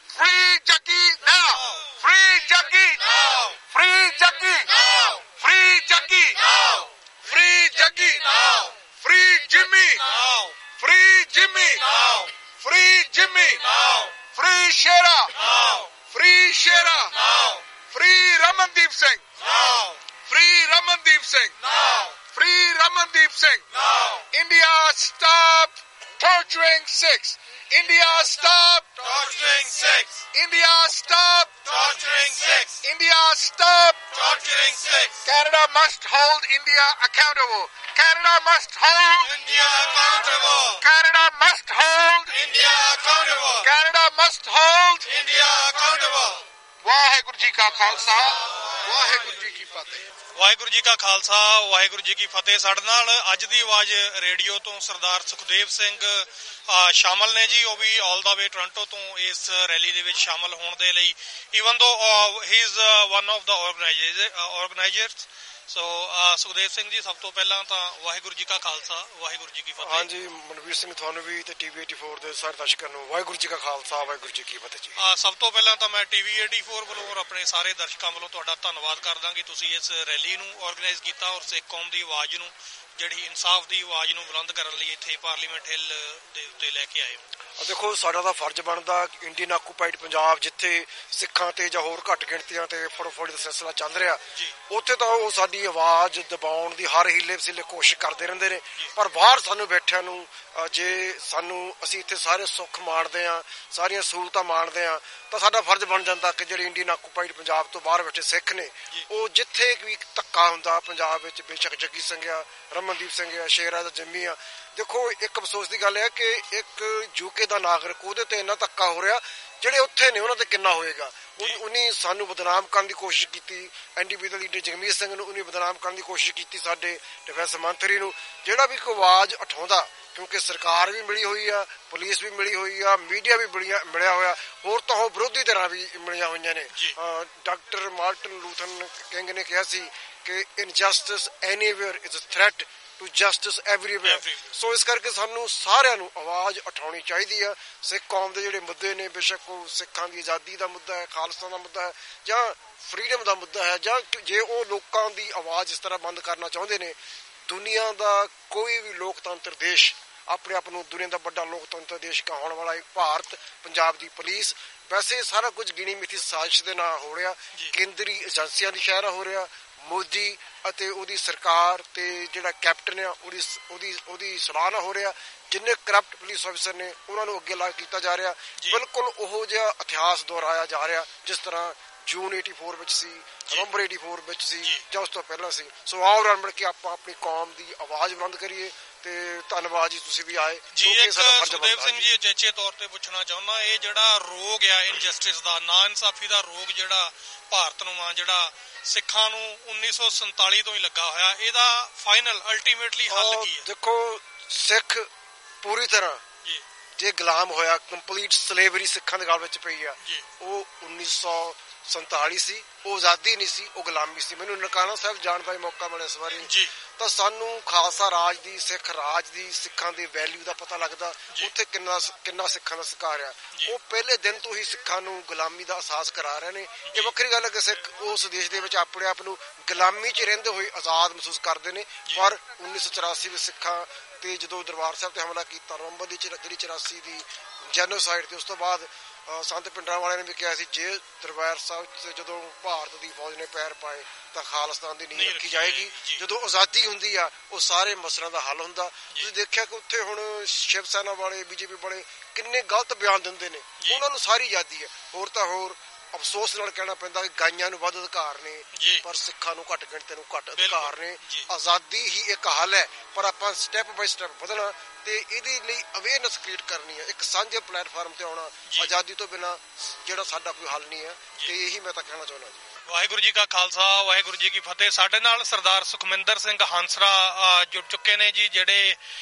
Free Jaggi now! Free Jaggi now! Free Jaggi now! Free Jaggi now! Free Jaggi now! Free Jimmy now! Free Jimmy now! Free Jimmy now! Free Shera now! Free Shera now! Free Ramandeep Singh now! Free Ramandeep Singh now! Free Ramandeep Singh now! India stop torturing Sikhs! India stop torturing Sikhs! India stop torturing Sikhs! India stop torturing Sikhs! Canada must hold India accountable! Canada must hold India accountable! Canada must hold India accountable! Canada must hold India accountable! Waheguru ji ਕਾ ਖਾਲਸਾ ਵਾਹਿਗੁਰੂ ਜੀ ਕੀ ਫਤਿਹ। ਵਾਹਿਗੁਰੂ ਜੀ ਕਾ ਖਾਲਸਾ ਵਾਹਿਗੁਰੂ ਜੀ ਕੀ ਫਤਿਹ। ਸਾਡੇ ਨਾਲ ਅੱਜ ਦੀ ਆਵਾਜ਼ radio ਤੋਂ ਸਰਦਾਰ ਸੁਖਦੇਵ ਸਿੰਘ ਸ਼ਾਮਲ ਨੇ ਜੀ, ਉਹ ਵੀ ਆਲ ਦਾ ਵੇ ਟੋਰਾਂਟੋ ਤੋਂ ਇਸ ਰੈਲੀ ਦੇ ਵਿੱਚ ਸ਼ਾਮਲ ਹੋਣ ਦੇ ਲਈ, even though he is one of the organisers. So Sukhdev Singh ji, ਸਭ ਤੋਂ ਪਹਿਲਾਂ ਤਾਂ ਵਾਹਿਗੁਰੂ ਜੀ ਕਾ ਖਾਲਸਾ ਵਾਹਿਗੁਰੂ ਜੀ ਕੀ ਫਤਿਹ। ਹਾਂਜੀ, ਮਨਵੀਰ ਸਿੰਘ ਤੁਹਾਨੂੰ ਵੀ ਤੇ ਟੀਵੀ 84 ਦੇ ਸਾਰੇ ਦਰਸ਼ਕਾਂ ਨੂੰ ਵਾਹਿਗੁਰੂ ਜੀ ਕਾ ਖਾਲਸਾ ਵਾਹਿਗੁਰੂ ਜੀ ਕੀ ਫਤਿਹ ਜੀ। ਸਭ ਤੋਂ ਪਹਿਲਾਂ ਤਾਂ ਮੈਂ ਟੀਵੀ 84 ਵੱਲੋਂ ਔਰ ਆਪਣੇ ਸਾਰੇ ਦਰਸ਼ਕਾਂ ਵੱਲੋਂ ਤੁਹਾਡਾ ਧੰਨਵਾਦ ਕਰਦਾ ਕਿ ਤੁਸੀਂ ਇਸ ਰੈਲੀ ਨੂੰ ਆਰਗੇਨਾਈਜ਼ ਕੀਤਾ ਔਰ ਸਿੱਖ ਕੌਮ ਦੀ ਆਵਾਜ਼ ਨੂੰ, ਜਿਹੜੀ ਇਨਸਾਫ ਦੀ ਆਵਾਜ਼ ਨੂੰ ਬੁਲੰਦ ਕਰਨ ਲਈ ਇੱਥੇ ਪਾਰਲੀਮੈਂਟ ਹਿੱਲ ਦੇ ਉੱਤੇ ਲੈ ਕੇ ਆਏ ਹੋ। ਦੇਖੋ, ਸਾਡਾ ਤਾਂ ਫਰਜ਼ ਬਣਦਾ ਇੰਡੀਅਨ ਆਕੂਪਾਈਡ ਪੰਜਾਬ ਜਿੱਥੇ ਸਿੱਖਾਂ ਤੇ ਜਾਂ ਹੋਰ ਘੱਟ ਗਿਣਤੀਆਂ ਤੇ ਫੜਫੋੜੀ ਦਾ ਸਿਲਸਿਲਾ ਚੱਲ ਰਿਹਾ, ਉੱਥੇ ਤਾਂ ਉਹ ਸਾਡੀ ਆਵਾਜ਼ ਦਬਾਉਣ ਦੀ ਹਰ ਹੀਲੇ ਵਸੀਲੇ ਕੋਸ਼ਿਸ਼ ਕਰਦੇ ਰਹਿੰਦੇ ਨੇ। ਪਰ ਬਾਹਰ ਸਾਨੂੰ ਬੈਠਿਆਂ ਨੂੰ ਅਸੀਂ ਇੱਥੇ ਸਾਰੇ ਸੁੱਖ ਮਾਣਦੇ ਹਾਂ, ਸਾਰੀਆਂ ਸਹੂਲਤਾਂ ਮਾਣਦੇ ਹਾਂ, ਤਾਂ ਸਾਡਾ ਫਰਜ਼ ਬਣ ਜਾਂਦਾ ਕਿ ਜਿਹੜੇ ਇੰਡੀਅਨ ਆਕੂਪਾਈਡ ਪੰਜਾਬ ਤੋਂ ਬਾਹਰ ਬੈਠੇ ਸਿੱਖ ਨੇ, ਉਹ ਜਿੱਥੇ ਵੀ ਧੱਕਾ ਹੁੰਦਾ ਪੰਜਾਬ ਵਿੱਚ, ਬੇਸ਼ੱਕ ਜੱਗੀ ਸਿੰਘ ਆ, ਰਮਨਦੀਪ ਸਿੰਘ ਆ, ਸ਼ੇਰਾ ਦਾ ਜਿੰਮੀ ਆ, ਦੇਖੋ ਇੱਕ ਅਫਸੋਸ ਦੀ ਗੱਲ ਹੈ ਕਿ ਇੱਕ ਯੂਕੇ ਦਾ ਨਾਗਰਿਕ ਉਹਦੇ ਤੇ ਇੰਨਾ ਧੱਕਾ ਹੋ ਰਿਹਾ, ਜਿਹੜੇ ਉੱਥੇ ਨੇ ਉਹਨਾਂ ਤੇ ਕਿੰਨਾ ਹੋਏਗਾ। ਉਹਨੇ ਸਾਨੂੰ ਬਦਨਾਮ ਕਰਨ ਦੀ ਕੋਸ਼ਿਸ਼ ਕੀਤੀ, ਐਨਡੀਪੀ ਦੇ ਲੀਡਰ ਜਗਮੀਤ ਸਿੰਘ ਨੂੰ ਉਹਨੇ ਬਦਨਾਮ ਕਰਨ ਦੀ ਕੋਸ਼ਿਸ਼ ਕੀਤੀ, ਸਾਡੇ ਡਿਫੈਂਸ ਮੰਤਰੀ ਨੂੰ, ਜਿਹੜਾ ਵੀ ਕੋਈ ਆਵਾਜ਼ ਉਠਾਉਂਦਾ, ਕਿਉਂਕਿ ਸਰਕਾਰ ਵੀ ਮਿਲੀ ਹੋਈ ਆ, ਪੁਲਿਸ ਵੀ ਮਿਲੀ ਹੋਈ ਆ, ਮੀਡੀਆ ਵੀ ਮਿਲਿਆ ਹੋਇਆ, ਹੋਰ ਤਾਂ ਉਹ ਵਿਰੋਧੀ ਧਿਰਾਂ ਵੀ ਮਿਲੀਆਂ ਹੋਈਆਂ ਨੇ। ਡਾਕਟਰ ਮਾਰਟਨ ਲੂਥਰ ਕਿੰਗ ਨੇ ਕਿਹਾ ਸੀ ਕਿ injustice anywhere is a threat to justice everywhere. So ਇਸ ਕਰਕੇ ਸਾਨੂੰ ਸਾਰਿਆਂ ਨੂੰ ਆਵਾਜ਼ ਉਠਾਉਣੀ ਚਾਹੀਦੀ ਆ। ਸਿੱਖ ਕੌਮ ਦੇ ਜਿਹੜੇ ਮੁੱਦੇ ਨੇ, ਬੇਸ਼ੱਕ ਉਹ ਸਿੱਖਾਂ ਦੀ ਆਜ਼ਾਦੀ ਦਾ ਮੁੱਦਾ ਹੈ, ਖਾਲਸਾ ਦਾ ਮੁੱਦਾ ਹੈ, ਜਾਂ ਫਰੀडम ਦਾ ਮੁੱਦਾ ਹੈ, ਜਾਂ ਜੇ ਉਹ ਲੋਕਾਂ ਦੀ ਆਵਾਜ਼ ਇਸ ਤਰ੍ਹਾਂ ਬੰਦ ਕਰਨਾ ਚਾਹੁੰਦੇ ਨੇ, ਦੁਨੀਆ ਦਾ ਕੋਈ ਵੀ ਲੋਕਤੰਤਰ ਦੇਸ਼, ਆਪਣੇ ਆਪ ਨੂੰ ਦੁਨੀਆ ਦਾ ਵੱਡਾ ਲੋਕਤੰਤਰ ਦੇਸ਼ ਕਹਾਉਣ ਵਾਲਾ ਭਾਰਤ, ਪੰਜਾਬ ਦੀ ਪੁਲਿਸ, ਵੈਸੇ ਸਾਰਾ ਕੁਝ ਗਿਣੀ ਮਿਥੀ ਸਾਜ਼ਿਸ਼ ਦੇ ਨਾਲ ਹੋ ਰਿਹਾ, ਕੇਂਦਰੀ ਏਜੰਸੀਆਂ ਦੀ ਸ਼ਹਿਰਾ ਹੋ ਰਿਹਾ, ਮੋਦੀ ਅਤੇ ਉਹਦੀ ਸਰਕਾਰ ਤੇ ਜਿਹੜਾ ਕੈਪਟਨ ਆ ਉਹਦੀ ਸਲਾਹਨਾ ਹੋ ਰਿਹਾ। ਜਿੰਨੇ ਕਰਪਟ ਪੁਲਿਸ ਅਫਸਰ ਨੇ ਉਹਨਾਂ ਨੂੰ ਅੱਗੇ ਲਾ ਕੀਤਾ ਜਾ ਰਿਹਾ। ਬਿਲਕੁਲ ਉਹੋ ਜਿਹਾ ਇਤਿਹਾਸ ਦੁਹਰਾਇਆ ਜਾ ਰਿਹਾ ਜਿਸ ਤਰ੍ਹਾਂ ਜੂਨ 84 ਵਿੱਚ ਸੀ, ਨਵੰਬਰ 84 ਵਿੱਚ ਸੀ ਜਾਂ ਉਸ ਤੋਂ ਪਹਿਲਾਂ ਸੀ। ਸੋ ਆਓ ਰਲ ਮਿਲ ਕੇ ਆਪਾਂ ਆਪਣੀ ਕੌਮ ਦੀ ਆਵਾਜ਼ ਬੁਲੰਦ ਕਰੀਏ। ਤੇ ਧੰਨਵਾਦ ਜੀ, ਤੁਸੀਂ ਵੀ ਆਏ ਜੀ। ਇੱਕ ਸੁਖਦੇਵ ਸਿੰਘ ਜੀ ਉਚੇਚੇ ਤੌਰ ਤੇ ਪੁੱਛਣਾ ਚਾਹੁੰਦਾ, ਇਹ ਜਿਹੜਾ ਰੋਗ ਆ ਇਨਜਸਟਿਸ ਦਾ, ਨਾ ਇਨਸਾਫੀ ਦਾ ਰੋਗ ਜਿਹੜਾ ਭਾਰਤ ਨੂੰ ਆ, ਜਿਹੜਾ ਸਿੱਖਾਂ ਨੂੰ 1947 ਤੋਂ ਹੀ ਲੱਗਾ ਹੋਇਆ, ਇਹਦਾ ਫਾਈਨਲ ਅਲਟੀਮੇਟਲੀ ਹੱਲ ਕੀ ਹੈ? ਦੇਖੋ, ਸਿੱਖ ਪੂਰੀ ਤਰ੍ਹਾਂ ਜੇ ਗੁਲਾਮ ਹੋਇਆ, ਕੰਪਲੀਟ ਸਲੇਵਰੀ ਸਿੱਖਾਂ ਦੇ ਗਲ ਵਿੱਚ ਪਈ ਆ, ਉਹ 1947 ਸੀ। ਉਹ ਆਜ਼ਾਦੀ ਨਹੀਂ ਸੀ, ਉਹ ਗੁਲਾਮੀ ਸੀ। ਮੈਨੂੰ ਨਨਕਾਣਾ ਸਾਹਿਬ ਜਾਣ ਦਾ ਮੌਕਾ ਮਿਲਿਆ ਇਸ ਵਾਰੀ, ਤਾਂ ਸਾਨੂੰ ਖਾਲਸਾ ਰਾਜ ਦੀ, ਸਿੱਖ ਰਾਜ ਦੀ, ਸਿੱਖਾਂ ਦੀ ਵੈਲਿਊ ਦਾ ਪਤਾ ਲੱਗਦਾ। ਉੱਥੇ ਕਿੰਨਾ ਸਿੱਖਾਂ ਦਾ ਸਤਿਕਾਰ ਆ। ਉਹ ਪਹਿਲੇ ਦਿਨ ਤੋਂ ਹੀ ਸਿੱਖਾਂ ਨੂੰ ਗੁਲਾਮੀ ਦਾ ਅਹਿਸਾਸ ਕਰਾ ਰਹੇ ਨੇ। ਇਹ ਵੱਖਰੀ ਗੱਲ ਹੈ ਕਿ ਸਿੱਖ ਉਸ ਦੇਸ਼ ਦੇ ਵਿੱਚ ਆਪਣੇ ਆਪ ਨੂੰ ਗੁਲਾਮੀ 'ਚ ਰਹਿੰਦੇ ਹੋਏ ਆਜ਼ਾਦ ਮਹਿਸੂਸ ਕਰਦੇ ਨੇ। ਪਰ 1984 ਵਿੱਚ ਸਿੱਖਾਂ ਤੇ ਜਦੋਂ ਦਰਬਾਰ ਸਾਹਿਬ ਤੇ ਹਮਲਾ ਕੀਤਾ, ਨਵੰਬਰ ਦੀ ਜਿਹੜੀ 84 ਦੀ ਜੈਨੋਸਾਈਡ, ਤੇ ਉਸ ਤੋਂ ਬਾਅਦ ਸੰਤ ਪਿੰਡਰਾਂ ਵਾਲਿਆਂ ਨੇ ਵੀ ਕਿਹਾ ਸੀ ਜੇ ਦਰਬਾਰ ਸਾਹਿਬ 'ਚ ਜਦੋਂ ਭਾਰਤ ਦੀ ਫੌਜ ਨੇ ਪੈਰ ਪਾਏ ਤਾਂ ਖਾਲਿਸਤਾਨ ਦੀ ਨੀਂਹ ਰੱਖੀ ਜਾਏਗੀ। ਜਦੋਂ ਆਜ਼ਾਦੀ ਹੁੰਦੀ ਆ ਉਹ ਸਾਰੇ ਮਸਲਿਆਂ ਦਾ ਹੱਲ ਹੁੰਦਾ। ਤੁਸੀਂ ਦੇਖਿਆ ਕਿ ਉੱਥੇ ਹੁਣ ਸ਼ਿਵ ਸੈਨਾ ਵਾਲੇ, ਬੀਜੇਪੀ ਵਾਲੇ ਕਿੰਨੇ ਗਲਤ ਬਿਆਨ ਦਿੰਦੇ ਨੇ। ਉਹਨਾਂ ਨੂੰ ਸਾਰੀ ਆਜ਼ਾਦੀ ਹੈ। ਹੋਰ ਤਾਂ ਹੋਰ ਅਫਸੋਸ ਨਾਲ ਕਹਿਣਾ ਪੈਂਦਾ ਕਿ ਗਾਈਆਂ ਨੂੰ ਵੱਧ ਅਧਿਕਾਰ ਨੇ, ਪਰ ਸਿੱਖਾਂ ਨੂੰ ਘੱਟ ਗਿਣਤੀ ਨੂੰ ਘੱਟ ਅਧਿਕਾਰ ਨੇ। ਆਜ਼ਾਦੀ ਹੀ ਇੱਕ ਹੱਲ ਹੈ, ਪਰ ਆਪਾਂ ਸਟੈਪ ਬਾਈ ਸਟੈਪ ਵਧਣਾ ਤੇ ਇਹਦੇ ਲਈ ਅਵੇਅਰਨੈਸ ਕ੍ਰੀਏਟ ਕਰਨੀ ਹੈ। ਇੱਕ ਸਾਂਝੇ ਪਲੇਟਫਾਰਮ ਤੇ ਆਉਣਾ। ਆਜ਼ਾਦੀ ਤੋਂ ਬਿਨਾਂ ਜਿਹੜਾ ਸਾਡਾ ਕੋਈ ਹੱਲ ਨਹੀਂ ਹੈ। ਤੇ ਇਹੀ ਮੈਂ ਤਾਂ ਕਹਿਣਾ ਚਾਹੁੰਦਾ ਜੀ। ਵਾਹਿਗੁਰੂ ਜੀ ਕਾ ਖਾਲਸਾ, ਵਾਹਿਗੁਰੂ ਜੀ ਕੀ ਫਤਿਹ। ਸਾਡੇ ਨਾਲ ਸਰਦਾਰ ਸੁਖਮਿੰਦਰ ਸਿੰਘ ਹੰਸਰਾ ਜੁੜ ਚੁੱਕੇ ਨੇ ਜੀ, ਜਿਹੜੇ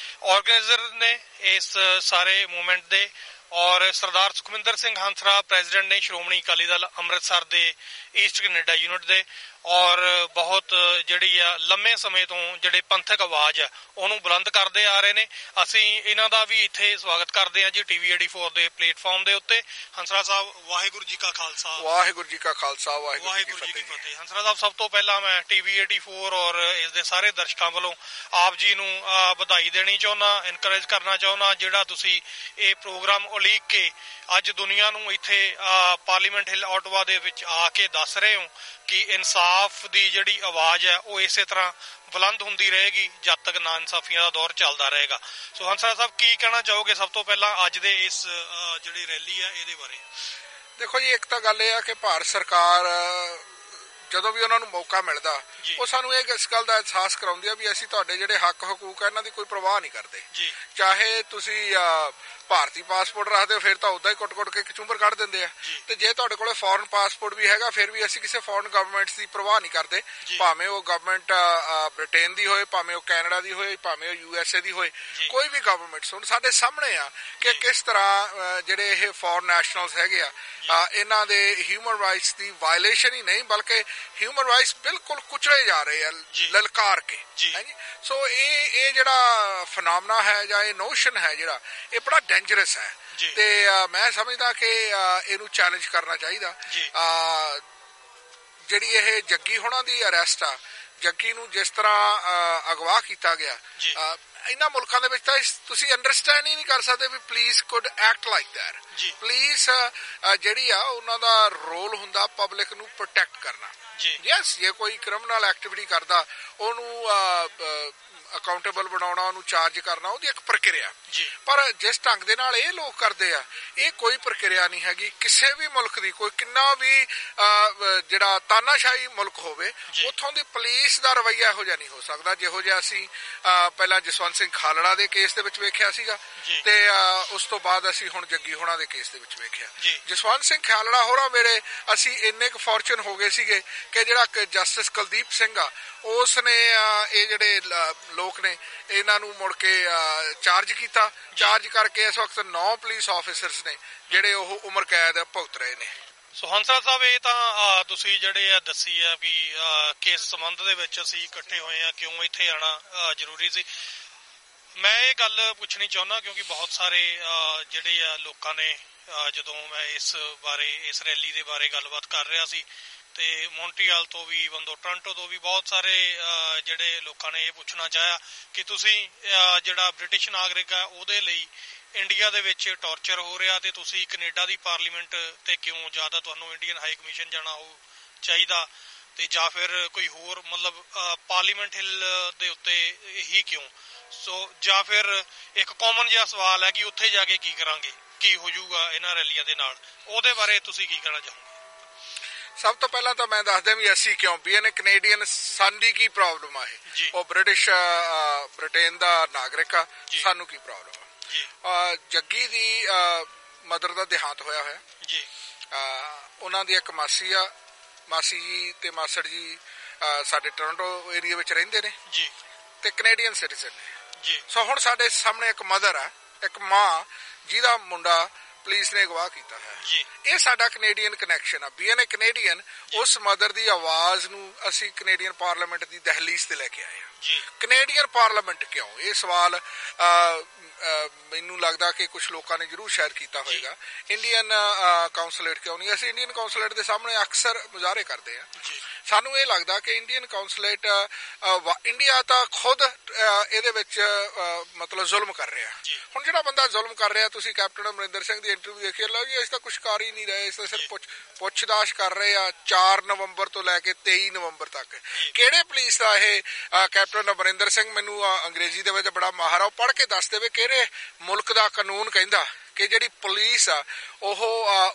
ਆਰਗੇਨਾਈਜ਼ਰ ਨੇ ਇਸ ਸਾਰੇ ਮੂਵਮੈਂਟ ਦੇ। ਔਰ ਸਰਦਾਰ ਸੁਖਮਿੰਦਰ ਸਿੰਘ ਹੰਸਰਾ ਪ੍ਰੈਜ਼ੀਡੈਂਟ ਨੇ ਸ਼੍ਰੋਮਣੀ ਅਕਾਲੀ ਦਲ ਅੰਮ੍ਰਿਤਸਰ ਦੇ ਈਸਟ ਕੈਨੇਡਾ ਯੂਨਿਟ ਦੇ। ਔਰ ਬਹੁਤ ਜਿਹੜੀ ਆ ਲੰਮੇ ਸਮੇਂ ਤੋਂ ਜਿਹੜੇ ਪੰਥਕ ਆਵਾਜ਼ ਆ ਉਹਨੂੰ ਬੁਲੰਦ ਕਰਦੇ ਆ ਰਹੇ ਨੇ। ਅਸੀਂ ਇਹਨਾਂ ਦਾ ਵੀ ਇੱਥੇ ਸਵਾਗਤ ਕਰਦੇ ਹਾਂ ਜੀ TV 84 ਦੇ ਪਲੇਟਫਾਰਮ ਦੇ ਉੱਤੇ। ਹੰਸਰਾ ਸਾਹਿਬ, ਵਾਹਿਗੁਰੂ ਜੀ ਕਾ ਖਾਲਸਾ। ਵਾਹਿਗੁਰੂ ਜੀ ਕਾ ਖਾਲਸਾ, ਵਾਹਿਗੁਰੂ ਜੀ ਕੀ ਫਤਿਹ। ਹੰਸਰਾ ਸਾਹਿਬ, ਸਭ ਤੋਂ ਪਹਿਲਾਂ ਮੈਂ TV 84 ਔਰ ਇਸ ਦੇ ਸਾਰੇ ਦਰਸ਼ਕਾਂ ਵੱਲੋਂ ਆਪ ਜੀ ਨੂੰ ਵਧਾਈ ਦੇਣੀ ਚਾਹੁੰਦਾ, ਇਨਕਰੇਜ ਕਰਨਾ ਚਾਹੁੰਦਾ, ਜਿਹੜਾ ਤੁਸੀਂ ਇਹ ਪ੍ਰੋਗਰਾਮ ਉਲੀਕ ਕੇ ਅੱਜ ਦੁਨੀਆ ਨੂੰ ਇੱਥੇ ਪਾਰਲੀਮੈਂਟ ਹਿੱਲ ਆਟਵਾ ਦੇ ਵਿੱਚ ਆ ਕੇ ਦੱਸ ਰਹੇ ਹੋ ਕਿ ਇਨਸਾਫ ਦੀ ਜਿਹੜੀ ਆਵਾਜ਼ ਹੈ ਉਹ ਇਸੇ ਤਰ੍ਹਾਂ ਬੁਲੰਦ ਹੁੰਦੀ ਰਹੇਗੀ ਜਦ ਤੱਕ ਨਾ ਇਨਸਾਫੀਆਂ ਦਾ ਦੌਰ ਚੱਲਦਾ ਰਹੇਗਾ। ਸੋ ਹੰਸਰਾ ਸਾਹਿਬ, ਕੀ ਕਹਿਣਾ ਚਾਹੋਗੇ ਸਭ ਤੋਂ ਪਹਿਲਾਂ ਅੱਜ ਦੇ ਇਸ ਜਿਹੜੀ ਰੈਲੀ ਹੈ ਇਹਦੇ ਬਾਰੇ? ਦੇਖੋ ਜੀ, ਇੱਕ ਤਾਂ ਗੱਲ ਇਹ ਆ ਕਿ ਭਾਰਤ ਸਰਕਾਰ ਜਦੋਂ ਵੀ ਉਹਨਾਂ ਨੂੰ ਮੌਕਾ ਮਿਲਦਾ ਉਹ ਸਾਨੂੰ ਇਸ ਗੱਲ ਦਾ ਅਹਿਸਾਸ ਕਰਾਉਂਦੀ ਆ ਵੀ ਅਸੀਂ ਤੁਹਾਡੇ ਜਿਹੜੇ ਹੱਕ ਹਕੂਕ ਆ ਇਹਨਾਂ ਦੀ ਕੋਈ ਪਰਵਾਹ ਨਹੀਂ ਕਰਦੇ। ਚਾਹੇ ਤੁਸੀਂ ਭਾਰਤੀ ਪਾਸਪੋਰਟ ਰੱਖਦੇ ਹੋ ਫਿਰ ਤਾਂ ਉਦਾਂ ਹੀ ਕੁੱਟ-ਕੁੱਟ ਕੇ ਕਚੂੰਬਰ ਕੱਢ ਦਿੰਦੇ ਆ, ਤੇ ਜੇ ਤੁਹਾਡੇ ਕੋਲੇ ਫੋਰਨ ਪਾਸਪੋਰਟ ਵੀ ਹੈਗਾ ਫਿਰ ਵੀ ਅਸੀਂ ਕਿਸੇ ਫੋਰਨ ਗਵਰਨਮੈਂਟ ਦੀ ਪਰਵਾਹ ਨਹੀਂ ਕਰਦੇ, ਭਾਵੇਂ ਉਹ ਗਵਰਨਮੈਂਟ ਬ੍ਰਿਟੇਨ ਦੀ ਹੋਏ, ਭਾਵੇਂ ਉਹ ਕੈਨੇਡਾ ਦੀ ਹੋਏ, ਭਾਵੇਂ ਉਹ USA ਦੀ ਹੋਏ, ਕੋਈ ਵੀ ਗਵਰਨਮੈਂਟ। ਹੁਣ ਸਾਡੇ ਸਾਹਮਣੇ ਆ ਕਿ ਕਿਸ ਤਰ੍ਹਾਂ ਜਿਹੜੇ ਇਹ ਫੋਰਨ ਨੈਸ਼ਨਲਸ ਹੈਗੇ ਆ ਇਹਨਾਂ ਦੇ ਹਿਊਮਨ ਰਾਈਟਸ ਦੀ ਵਾਇਲੇਸ਼ਨ ਹੀ ਨਹੀਂ ਬਲਕਿ ਹਿਊਮਨ ਰਾਈਟਸ ਬਿਲਕੁਲ ਕੁਚਲੇ ਜਾ ਰਹੇ ਆ ਲਲਕਾਰ ਕੇ। ਸੋ ਇਹ ਜਿਹੜਾ ਫਨਾਮਨਾ ਹੈ ਜਾਂ ਇਹ ਨੋਸ਼ਨ ਹੈ ਜਿਹੜਾ ਇਹ ਬੜਾ ਡੇਂਜਰਸ ਹੈ ਤੇ ਮੈਂ ਸਮਝਦਾ ਕਿ ਇਹਨੂੰ ਚੈਲੰਜ ਕਰਨਾ ਚਾਹੀਦਾ। ਜਿਹੜੀ ਇਹ ਜੱਗੀ ਹੋਣਾ ਦੀ ਅਰੈਸਟ ਆ, ਜੱਗੀ ਨੂੰ ਜਿਸ ਤਰ੍ਹਾਂ ਅਗਵਾ ਕੀਤਾ ਗਿਆ, ਇਹਨਾਂ ਮੁਲਕਾਂ ਦੇ ਵਿੱਚ ਤਾਂ ਤੁਸੀਂ ਅੰਡਰਸਟੈਂਡ ਹੀ ਨਹੀਂ ਕਰ ਸਕਦੇ ਵੀ police could act like that. Police ਜਿਹੜੀ ਆ ਉਹਨਾਂ ਦਾ ਰੋਲ ਹੁੰਦਾ ਪਬਲਿਕ ਨੂੰ ਪ੍ਰੋਟੈਕਟ ਕਰਨਾ। ਯੈਸ, ਜੇ ਕੋਈ ਕ੍ਰਿਮੀਨਲ ਐਕਟੀਵਿਟੀ ਕਰਦਾ ਉਹਨੂੰ ਅਕਾਊਂਟੇਬਲ ਬਣਾਉਣਾ, ਉਹਨੂੰ ਚਾਰਜ ਕਰਨਾ, ਉਹਦੀ ਇੱਕ ਪ੍ਰਕਿਰਿਆ। ਪਰ ਜਿਸ ਢੰਗ ਦੇ ਨਾਲ ਇਹ ਲੋਕ ਕਰਦੇ ਆ ਇਹ ਕੋਈ ਪ੍ਰਕਿਰਿਆ ਨਹੀਂ ਹੈਗੀ। ਕਿਸੇ ਵੀ ਮੁਲਕ ਦੀ, ਕੋਈ ਕਿੰਨਾ ਵੀ ਜਿਹੜਾ ਤਾਨਾਸ਼ਾਹੀ ਮੁਲਕ ਹੋਵੇ, ਉੱਥੋਂ ਦੀ ਪੁਲਿਸ ਦਾ ਰਵੱਈਆ ਇਹੋ ਜਿਹਾ ਨਹੀਂ ਹੋ ਸਕਦਾ ਜਿਹੋ ਜਿਹਾ ਅਸੀਂ ਪਹਿਲਾਂ ਜਸਵੰਤ ਸਿੰਘ ਖਾਲੜਾ ਦੇ ਕੇਸ ਦੇ ਵਿੱਚ ਵੇਖਿਆ ਸੀਗਾ ਤੇ ਉਸ ਤੋਂ ਬਾਅਦ ਅਸੀਂ ਹੁਣ ਜੱਗੀ ਹੋਣਾ ਦੇ ਕੇਸ ਦੇ ਵਿੱਚ ਵੇਖਿਆ। ਜਸਵੰਤ ਸਿੰਘ ਖਾਲੜਾ ਹੋਰਾਂ ਵੇਲੇ ਅਸੀਂ ਇੰਨੇ ਕੁ ਫੋਰਚੂਨ ਹੋ ਗਏ ਸੀਗੇ ਕਿ ਜਿਹੜਾ ਜਸਟਿਸ ਕੁਲਦੀਪ ਸਿੰਘ ਆ ਉਸ ਨੇ ਇਹ ਜਿਹੜੇ ਲੋਕ ਨੇ ਇਹਨਾਂ ਨੂੰ ਮੁੜ ਕੇ ਚਾਰਜ ਕੀਤਾ। ਚਾਰਜ ਕਰਕੇ ਇਸ ਵਕਤ 9 ਪੁਲਿਸ ਆਫਿਸਰਸ ਨੇ ਜਿਹੜੇ ਉਹ ਉਮਰ ਕੈਦ ਭੁਗਤ ਰਹੇ ਨੇ। ਸੋ ਹੰਸਰਾ ਸਾਹਿਬ, ਇਹ ਤਾਂ ਤੁਸੀਂ ਜਿਹੜੇ ਆ ਦੱਸੀ ਆ ਵੀ ਕਿਸ ਸੰਬੰਧ ਦੇ ਵਿੱਚ ਅਸੀਂ ਇਕੱਠੇ ਹੋਏ ਆ, ਕਿਉਂ ਇੱਥੇ ਆਉਣਾ ਜ਼ਰੂਰੀ ਸੀ। ਮੈਂ ਇਹ ਗੱਲ ਪੁੱਛਣੀ ਚਾਹੁੰਦਾ ਕਿਉਂਕਿ ਬਹੁਤ ਸਾਰੇ ਜਿਹੜੇ ਆ ਲੋਕਾਂ ਨੇ ਜਦੋਂ ਮੈਂ ਇਸ ਬਾਰੇ, ਇਸ ਰੈਲੀ ਦੇ ਬਾਰੇ ਗੱਲਬਾਤ ਕਰ ਰਿਹਾ ਸੀ ਤੇ ਮੌਂਟਰੀਅਲ ਤੋਂ ਵੀ, ਬੰਦੋ ਟੋਰਾਂਟੋ ਤੋਂ ਵੀ ਬਹੁਤ ਸਾਰੇ ਜਿਹੜੇ ਲੋਕਾਂ ਨੇ ਇਹ ਪੁੱਛਣਾ ਚਾਹਿਆ ਕਿ ਤੁਸੀਂ ਜਿਹੜਾ ਬ੍ਰਿਟਿਸ਼ ਨਾਗਰਿਕ ਆ ਉਹਦੇ ਲਈ ਇੰਡੀਆ ਦੇ ਵਿੱਚ ਟੌਰਚਰ ਹੋ ਰਿਹਾ ਤੇ ਤੁਸੀਂ ਕੈਨੇਡਾ ਦੀ ਪਾਰਲੀਮੈਂਟ ਤੇ ਕਿਉਂ ਜ਼ਿਆਦਾ, ਤੁਹਾਨੂੰ ਇੰਡੀਅਨ ਹਾਈ ਕਮਿਸ਼ਨ ਜਾਣਾ ਚਾਹੀਦਾ ਤੇ ਜਾਂ ਫਿਰ ਕੋਈ ਹੋਰ ਮਤਲਬ ਪਾਰਲੀਮੈਂਟ ਹਿੱਲ ਦੇ ਉੱਤੇ ਹੀ ਕਿਉਂ? ਸੋ ਜਾਂ ਫਿਰ ਇੱਕ ਕਾਮਨ ਜਿਹਾ ਸਵਾਲ ਹੈ ਕਿ ਉੱਥੇ ਜਾ ਕੇ ਕੀ ਕਰਾਂਗੇ, ਕੀ ਹੋ ਜਾਊਗਾ ਇਹਨਾਂ ਰੈਲੀਆਂ ਦੇ ਨਾਲ, ਉਹਦੇ ਬਾਰੇ ਤੁਸੀਂ ਕੀ ਕਹਿਣਾ ਚਾਹੋਗੇ? ਸਭ ਤੋਂ ਪਹਿਲਾਂ ਤਾਂ ਮੈਂ ਦੱਸਦਾ ਵੀ ਅਸੀਂ ਕਿਉਂ ਬੀਨ ਕੈਨੇਡੀਅਨ, ਸਾਡੀ ਕੀ ਪ੍ਰੋਬਲਮ ਆ? ਇਹ ਉਹ ਬ੍ਰਿਟੇਨ ਦਾ ਨਾਗਰਿਕ ਆ, ਸਾਨੂੰ ਕੀ ਪ੍ਰੋਬਲਮ ਆ? ਜੱਗੀ ਦੀ ਮਦਰ ਦਾ ਦੇਹਾਂਤ ਹੋਇਆ ਹੋਇਆ ਜੀ। ਉਹਨਾਂ ਦੀ ਇੱਕ ਮਾਸੀ ਆ, ਮਾਸੀ ਜੀ ਤੇ ਮਾਸੜ ਜੀ ਸਾਡੇ ਟੋਰਾਂਟੋ ਏਰੀਆ ਵਿੱਚ ਰਹਿੰਦੇ ਨੇ ਜੀ ਤੇ ਕੈਨੇਡੀਅਨ ਸਿਟੀਜ਼ਨ ਨੇ ਜੀ। ਸੋ ਹੁਣ ਸਾਡੇ ਸਾਹਮਣੇ ਇੱਕ ਮਦਰ ਆ, ਇੱਕ ਮਾਂ ਜਿਹਦਾ ਮੁੰਡਾ ਪੁਲਿਸ ਨੇ ਅਗਵਾ ਕੀਤਾ ਹੈ ਜੀ। ਇਹ ਸਾਡਾ ਕੈਨੇਡੀਅਨ ਕਨੈਕਸ਼ਨ ਆ। ਬੀਨ ਕੈਨੇਡੀਅਨ, ਉਸ ਮਦਰ ਦੀ ਆਵਾਜ਼ ਨੂੰ ਅਸੀਂ ਕੈਨੇਡੀਅਨ ਪਾਰਲੀਮੈਂਟ ਦੀ ਦਹਲੀਜ਼ ਤੇ ਲੈ ਕੇ ਆਏ ਹਾਂ ਜੀ। ਕੈਨੇਡੀਅਨ ਪਾਰਲੀਮੈਂਟ ਕਿਉਂ? ਇਹ ਸਵਾਲ ਮੈਨੂੰ ਲੱਗਦਾ ਕਿ ਕੁਝ ਲੋਕਾਂ ਨੇ ਜ਼ਰੂਰ ਸ਼ਾਇਦ ਕੀਤਾ ਹੋਏਗਾ। ਇੰਡੀਅਨ ਕਾਉਂਸਲੇਟ ਕਿਉਂ ਨਹੀਂ? ਅਸੀਂ ਇੰਡੀਅਨ ਕਾਉਂਸਲੇਟ ਦੇ ਸਾਹਮਣੇ ਅਕਸਰ ਮੁਜ਼ਾਹਰੇ ਕਰਦੇ ਹਾਂ। ਸਾਨੂੰ ਇਹ ਲੱਗਦਾ ਕਿ ਇੰਡੀਅਨ ਕਾਉਂਸਲੇਟ, ਇੰਡੀਆ ਤਾਂ ਖੁਦ ਇਹਦੇ ਵਿੱਚ ਮਤਲਬ ਜ਼ੁਲਮ ਕਰ ਰਿਹਾ। ਹੁਣ ਜਿਹੜਾ ਬੰਦਾ ਜ਼ੁਲਮ ਕਰ ਰਿਹਾ, ਤੁਸੀਂ ਕੈਪਟਨ ਅਮਰਿੰਦਰ ਸਿੰਘ ਦੀ ਇੰਟਰਵਿਊ ਦੇਖੀ, ਲਓ ਜੀ ਅਸੀਂ ਤਾਂ ਕੁਛ ਕਰ ਹੀ ਨਹੀਂ ਰਹੇ, ਇਸ ਤਾਂ ਸਿਰਫ ਪੁੱਛਦਾਛ ਕਰ ਰਹੇ ਆ 4 ਨਵੰਬਰ ਤੋਂ ਲੈ ਕੇ 23 ਨਵੰਬਰ ਤੱਕ। ਕਿਹੜੇ ਪੁਲਿਸ ਦਾ ਇਹ ਕੈਪਟਨ ਅਮਰਿੰਦਰ ਸਿੰਘ, ਮੈਨੂੰ ਅੰਗਰੇਜ਼ੀ ਦੇ ਵਿੱਚ ਬੜਾ ਮਾਹਰ ਆ, ਉਹ ਪੜ੍ਹ ਕੇ ਦੱਸ ਦੇਵੇ ਕਿਹੜੇ ਮੁਲਕ ਦਾ ਕਾਨੂੰਨ ਕਹਿੰਦਾ ਕਿ ਜਿਹੜੀ ਪੁਲਿਸ ਆ ਉਹ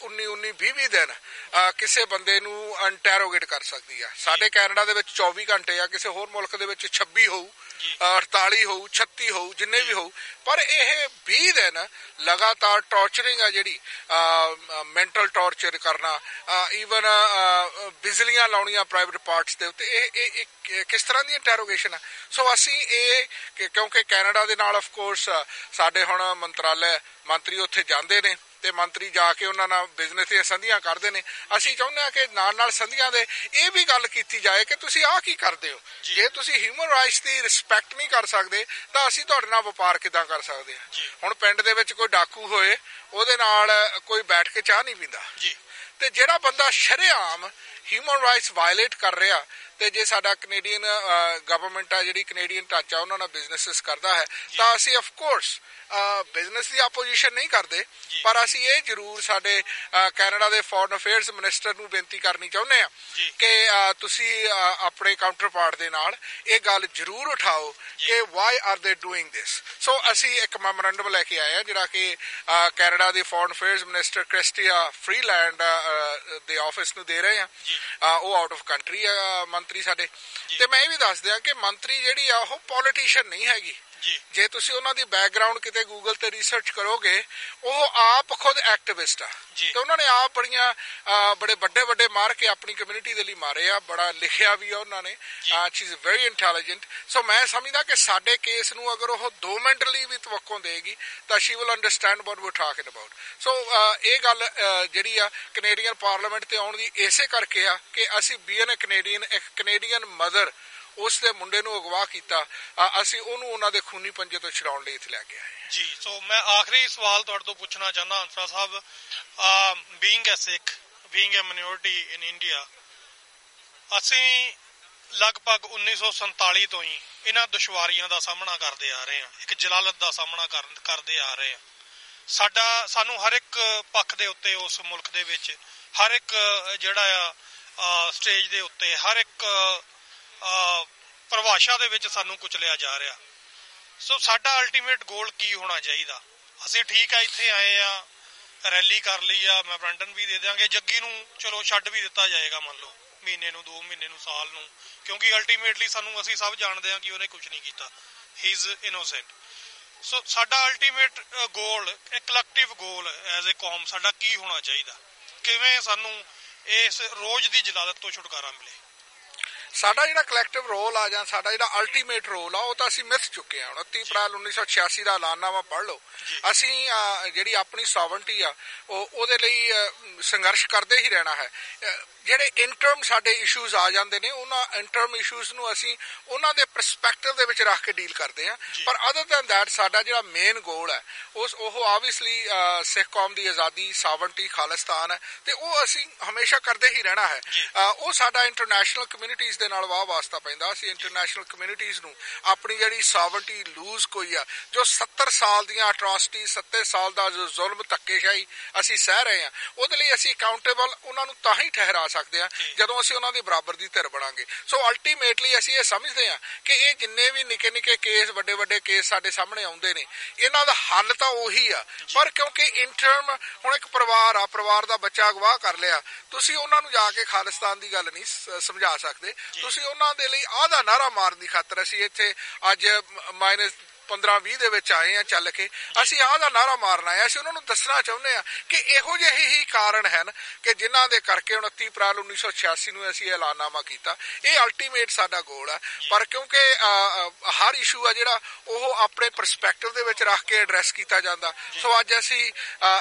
19-20 ਦਿਨ ਕਿਸੇ ਬੰਦੇ ਨੂੰ ਇੰਟੈਰੋਗੇਟ ਕਰ ਸਕਦੀ ਆ। ਸਾਡੇ ਕੈਨੇਡਾ ਦੇ ਵਿੱਚ 24 ਘੰਟੇ ਆ, ਕਿਸੇ ਹੋਰ ਮੁਲਕ ਦੇ ਵਿੱਚ 26 ਹੋਊ, 48 ਹੋਊ, 36 ਹੋਊ, ਜਿੰਨੇ ਵੀ ਹੋਊ। ਪਰ ਇਹ 20 ਦਿਨ ਲਗਾਤਾਰ ਟੌਰਚਰਿੰਗ ਆ, ਜਿਹੜੀ ਮੈਂਟਲ ਟੌਰਚਰ ਕਰਨਾ, ਈਵਨ ਬਿਜਲੀਆਂ ਲਾਉਣੀਆਂ ਪ੍ਰਾਈਵੇਟ ਪਾਰਟਸ ਦੇ ਉੱਤੇ, ਇਹ ਕਿਸ ਤਰ੍ਹਾਂ ਦੀ ਇੰਟੈਰੋਗੇਸ਼ਨ ਆ? ਸੋ ਅਸੀਂ ਇਹ, ਕਿਉਂਕਿ ਕੈਨੇਡਾ ਦੇ ਨਾਲ ਆਫ ਕੋਰਸ ਸਾਡੇ ਹੁਣ ਮੰਤਰੀ ਉੱਥੇ ਜਾਂਦੇ ਨੇ ਤੇ ਮੰਤਰੀ ਜਾ ਕੇ ਉਹਨਾਂ ਨਾਲ ਬਿਜ਼ਨਸ ਦੀਆਂ ਸੰਧੀਆਂ ਕਰਦੇ ਨੇ। ਅਸੀਂ ਚਾਹੁੰਦੇ ਹਾਂ ਕਿ ਨਾਲ ਨਾਲ ਸੰਧੀਆਂ ਦੇ ਇਹ ਵੀ ਗੱਲ ਕੀਤੀ ਜਾਏ ਕਿ ਤੁਸੀਂ ਆਹ ਕੀ ਕਰਦੇ ਹੋ? ਜੇ ਤੁਸੀਂ ਹਿਊਮਨ ਰਾਈਟਸ ਦੀ ਰਿਸਪੈਕਟ ਨਹੀਂ ਕਰ ਸਕਦੇ ਤਾਂ ਅਸੀਂ ਤੁਹਾਡੇ ਨਾਲ ਵਪਾਰ ਕਿੱਦਾਂ ਕਰ ਸਕਦੇ ਹਾਂ? ਹੁਣ ਪਿੰਡ ਦੇ ਵਿੱਚ ਕੋਈ ਡਾਕੂ ਹੋਏ, ਉਹਦੇ ਨਾਲ ਕੋਈ ਬੈਠ ਕੇ ਚਾਹ ਨਹੀਂ ਪੀਂਦਾ ਤੇ ਜਿਹੜਾ ਬੰਦਾ ਸ਼ਰੇਆਮ ਹਿਊਮਨ ਰਾਈਟਸ ਵਾਇਲੇਟ ਕਰ ਰਿਹਾ, ਤੇ ਜੇ ਸਾਡਾ ਕੈਨੇਡੀਅਨ ਗਵਰਨਮੈਂਟ ਆ, ਜਿਹੜੀ ਕੈਨੇਡੀਅਨ ਢਾਂਚਾ ਉਹਨਾਂ ਨਾਲ ਬਿਜ਼ਨੈਸ ਕਰਦਾ ਹੈ, ਤਾਂ ਅਸੀਂ of course business the opposition ਨਹੀਂ ਕਰਦੇ, ਪਰ ਅਸੀਂ ਇਹ ਜ਼ਰੂਰ ਸਾਡੇ ਕੈਨੇਡਾ ਦੇ ਫੋਰਨ ਅਫੇਅਰਸ ਮਿਨਿਸਟਰ ਨੂੰ ਬੇਨਤੀ ਕਰਨੀ ਚਾਹੁੰਦੇ ਹਾਂ ਕਿ ਤੁਸੀਂ ਆਪਣੇ ਕਾਊਂਟਰ ਪਾਰਟ ਦੇ ਨਾਲ ਇਹ ਗੱਲ ਜ਼ਰੂਰ ਉਠਾਓ ਕਿ ਵਾਈ ਆਰ ਦੇ ਡੂਇੰਗ ਦਿਸ। ਸੋ ਅਸੀਂ ਇੱਕ ਮੈਮੋਰੈਂਡਮ ਲੈ ਕੇ ਆਏ ਹਾਂ ਜਿਹੜਾ ਕਿ ਕੈਨੇਡਾ ਦੇ foreign affairs minister Christy Freeland ਦੇ ਆਫਿਸ ਨੂੰ ਦੇ ਰਹੇ ਹਾਂ। ਉਹ ਆਊਟ ਆਫ ਕੰਟਰੀ ਆ ਮੰਤਰੀ ਸਾਡੇ। ਤੇ ਮੈਂ ਇਹ ਵੀ ਦੱਸ ਦਿਆਂ ਕਿ ਮੰਤਰੀ ਜਿਹੜੀ ਆ ਉਹ ਪੋਲੀਟੀਸ਼ੀਅਨ ਨਹੀਂ ਹੈਗੀ। ਜੇ ਤੁਸੀਂ ਉਹਨਾਂ ਦੀ ਬੈਕਗ੍ਰਾਉਂਡ ਕਿਤੇ ਗੂਗਲ ਤੇ ਰਿਸਰਚ ਕਰੋਗੇ, ਉਹ ਆਪ ਖੁਦ ਐਕਟਿਵਿਸਟ ਆ ਤੇ ਉਹਨਾਂ ਨੇ ਆਪ ਬੜੇ ਵੱਡੇ ਮਾਰ ਕੇ ਆਪਣੀ ਕਮਿਊਨਿਟੀ ਦੇ ਲਈ ਮਾਰੇ ਆ। ਬੜਾ ਲਿਖਿਆ ਵੀ ਆ ਉਹਨਾਂ ਨੇ। She is very intelligent. So ਮੈਂ ਸਮਝਦਾ ਕਿ ਸਾਡੇ ਕੇਸ ਨੂੰ ਅਗਰ ਉਹ 2 ਮਿੰਟ ਲਈ ਵੀ ਤਵੱਕੋਂ ਦੇਗੀ ਤਾਂ she will understand what we talking about. So ਇਹ ਗੱਲ ਜਿਹੜੀ ਆ ਕੈਨੇਡੀਅਨ ਪਾਰਲੀਮੈਂਟ ਤੇ ਆਉਣ ਦੀ ਇਸੇ ਕਰਕੇ ਆ ਕਿ ਅਸੀਂ ਬੀਨ ਕੈਨੇਡੀਅਨ, ਇੱਕ ਕੈਨੇਡੀਅਨ ਮਦਰ, ਉਸ ਦੇ ਮੁੰਡੇ ਨੂੰ ਅਗਵਾ ਕੀਤਾ, ਅਸੀਂ ਉਹਨੂੰ ਉਹਨਾਂ ਦੇ ਖੂਨੀ ਪੰਜੇ ਤੋਂ ਛੁਡਾਉਣ ਲਈ ਇੱਥੇ ਲੈ ਕੇ ਆਏ ਜੀ। ਸੋ ਮੈਂ ਆਖਰੀ ਸਵਾਲ ਤੁਹਾਡੇ ਤੋਂ ਪੁੱਛਣਾ ਚਾਹੁੰਦਾ Hansraj Sahib, being a Sikh, being a minority in India, ਅਸੀਂ ਲਗਭਗ 1947 ਤੋਂ ਹੀ ਇਹਨਾਂ ਦੁਸ਼ਵਾਰੀਆਂ ਦਾ ਸਾਹਮਣਾ ਕਰਦੇ ਆ ਰਹੇ ਹਾਂ, ਇੱਕ ਜਲਾਲਤ ਦਾ ਸਾਹਮਣਾ ਕਰਦੇ ਆ ਰਹੇ ਹਾਂ। ਸਾਨੂੰ ਹਰ ਇੱਕ ਪੱਖ ਦੇ ਉੱਤੇ ਉਸ ਮੁਲਕ ਦੇ ਵਿੱਚ, ਹਰ ਇੱਕ ਜਿਹੜਾ ਆ ਸਟੇਜ ਦੇ ਉੱਤੇ, ਹਰ ਇੱਕ ਪਰਿਭਾਸ਼ਾ ਦੇ ਵਿੱਚ ਸਾਨੂੰ ਕੁਚਲਿਆ ਜਾ ਰਿਹਾ। ਸੋ ਸਾਡਾ ਅਲਟੀਮੇਟ ਗੋਲ ਕੀ ਹੋਣਾ ਚਾਹੀਦਾ? ਅਸੀਂ ਠੀਕ ਆ, ਇੱਥੇ ਆਏ ਆ, ਰੈਲੀ ਕਰ ਲਈ ਆ, ਮੈਮੋਰੈਂਡਮ ਵੀ ਦੇ ਦਿਆਂਗੇ, ਜੱਗੀ ਨੂੰ ਚਲੋ ਛੱਡ ਵੀ ਦਿੱਤਾ ਜਾਏਗਾ, ਮੰਨ ਲਓ ਮਹੀਨੇ ਨੂੰ, 2 ਮਹੀਨੇ ਨੂੰ, ਸਾਲ ਨੂੰ, ਕਿਉਂਕਿ ਅਲਟੀਮੇਟਲੀ ਅਸੀਂ ਸਭ ਜਾਣਦੇ ਹਾਂ ਕਿ ਉਹਨੇ ਕੁਝ ਨਹੀਂ ਕੀਤਾ, ਹੀ ਇਜ਼ ਇਨੋਸੈਂਟ। ਸੋ ਸਾਡਾ ਅਲਟੀਮੇਟ ਗੋਲ, ਇੱਕ ਕਲੈਕਟਿਵ ਗੋਲ ਐਜ਼ ਏ ਕੌਮ ਸਾਡਾ ਕੀ ਹੋਣਾ ਚਾਹੀਦਾ? ਕਿਵੇਂ ਸਾਨੂੰ ਇਸ ਰੋਜ਼ ਦੀ ਜਲਾਲਤ ਤੋਂ ਛੁਟਕਾਰਾ ਮਿਲੇ? ਸਾਡਾ ਜਿਹੜਾ ਕਲੈਕਟਿਵ ਰੋਲ ਆ ਜਾਂ ਸਾਡਾ ਜਿਹੜਾ ਅਲਟੀਮੇਟ ਰੋਲ ਆ ਉਹ ਤਾਂ ਅਸੀਂ ਮਿਥ ਚੁੱਕੇ ਹਾਂ। 29 ਅਪ੍ਰੈਲ 1986 ਦਾ ਐਲਾਨਨਾਮਾ ਪੜ੍ਹ ਲਓ। ਅਸੀਂ ਜਿਹੜੀ ਆਪਣੀ ਸੋਵਰਨਟੀ ਆ ਉਹਦੇ ਲਈ ਸੰਘਰਸ਼ ਕਰਦੇ ਹੀ ਰਹਿਣਾ ਹੈ। ਜਿਹੜੇ ਇੰਟਰਮ ਸਾਡੇ ਇਸ਼ੂਜ਼ ਆ ਜਾਂਦੇ ਨੇ, ਉਹਨਾਂ ਇੰਟਰਮ ਇਸ਼ੂਜ਼ ਨੂੰ ਅਸੀਂ ਉਹਨਾਂ ਦੇ ਪਰਸਪੈਕਟਿਵ ਦੇ ਵਿੱਚ ਰੱਖ ਕੇ ਡੀਲ ਕਰਦੇ ਹਾਂ। ਪਰ ਅਦਰ ਦੈਨ ਦੈਟ ਸਾਡਾ ਜਿਹੜਾ ਮੇਨ ਗੋਲ ਹੈ ਉਹ ਆਬਵੀਅਸਲੀ ਸਿੱਖ ਕੌਮ ਦੀ ਆਜ਼ਾਦੀ, ਸਾਵਰਨਟੀ, ਖਾਲਿਸਤਾਨ ਹੈ, ਤੇ ਉਹ ਅਸੀਂ ਹਮੇਸ਼ਾ ਕਰਦੇ ਹੀ ਰਹਿਣਾ ਹੈ। ਉਹ ਸਾਡਾ ਇੰਟਰਨੈਸ਼ਨਲ ਕਮਿਊਨਿਟੀਜ਼ ਦੇ ਨਾਲ ਵਾਹ ਵਾਸਤਾ ਪੈਂਦਾ। ਅਸੀਂ ਇੰਟਰਨੈਸ਼ਨਲ ਕਮਿਊਨਿਟੀਜ਼ ਨੂੰ ਆਪਣੀ ਜਿਹੜੀ ਸੋਵਰਨਟੀ ਲੂਜ਼ ਕੋਈ ਆ, ਜੋ 70 ਸਾਲ ਦੀਆਂ ਅਟਰੋਸਿਟੀ, 70 ਸਾਲ ਦਾ ਜੋ ਜ਼ੁਲਮ ਧੱਕੇਸ਼ਾਹੀ ਅਸੀਂ ਸਹਿ ਰਹੇ ਹਾਂ, ਉਹਦੇ ਲਈ ਅਸੀਂ ਅਕਾਊਂਟੇਬਲ ਉਹਨਾਂ ਨੂੰ ਤਾਂ ਹੀ ਠਹਿਰਾ ਸਕਦੇ ਹਾਂ ਜਦੋਂ ਅਸੀਂ ਉਹਨਾਂ ਦੇ ਬਰਾਬਰ ਦੀ ਧਿਰ ਬਣਾਂਗੇ। ਸੋ ਅਲਟੀਮੇਟਲੀ ਅਸੀਂ ਇਹ ਸਮਝਦੇ ਹਾਂ ਕਿ ਇਹ ਜਿੰਨੇ ਵੀ ਨਿੱਕੇ ਨਿੱਕੇ ਕੇਸ, ਵੱਡੇ ਵੱਡੇ ਕੇਸ ਸਾਡੇ ਸਾਹਮਣੇ ਆਉਂਦੇ ਨੇ, ਇਹਨਾਂ ਦਾ ਹੱਲ ਤਾਂ ਉਹੀ ਆ, ਪਰ ਕਿਉਂਕਿ ਇੰਟਰਮ ਹੁਣ ਇੱਕ ਪਰਿਵਾਰ ਆ, ਪਰਿਵਾਰ ਦਾ ਬੱਚਾ ਅਗਵਾ ਕਰ ਲਿਆ, ਤੁਸੀਂ ਉਹਨਾਂ ਨੂੰ ਜਾ ਕੇ ਖਾਲਿਸਤਾਨ ਦੀ ਗੱਲ ਨਹੀਂ ਸਮਝਾ ਸਕਦੇ। ਤੁਸੀਂ ਉਹਨਾਂ ਦੇ ਲਈ ਆਹ ਦਾ ਨਾਰਾ ਮਾਰਨ ਦੀ ਖਾਤਰ ਅਸੀਂ ਇੱਥੇ ਅੱਜ -15-20 ਦੇ ਵਿੱਚ ਆਏ ਆ ਚੱਲ ਕੇ, ਅਸੀਂ ਆਹ ਦਾ ਨਾਰਾ ਮਾਰਨਾ ਹੈ। ਅਸੀਂ ਉਹਨਾਂ ਨੂੰ ਦੱਸਣਾ ਚਾਹੁੰਦੇ ਹਾਂ ਕਿ ਇਹੋ ਜਿਹੇ ਹੀ ਕਾਰਨ ਹਨ ਕਿ ਜਿਨ੍ਹਾਂ ਦੇ ਕਰਕੇ 29 ਅਪ੍ਰੈਲ 1986 ਨੂੰ ਅਸੀਂ ਐਲਾਨਨਾਮਾ ਕੀਤਾ। ਇਹ ਅਲਟੀਮੇਟ ਸਾਡਾ ਗੋਲ ਹੈ, ਪਰ ਕਿਉਂਕਿ ਹਰ ਇਸ਼ੂ ਆ ਜਿਹੜਾ ਉਹ ਆਪਣੇ ਪਰਸਪੈਕਟਿਵ ਦੇ ਵਿੱਚ ਰੱਖ ਕੇ ਐਡਰੈਸ ਕੀਤਾ ਜਾਂਦਾ। ਸੋ ਅੱਜ ਅਸੀਂ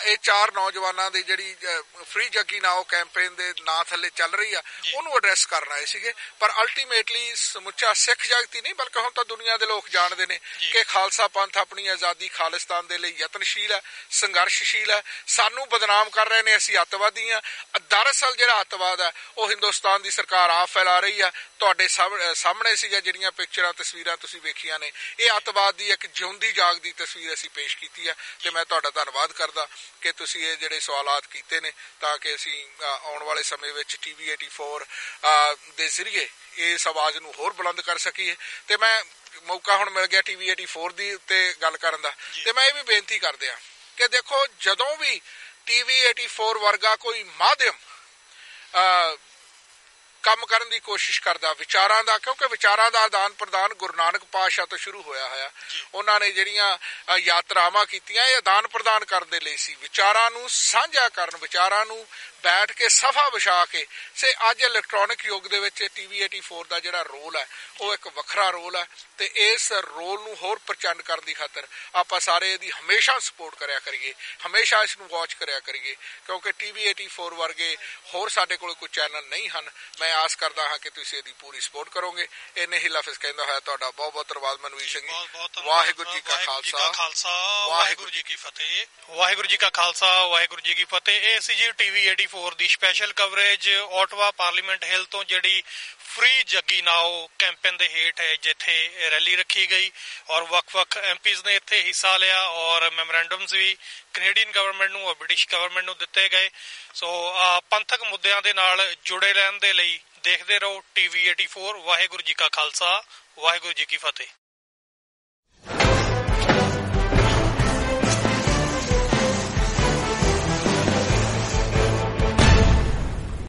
ਇਹ 4 ਨੌਜਵਾਨਾਂ ਦੀ ਜਿਹੜੀ ਫ੍ਰੀ ਜੱਗੀ ਨਾਓ ਕੈਂਪੇਨ ਦੇ ਨਾਂ ਥੱਲੇ ਚੱਲ ਰਹੀ ਆ, ਉਹਨੂੰ ਐਡਰੈਸ ਕਰਨ ਆਏ ਸੀਗੇ। ਪਰ ਅਲਟੀਮੇਟਲੀ ਸਮੁੱਚਾ ਸਿੱਖ ਜਗਤ ਹੀ ਨਹੀਂ, ਬਲਕਿ ਹੁਣ ਤਾਂ ਦੁਨੀਆ ਦੇ ਲੋਕ ਜਾਣਦੇ ਨੇ ਕਿ ਖਾਲਸਾ ਪੰਥ ਆਪਣੀ ਆਜ਼ਾਦੀ ਖਾਲਿਸਤਾਨ ਦੇ ਲਈ ਯਤਨਸ਼ੀਲ ਹੈ, ਸੰਘਰਸ਼ਸ਼ੀਲ ਹੈ। ਸਾਨੂੰ ਬਦਨਾਮ ਕਰ ਰਹੇ ਨੇ ਅਸੀਂ ਅੱਤਵਾਦੀ ਹਾਂ। ਦਰਅਸਲ ਜਿਹੜਾ ਅੱਤਵਾਦ ਹੈ ਉਹ ਹਿੰਦੁਸਤਾਨ ਦੀ ਸਰਕਾਰ ਆਪ ਫੈਲਾ ਰਹੀ ਹੈ। ਤੁਹਾਡੇ ਸਾਹਮਣੇ ਸੀਗਾ ਜਿਹੜੀਆਂ ਪਿਕਚਰਾਂ, ਤਸਵੀਰਾਂ ਤੁਸੀਂ ਵੇਖੀਆਂ ਨੇ, ਇਹ ਅੱਤਵਾਦ ਦੀ ਇੱਕ ਜਿਉਂਦੀ ਜਾਗਦੀ ਤਸਵੀਰ ਅਸੀਂ ਪੇਸ਼ ਕੀਤੀ ਹੈ। ਤੇ ਮੈਂ ਤੁਹਾਡਾ ਧੰਨਵਾਦ ਕਰਦਾ ਕਿ ਤੁਸੀਂ ਇਹ ਜਿਹੜੇ ਸਵਾਲਾਤ ਕੀਤੇ ਨੇ, ਤਾਂ ਕਿ ਅਸੀਂ ਆਉਣ ਵਾਲੇ ਸਮੇਂ ਵਿੱਚ TV 84 ਦੇ ਜ਼ਰੀਏ ਇਸ ਆਵਾਜ਼ ਨੂੰ ਹੋਰ ਬੁਲੰਦ ਕਰ ਸਕੀਏ। ਤੇ ਮੈਂ ਮੌਕਾ ਹੁਣ ਮਿਲ ਗਿਆ TV 84 ਦੀ ਉੱਤੇ ਗੱਲ ਕਰਨ ਦਾ, ਤੇ ਮੈਂ ਇਹ ਵੀ ਬੇਨਤੀ ਕਰਦੇ ਹਾਂ ਕਿ ਦੇਖੋ, ਜਦੋਂ ਵੀ TV 84 ਵਰਗਾ ਕੋਈ ਮਾਧਿਅਮ ਕੰਮ ਕਰਨ ਦੀ ਕੋਸ਼ਿਸ਼ ਕਰਦਾ ਵਿਚਾਰਾਂ ਦਾ, ਕਿਉਂਕਿ ਵਿਚਾਰਾਂ ਦਾ ਆਦਾਨ ਪ੍ਰਦਾਨ ਗੁਰੂ ਨਾਨਕ ਪਾਤਸ਼ਾਹ ਤੋਂ ਸ਼ੁਰੂ ਹੋਇਆ ਹੋਇਆ। ਉਹਨਾਂ ਨੇ ਜਿਹੜੀਆਂ ਯਾਤਰਾਵਾਂ ਕੀਤੀਆਂ, ਇਹ ਆਦਾਨ ਪ੍ਰਦਾਨ ਕਰਨ ਦੇ ਲਈ ਸੀ, ਵਿਚਾਰਾਂ ਨੂੰ ਸਾਂਝਾ ਕਰਨ, ਵਿਚਾਰਾਂ ਨੂੰ ਬੈਠ ਕੇ ਸਫਾ ਵਿਛਾ ਕੇ। ਸੇ ਅੱਜ ਇਲੈਕਟ੍ਰੋਨਿਕ ਯੁੱਗ ਦੇ ਵਿੱਚ TV 84 ਦਾ ਜਿਹੜਾ ਰੋਲ ਹੈ ਉਹ ਇੱਕ ਵੱਖਰਾ ਰੋਲ ਹੈ, ਤੇ ਇਸ ਰੋਲ ਨੂੰ ਹੋਰ ਪ੍ਰਚੰਡ ਕਰਨ ਦੀ ਖਾਤਰ ਆਪਾਂ ਸਾਰੇ ਇਹਦੀ ਹਮੇਸ਼ਾ ਸਪੋਰਟ ਕਰਿਆ ਕਰੀਏ, ਹਮੇਸ਼ਾ ਇਸ ਨੂੰ ਵਾਚ ਕਰਿਆ ਕਰੀਏ, ਕਿਉਂਕਿ TV 84 ਵਰਗੇ ਹੋਰ ਸਾਡੇ ਕੋਲ ਕੋਈ ਚੈਨਲ ਨਹੀਂ ਹਨ। ਮੈਂ ਆਸ ਕਰਦਾ ਹਾਂ ਕਿ ਤੁਸੀਂ ਇਹਦੀ ਪੂਰੀ ਸਪੋਰਟ ਕਰੋਗੇ। ਇੰਨੇ ਹੀ ਲਫ਼ਜ਼ ਕਹਿੰਦਾ ਹੋਇਆ ਤੁਹਾਡਾ ਬਹੁਤ ਬਹੁਤ ਧੰਨਵਾਦ ਮਨਵੀਰ ਸਿੰਘ ਜੀ। ਵਾਹਿਗੁਰੂ ਜੀ ਕਾ ਖਾਲਸਾ, ਵਾਹਿਗੁਰੂ ਜੀ ਕੀ ਫਤਿਹ। ਵਾਹਿਗੁਰੂ ਜੀ ਕਾ ਖਾਲਸਾ, ਵਾਹਿਗੁਰੂ ਜੀ ਕੀ ਫਤਿਹ। ਇਹ ਸੀ ਜੀ TV 84 ਦੀ ਸਪੈਸ਼ਲ ਕਵਰੇਜ ਓਟਵਾ ਪਾਰਲੀਮੈਂਟ ਹਿੱਲ ਤੋਂ, ਜਿਹੜੀ ਫ੍ਰੀ ਜੱਗੀ ਨਾਓ ਕੈਂਪੇਨ ਦੇ ਹੇਠ ਹੈ, ਜਿੱਥੇ ਰੈਲੀ ਰੱਖੀ ਗਈ ਔਰ ਵੱਖ-ਵੱਖ MPs ਨੇ ਇੱਥੇ ਹਿੱਸਾ ਲਿਆ ਔਰ ਮੈਮੋਰੈਂਡਮਸ ਵੀ ਕੈਨੇਡੀਅਨ ਗਵਰਨਮੈਂਟ ਨੂੰ ਔਰ ਬ੍ਰਿਟਿਸ਼ ਗਵਰਨਮੈਂਟ ਨੂੰ ਦਿੱਤੇ ਗਏ। ਸੋ ਪੰਥਕ ਮੁੱਦਿਆਂ ਦੇ ਨਾਲ ਜੁੜੇ ਰਹਿਣ ਦੇ ਲਈ ਦੇਖਦੇ ਰਹੋ TV 84। ਵਾਹਿਗੁਰੂ ਜੀ ਕਾ ਖਾਲਸਾ, ਵਾਹਿਗੁਰੂ ਜੀ ਕੀ ਫਤਿਹ।